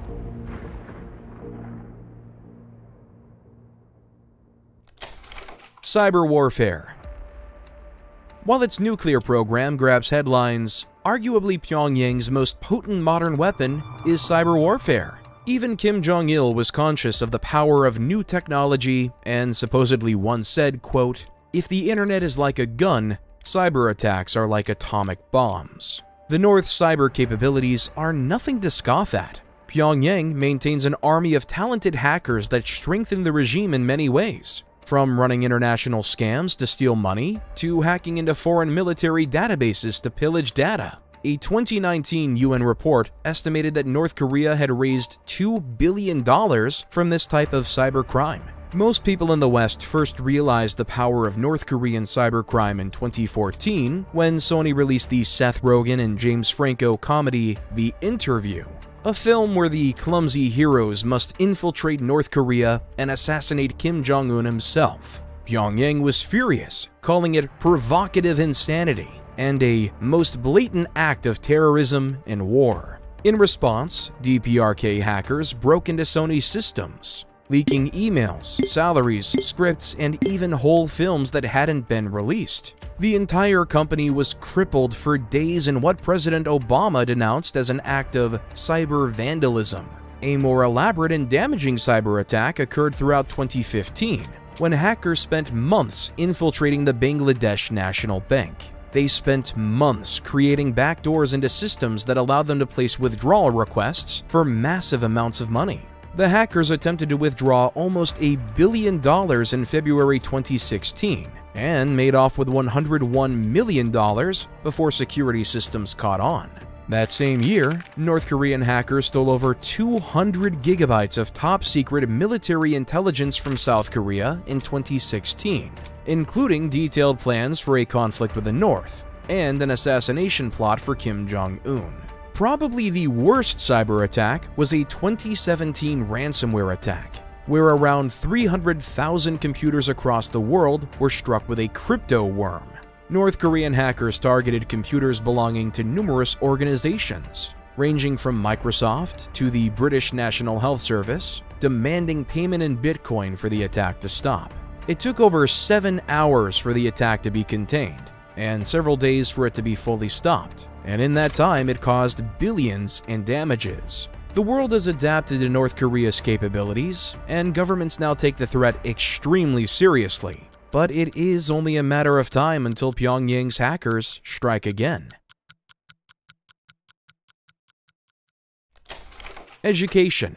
Cyber warfare. While its nuclear program grabs headlines, arguably Pyongyang's most potent modern weapon is cyber warfare. Even Kim Jong-il was conscious of the power of new technology and supposedly once said, quote, "If the internet is like a gun, cyber attacks are like atomic bombs." The North's cyber capabilities are nothing to scoff at. Pyongyang maintains an army of talented hackers that strengthen the regime in many ways, from running international scams to steal money, to hacking into foreign military databases to pillage data. A 2019 UN report estimated that North Korea had raised $2 billion from this type of cybercrime. Most people in the West first realized the power of North Korean cybercrime in 2014 when Sony released the Seth Rogen and James Franco comedy The Interview, a film where the clumsy heroes must infiltrate North Korea and assassinate Kim Jong-un himself. Pyongyang was furious, calling it provocative insanity and a most blatant act of terrorism and war. In response, DPRK hackers broke into Sony's systems, leaking emails, salaries, scripts, and even whole films that hadn't been released. The entire company was crippled for days in what President Obama denounced as an act of cyber vandalism. A more elaborate and damaging cyber attack occurred throughout 2015, when hackers spent months infiltrating the Bangladesh National Bank. They spent months creating backdoors into systems that allowed them to place withdrawal requests for massive amounts of money. The hackers attempted to withdraw almost $1 billion in February 2016 and made off with $101 million before security systems caught on. That same year, North Korean hackers stole over 200 gigabytes of top-secret military intelligence from South Korea in 2016, including detailed plans for a conflict with the North and an assassination plot for Kim Jong-un. Probably the worst cyber attack was a 2017 ransomware attack, where around 300,000 computers across the world were struck with a crypto worm. North Korean hackers targeted computers belonging to numerous organizations, ranging from Microsoft to the British National Health Service, demanding payment in Bitcoin for the attack to stop. It took over 7 hours for the attack to be contained, and several days for it to be fully stopped, and in that time it caused billions in damages. The world has adapted to North Korea's capabilities, and governments now take the threat extremely seriously. But it is only a matter of time until Pyongyang's hackers strike again. Education.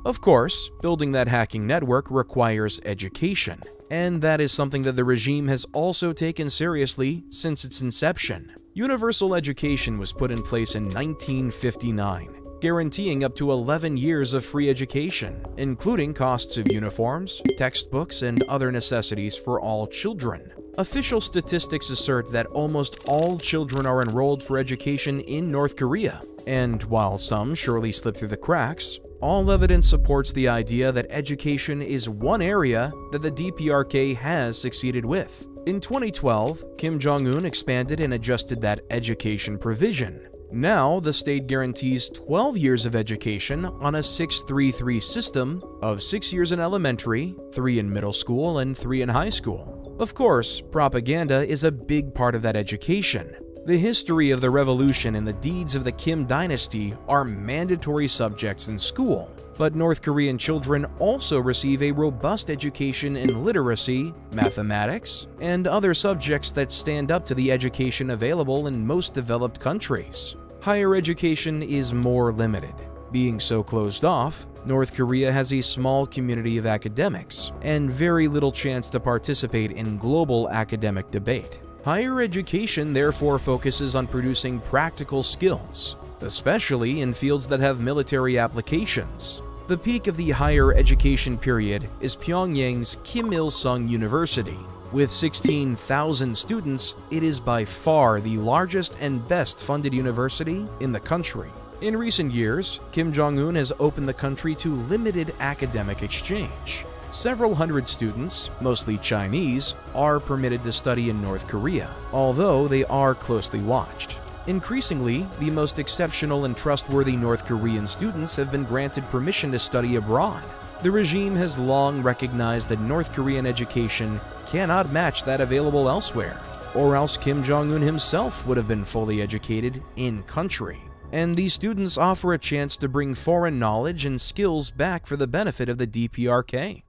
Of course, building that hacking network requires education, and that is something that the regime has also taken seriously since its inception. Universal education was put in place in 1959, guaranteeing up to 11 years of free education, including costs of uniforms, textbooks, and other necessities for all children. Official statistics assert that almost all children are enrolled for education in North Korea, and while some surely slip through the cracks, all evidence supports the idea that education is one area that the DPRK has succeeded with. In 2012, Kim Jong-un expanded and adjusted that education provision. Now, the state guarantees 12 years of education on a 6-3-3 system of 6 years in elementary, 3 in middle school, and 3 in high school. Of course, propaganda is a big part of that education. The history of the revolution and the deeds of the Kim Dynasty are mandatory subjects in school, but North Korean children also receive a robust education in literacy, mathematics, and other subjects that stand up to the education available in most developed countries. Higher education is more limited. Being so closed off, North Korea has a small community of academics and very little chance to participate in global academic debate. Higher education therefore focuses on producing practical skills, especially in fields that have military applications. The peak of the higher education period is Pyongyang's Kim Il-sung University. With 16,000 students, it is by far the largest and best-funded university in the country. In recent years, Kim Jong-un has opened the country to limited academic exchange. Several hundred students, mostly Chinese, are permitted to study in North Korea, although they are closely watched. Increasingly, the most exceptional and trustworthy North Korean students have been granted permission to study abroad. The regime has long recognized that North Korean education cannot match that available elsewhere, or else Kim Jong-un himself would have been fully educated in country. And these students offer a chance to bring foreign knowledge and skills back for the benefit of the DPRK.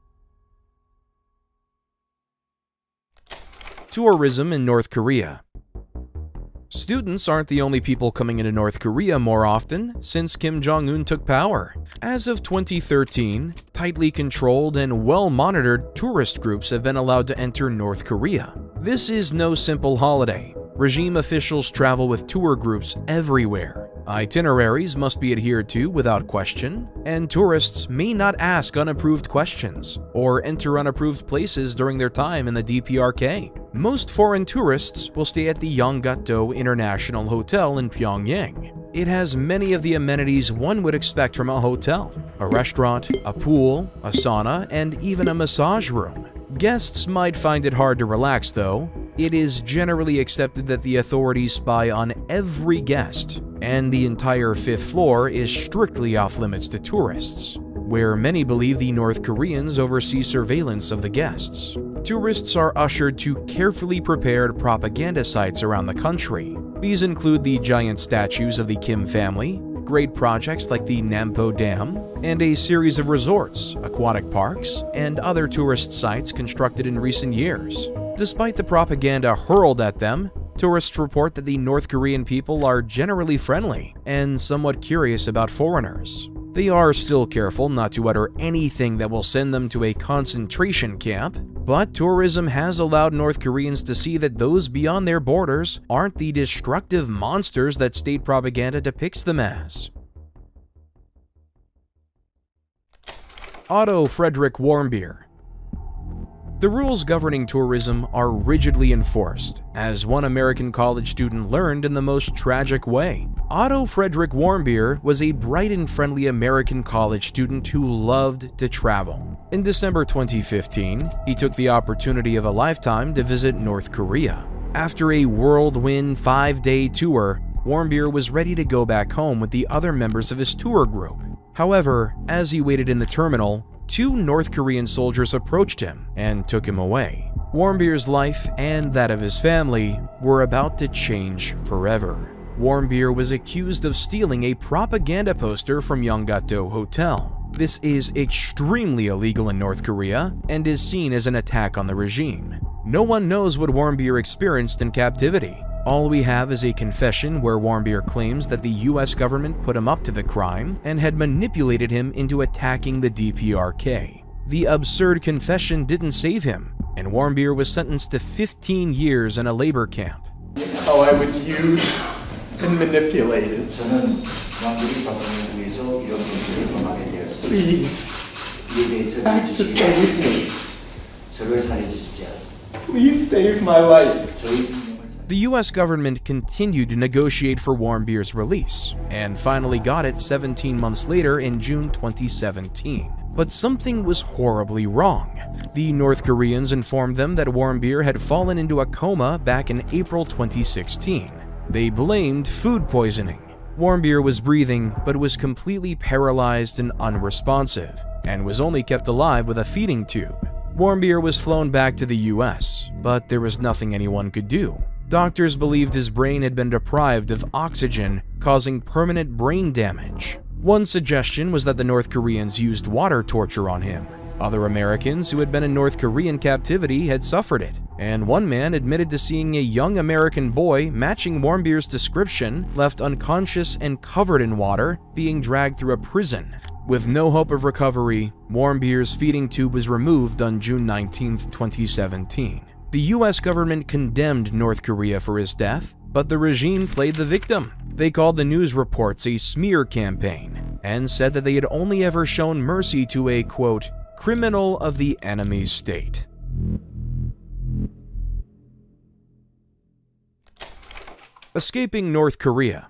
Tourism in North Korea. Students aren't the only people coming into North Korea more often since Kim Jong-un took power. As of 2013, tightly controlled and well-monitored tourist groups have been allowed to enter North Korea. This is no simple holiday. Regime officials travel with tour groups everywhere. Itineraries must be adhered to without question, and tourists may not ask unapproved questions or enter unapproved places during their time in the DPRK. Most foreign tourists will stay at the Yonggak-do International Hotel in Pyongyang. It has many of the amenities one would expect from a hotel: a restaurant, a pool, a sauna, and even a massage room. Guests might find it hard to relax though. It is generally accepted that the authorities spy on every guest, and the entire 5th floor is strictly off-limits to tourists, where many believe the North Koreans oversee surveillance of the guests. Tourists are ushered to carefully prepared propaganda sites around the country. These include the giant statues of the Kim family, great projects like the Nampo Dam, and a series of resorts, aquatic parks, and other tourist sites constructed in recent years. Despite the propaganda hurled at them, tourists report that the North Korean people are generally friendly and somewhat curious about foreigners. They are still careful not to utter anything that will send them to a concentration camp, but tourism has allowed North Koreans to see that those beyond their borders aren't the destructive monsters that state propaganda depicts them as. Otto Frederick Warmbier. The rules governing tourism are rigidly enforced, as one American college student learned in the most tragic way. Otto Frederick Warmbier was a bright and friendly American college student who loved to travel. In December 2015, he took the opportunity of a lifetime to visit North Korea. After a whirlwind 5-day tour, Warmbier was ready to go back home with the other members of his tour group. However, as he waited in the terminal, 2 North Korean soldiers approached him and took him away. Warmbier's life and that of his family were about to change forever. Warmbier was accused of stealing a propaganda poster from Yonggak-do Hotel. This is extremely illegal in North Korea and is seen as an attack on the regime. No one knows what Warmbier experienced in captivity. All we have is a confession where Warmbier claims that the US government put him up to the crime and had manipulated him into attacking the DPRK. The absurd confession didn't save him, and Warmbier was sentenced to 15 years in a labor camp. How I was used and manipulated. Please, act to save me. Please save my life. The US government continued to negotiate for Warmbier's release, and finally got it 17 months later in June 2017. But something was horribly wrong. The North Koreans informed them that Warmbier had fallen into a coma back in April 2016. They blamed food poisoning. Warmbier was breathing, but was completely paralyzed and unresponsive, and was only kept alive with a feeding tube. Warmbier was flown back to the US, but there was nothing anyone could do. Doctors believed his brain had been deprived of oxygen, causing permanent brain damage. One suggestion was that the North Koreans used water torture on him. Other Americans who had been in North Korean captivity had suffered it, and one man admitted to seeing a young American boy matching Warmbier's description, left unconscious and covered in water, being dragged through a prison. With no hope of recovery, Warmbier's feeding tube was removed on June 19, 2017. The US government condemned North Korea for his death, but the regime played the victim. They called the news reports a smear campaign, and said that they had only ever shown mercy to a, quote, criminal of the enemy's state. Escaping North Korea.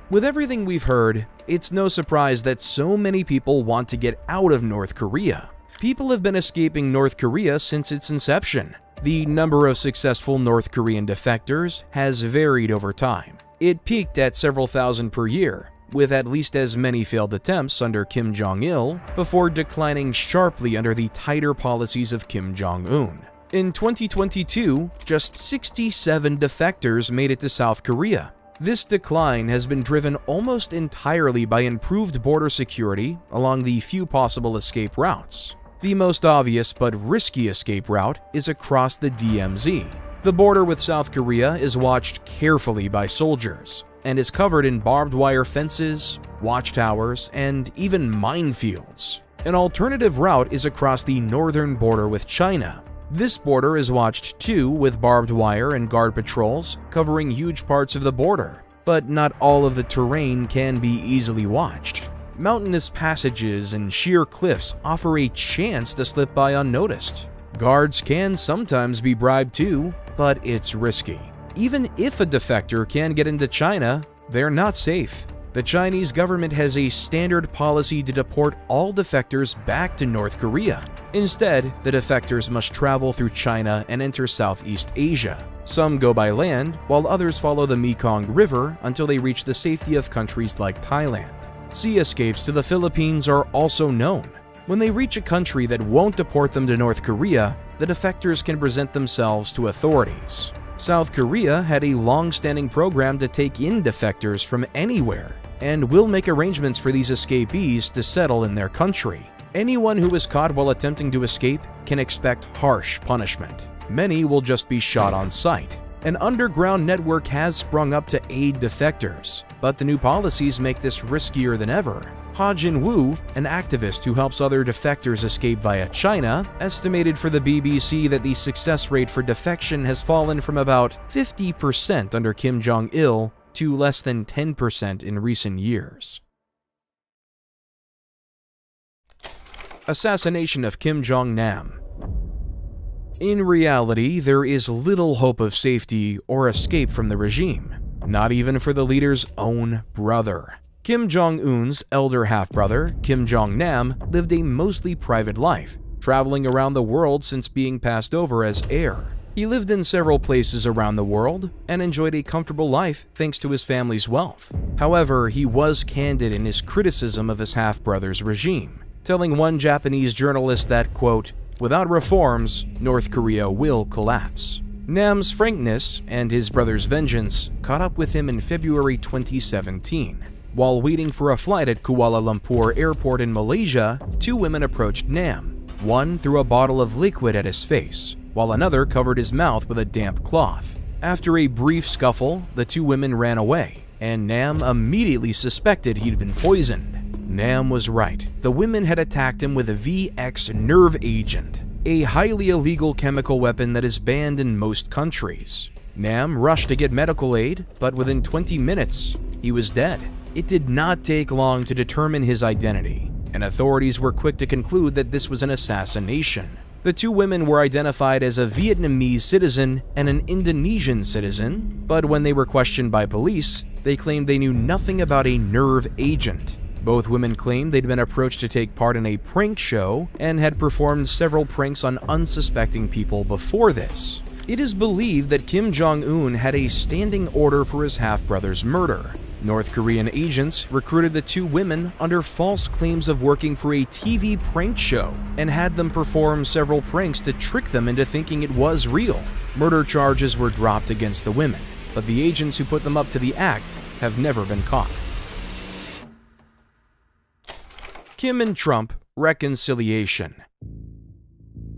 With everything we've heard, it's no surprise that so many people want to get out of North Korea. People have been escaping North Korea since its inception. The number of successful North Korean defectors has varied over time. It peaked at several thousand per year, with at least as many failed attempts under Kim Jong-il, before declining sharply under the tighter policies of Kim Jong-un. In 2022, just 67 defectors made it to South Korea. This decline has been driven almost entirely by improved border security along the few possible escape routes. The most obvious but risky escape route is across the DMZ. The border with South Korea is watched carefully by soldiers, and is covered in barbed wire fences, watchtowers, and even minefields. An alternative route is across the northern border with China. This border is watched too, with barbed wire and guard patrols covering huge parts of the border, but not all of the terrain can be easily watched. Mountainous passages and sheer cliffs offer a chance to slip by unnoticed. Guards can sometimes be bribed too, but it's risky. Even if a defector can get into China, they're not safe. The Chinese government has a standard policy to deport all defectors back to North Korea. Instead, the defectors must travel through China and enter Southeast Asia. Some go by land, while others follow the Mekong River until they reach the safety of countries like Thailand. Sea escapes to the Philippines are also known. When they reach a country that won't deport them to North Korea, the defectors can present themselves to authorities. South Korea had a long-standing program to take in defectors from anywhere, and will make arrangements for these escapees to settle in their country. Anyone who is caught while attempting to escape can expect harsh punishment. Many will just be shot on sight. An underground network has sprung up to aid defectors, but the new policies make this riskier than ever. Ha Jin-woo, an activist who helps other defectors escape via China, estimated for the BBC that the success rate for defection has fallen from about 50% under Kim Jong-il to less than 10% in recent years. Assassination of Kim Jong-nam. In reality, there is little hope of safety or escape from the regime, not even for the leader's own brother. Kim Jong-un's elder half-brother, Kim Jong-nam, lived a mostly private life, traveling around the world since being passed over as heir. He lived in several places around the world and enjoyed a comfortable life thanks to his family's wealth. However, he was candid in his criticism of his half-brother's regime, telling one Japanese journalist that, quote, "Without reforms, North Korea will collapse." Nam's frankness and his brother's vengeance caught up with him in February 2017. While waiting for a flight at Kuala Lumpur Airport in Malaysia, two women approached Nam. One threw a bottle of liquid at his face, while another covered his mouth with a damp cloth. After a brief scuffle, the two women ran away, and Nam immediately suspected he'd been poisoned. Nam was right. The women had attacked him with a VX nerve agent, a highly illegal chemical weapon that is banned in most countries. Nam rushed to get medical aid, but within 20 minutes, he was dead. It did not take long to determine his identity, and authorities were quick to conclude that this was an assassination. The two women were identified as a Vietnamese citizen and an Indonesian citizen, but when they were questioned by police, they claimed they knew nothing about a nerve agent. Both women claimed they'd been approached to take part in a prank show and had performed several pranks on unsuspecting people before this. It is believed that Kim Jong-un had a standing order for his half-brother's murder. North Korean agents recruited the two women under false claims of working for a TV prank show and had them perform several pranks to trick them into thinking it was real. Murder charges were dropped against the women, but the agents who put them up to the act have never been caught. Kim and Trump reconciliation.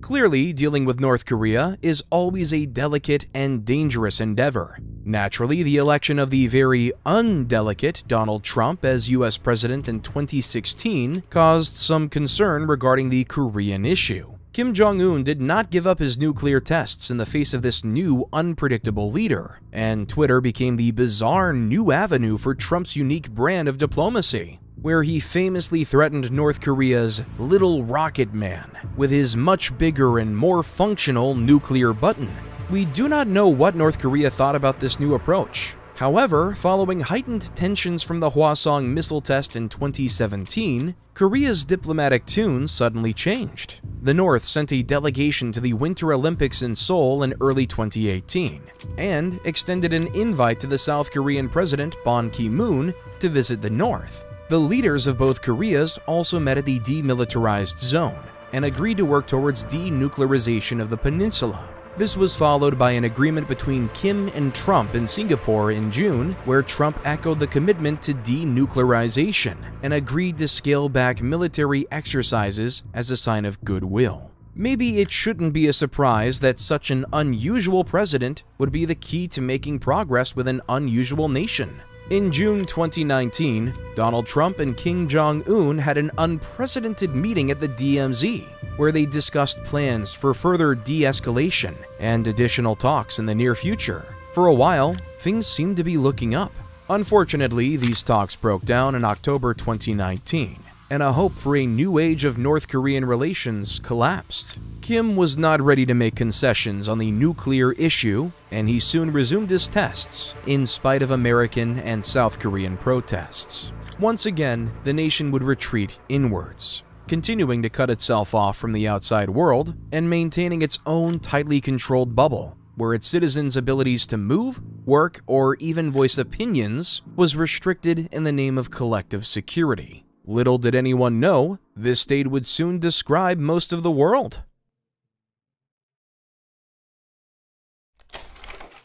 Clearly, dealing with North Korea is always a delicate and dangerous endeavor. Naturally, the election of the very undelicate Donald Trump as US President in 2016 caused some concern regarding the Korean issue. Kim Jong-un did not give up his nuclear tests in the face of this new, unpredictable leader, and Twitter became the bizarre new avenue for Trump's unique brand of diplomacy, where he famously threatened North Korea's Little Rocket Man with his much bigger and more functional nuclear button. We do not know what North Korea thought about this new approach. However, following heightened tensions from the Hwasong missile test in 2017, Korea's diplomatic tune suddenly changed. The North sent a delegation to the Winter Olympics in Seoul in early 2018 and extended an invite to the South Korean President Ban Ki-moon to visit the North. The leaders of both Koreas also met at the demilitarized zone and agreed to work towards denuclearization of the peninsula. This was followed by an agreement between Kim and Trump in Singapore in June, where Trump echoed the commitment to denuclearization and agreed to scale back military exercises as a sign of goodwill. Maybe it shouldn't be a surprise that such an unusual president would be the key to making progress with an unusual nation. In June 2019, Donald Trump and Kim Jong-un had an unprecedented meeting at the DMZ, where they discussed plans for further de-escalation and additional talks in the near future. For a while, things seemed to be looking up. Unfortunately, these talks broke down in October 2019, and a hope for a new age of North Korean relations collapsed. Kim was not ready to make concessions on the nuclear issue, and he soon resumed his tests, in spite of American and South Korean protests. Once again, the nation would retreat inwards, continuing to cut itself off from the outside world and maintaining its own tightly controlled bubble, where its citizens' abilities to move, work, or even voice opinions was restricted in the name of collective security. Little did anyone know, this state would soon describe most of the world.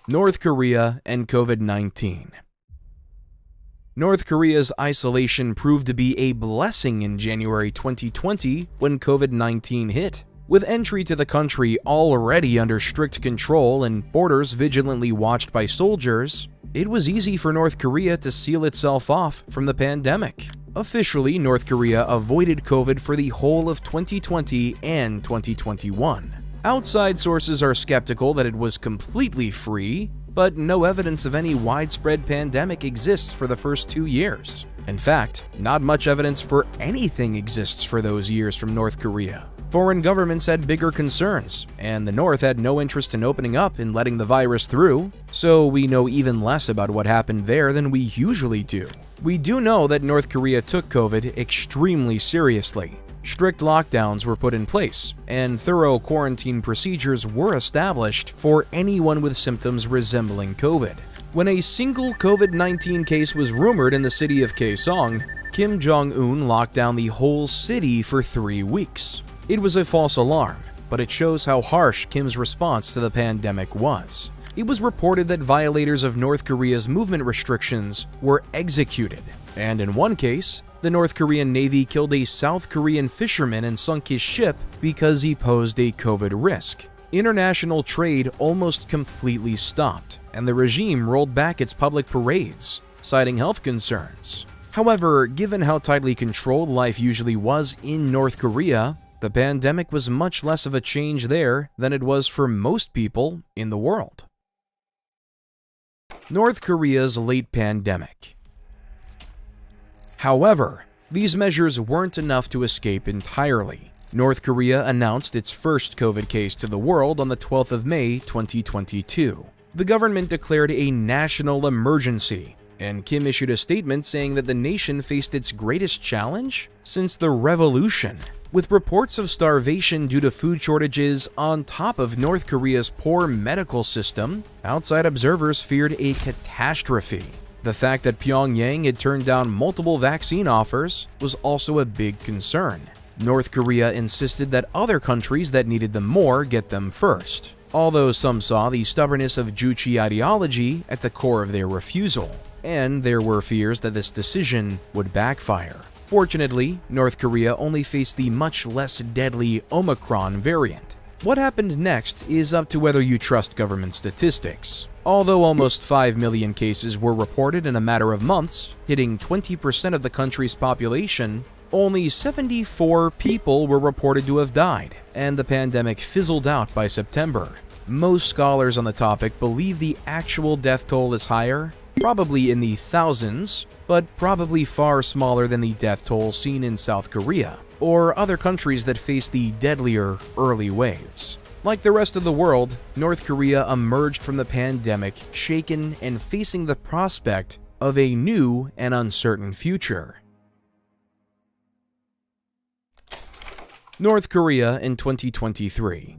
North Korea and COVID-19. North Korea's isolation proved to be a blessing in January 2020 when COVID-19 hit. With entry to the country already under strict control and borders vigilantly watched by soldiers, it was easy for North Korea to seal itself off from the pandemic. Officially, North Korea avoided COVID for the whole of 2020 and 2021. Outside sources are skeptical that it was completely free, but no evidence of any widespread pandemic exists for the first 2 years. In fact, not much evidence for anything exists for those years from North Korea. Foreign governments had bigger concerns, and the North had no interest in opening up and letting the virus through, so we know even less about what happened there than we usually do. We do know that North Korea took COVID extremely seriously. Strict lockdowns were put in place, and thorough quarantine procedures were established for anyone with symptoms resembling COVID. When a single COVID-19 case was rumored in the city of Kaesong, Kim Jong-un locked down the whole city for 3 weeks. It was a false alarm, but it shows how harsh Kim's response to the pandemic was. It was reported that violators of North Korea's movement restrictions were executed, and in one case, the North Korean Navy killed a South Korean fisherman and sunk his ship because he posed a COVID risk. International trade almost completely stopped, and the regime rolled back its public parades, citing health concerns. However, given how tightly controlled life usually was in North Korea, the pandemic was much less of a change there than it was for most people in the world. North Korea's late pandemic. However, these measures weren't enough to escape entirely. North Korea announced its first COVID case to the world on the 12th of May, 2022. The government declared a national emergency, and Kim issued a statement saying that the nation faced its greatest challenge since the revolution. With reports of starvation due to food shortages on top of North Korea's poor medical system, outside observers feared a catastrophe. The fact that Pyongyang had turned down multiple vaccine offers was also a big concern. North Korea insisted that other countries that needed them more get them first, although some saw the stubbornness of Juche ideology at the core of their refusal, and there were fears that this decision would backfire. Fortunately, North Korea only faced the much less deadly Omicron variant. What happened next is up to whether you trust government statistics. Although almost 5 million cases were reported in a matter of months, hitting 20% of the country's population, only 74 people were reported to have died, and the pandemic fizzled out by September. Most scholars on the topic believe the actual death toll is higher, probably in the thousands, but probably far smaller than the death toll seen in South Korea, or other countries that face the deadlier early waves. Like the rest of the world, North Korea emerged from the pandemic shaken and facing the prospect of a new and uncertain future. North Korea in 2023.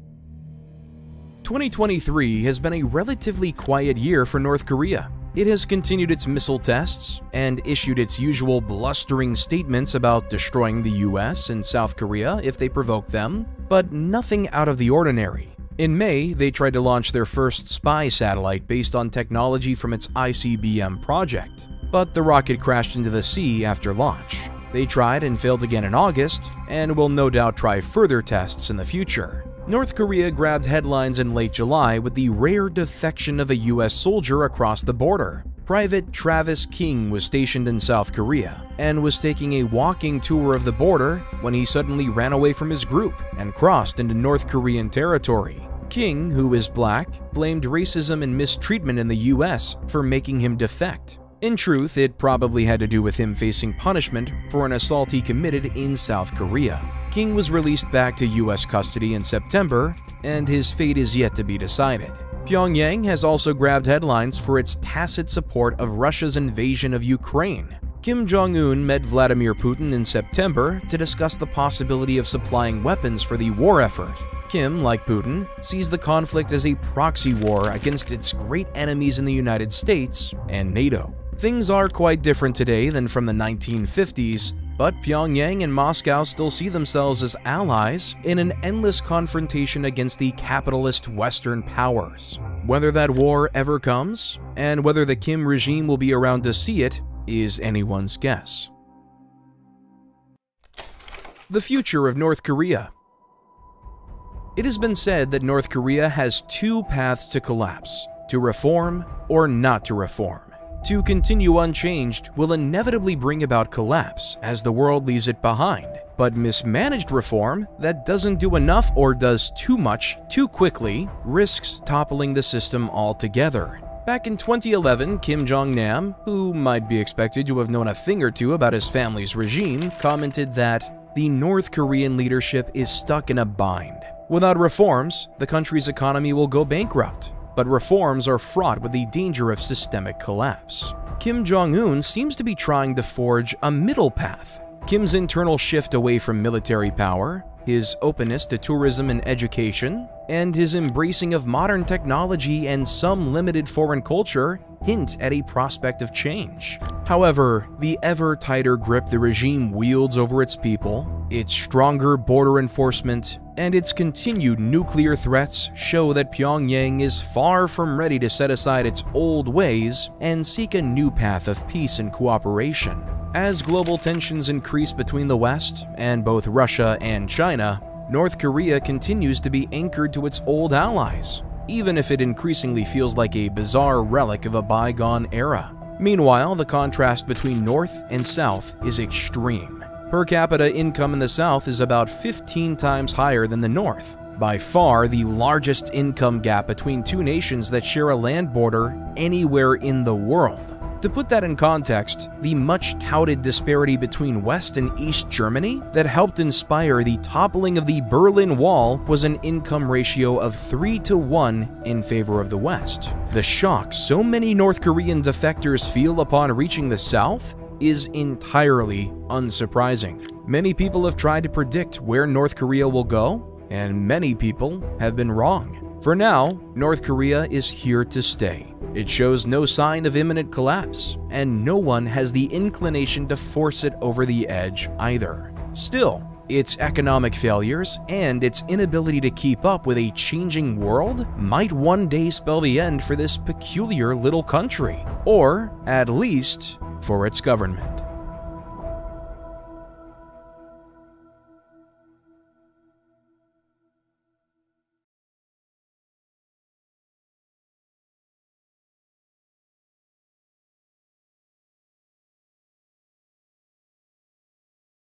2023 has been a relatively quiet year for North Korea. It has continued its missile tests and issued its usual blustering statements about destroying the US and South Korea if they provoke them, but nothing out of the ordinary. In May, they tried to launch their first spy satellite based on technology from its ICBM project, but the rocket crashed into the sea after launch. They tried and failed again in August, and will no doubt try further tests in the future. North Korea grabbed headlines in late July with the rare defection of a US soldier across the border. Private Travis King was stationed in South Korea and was taking a walking tour of the border when he suddenly ran away from his group and crossed into North Korean territory. King, who is black, blamed racism and mistreatment in the US for making him defect. In truth, it probably had to do with him facing punishment for an assault he committed in South Korea. King was released back to US custody in September, and his fate is yet to be decided. Pyongyang has also grabbed headlines for its tacit support of Russia's invasion of Ukraine. Kim Jong-un met Vladimir Putin in September to discuss the possibility of supplying weapons for the war effort. Kim, like Putin, sees the conflict as a proxy war against its great enemies in the United States and NATO. Things are quite different today than from the 1950s, but Pyongyang and Moscow still see themselves as allies in an endless confrontation against the capitalist Western powers. Whether that war ever comes, and whether the Kim regime will be around to see it, is anyone's guess. The future of North Korea. It has been said that North Korea has two paths to collapse: to reform or not to reform. To continue unchanged will inevitably bring about collapse as the world leaves it behind, but mismanaged reform that doesn't do enough or does too much too quickly risks toppling the system altogether. Back in 2011, Kim Jong-nam, who might be expected to have known a thing or two about his family's regime, commented that, the North Korean leadership is stuck in a bind. Without reforms, the country's economy will go bankrupt, but reforms are fraught with the danger of systemic collapse. Kim Jong-un seems to be trying to forge a middle path. Kim's internal shift away from military power, his openness to tourism and education, and his embracing of modern technology and some limited foreign culture hint at a prospect of change. However, the ever tighter grip the regime wields over its people, its stronger border enforcement, and its continued nuclear threats show that Pyongyang is far from ready to set aside its old ways and seek a new path of peace and cooperation. As global tensions increase between the West and both Russia and China, North Korea continues to be anchored to its old allies, even if it increasingly feels like a bizarre relic of a bygone era. Meanwhile, the contrast between North and South is extreme. Per capita income in the South is about 15 times higher than the North, by far the largest income gap between two nations that share a land border anywhere in the world. To put that in context, the much-touted disparity between West and East Germany that helped inspire the toppling of the Berlin Wall was an income ratio of 3-to-1 in favor of the West. The shock so many North Korean defectors feel upon reaching the South is entirely unsurprising. Many people have tried to predict where North Korea will go, and many people have been wrong. For now, North Korea is here to stay. It shows no sign of imminent collapse, and no one has the inclination to force it over the edge either. Still, its economic failures and its inability to keep up with a changing world might one day spell the end for this peculiar little country, or at least for its government.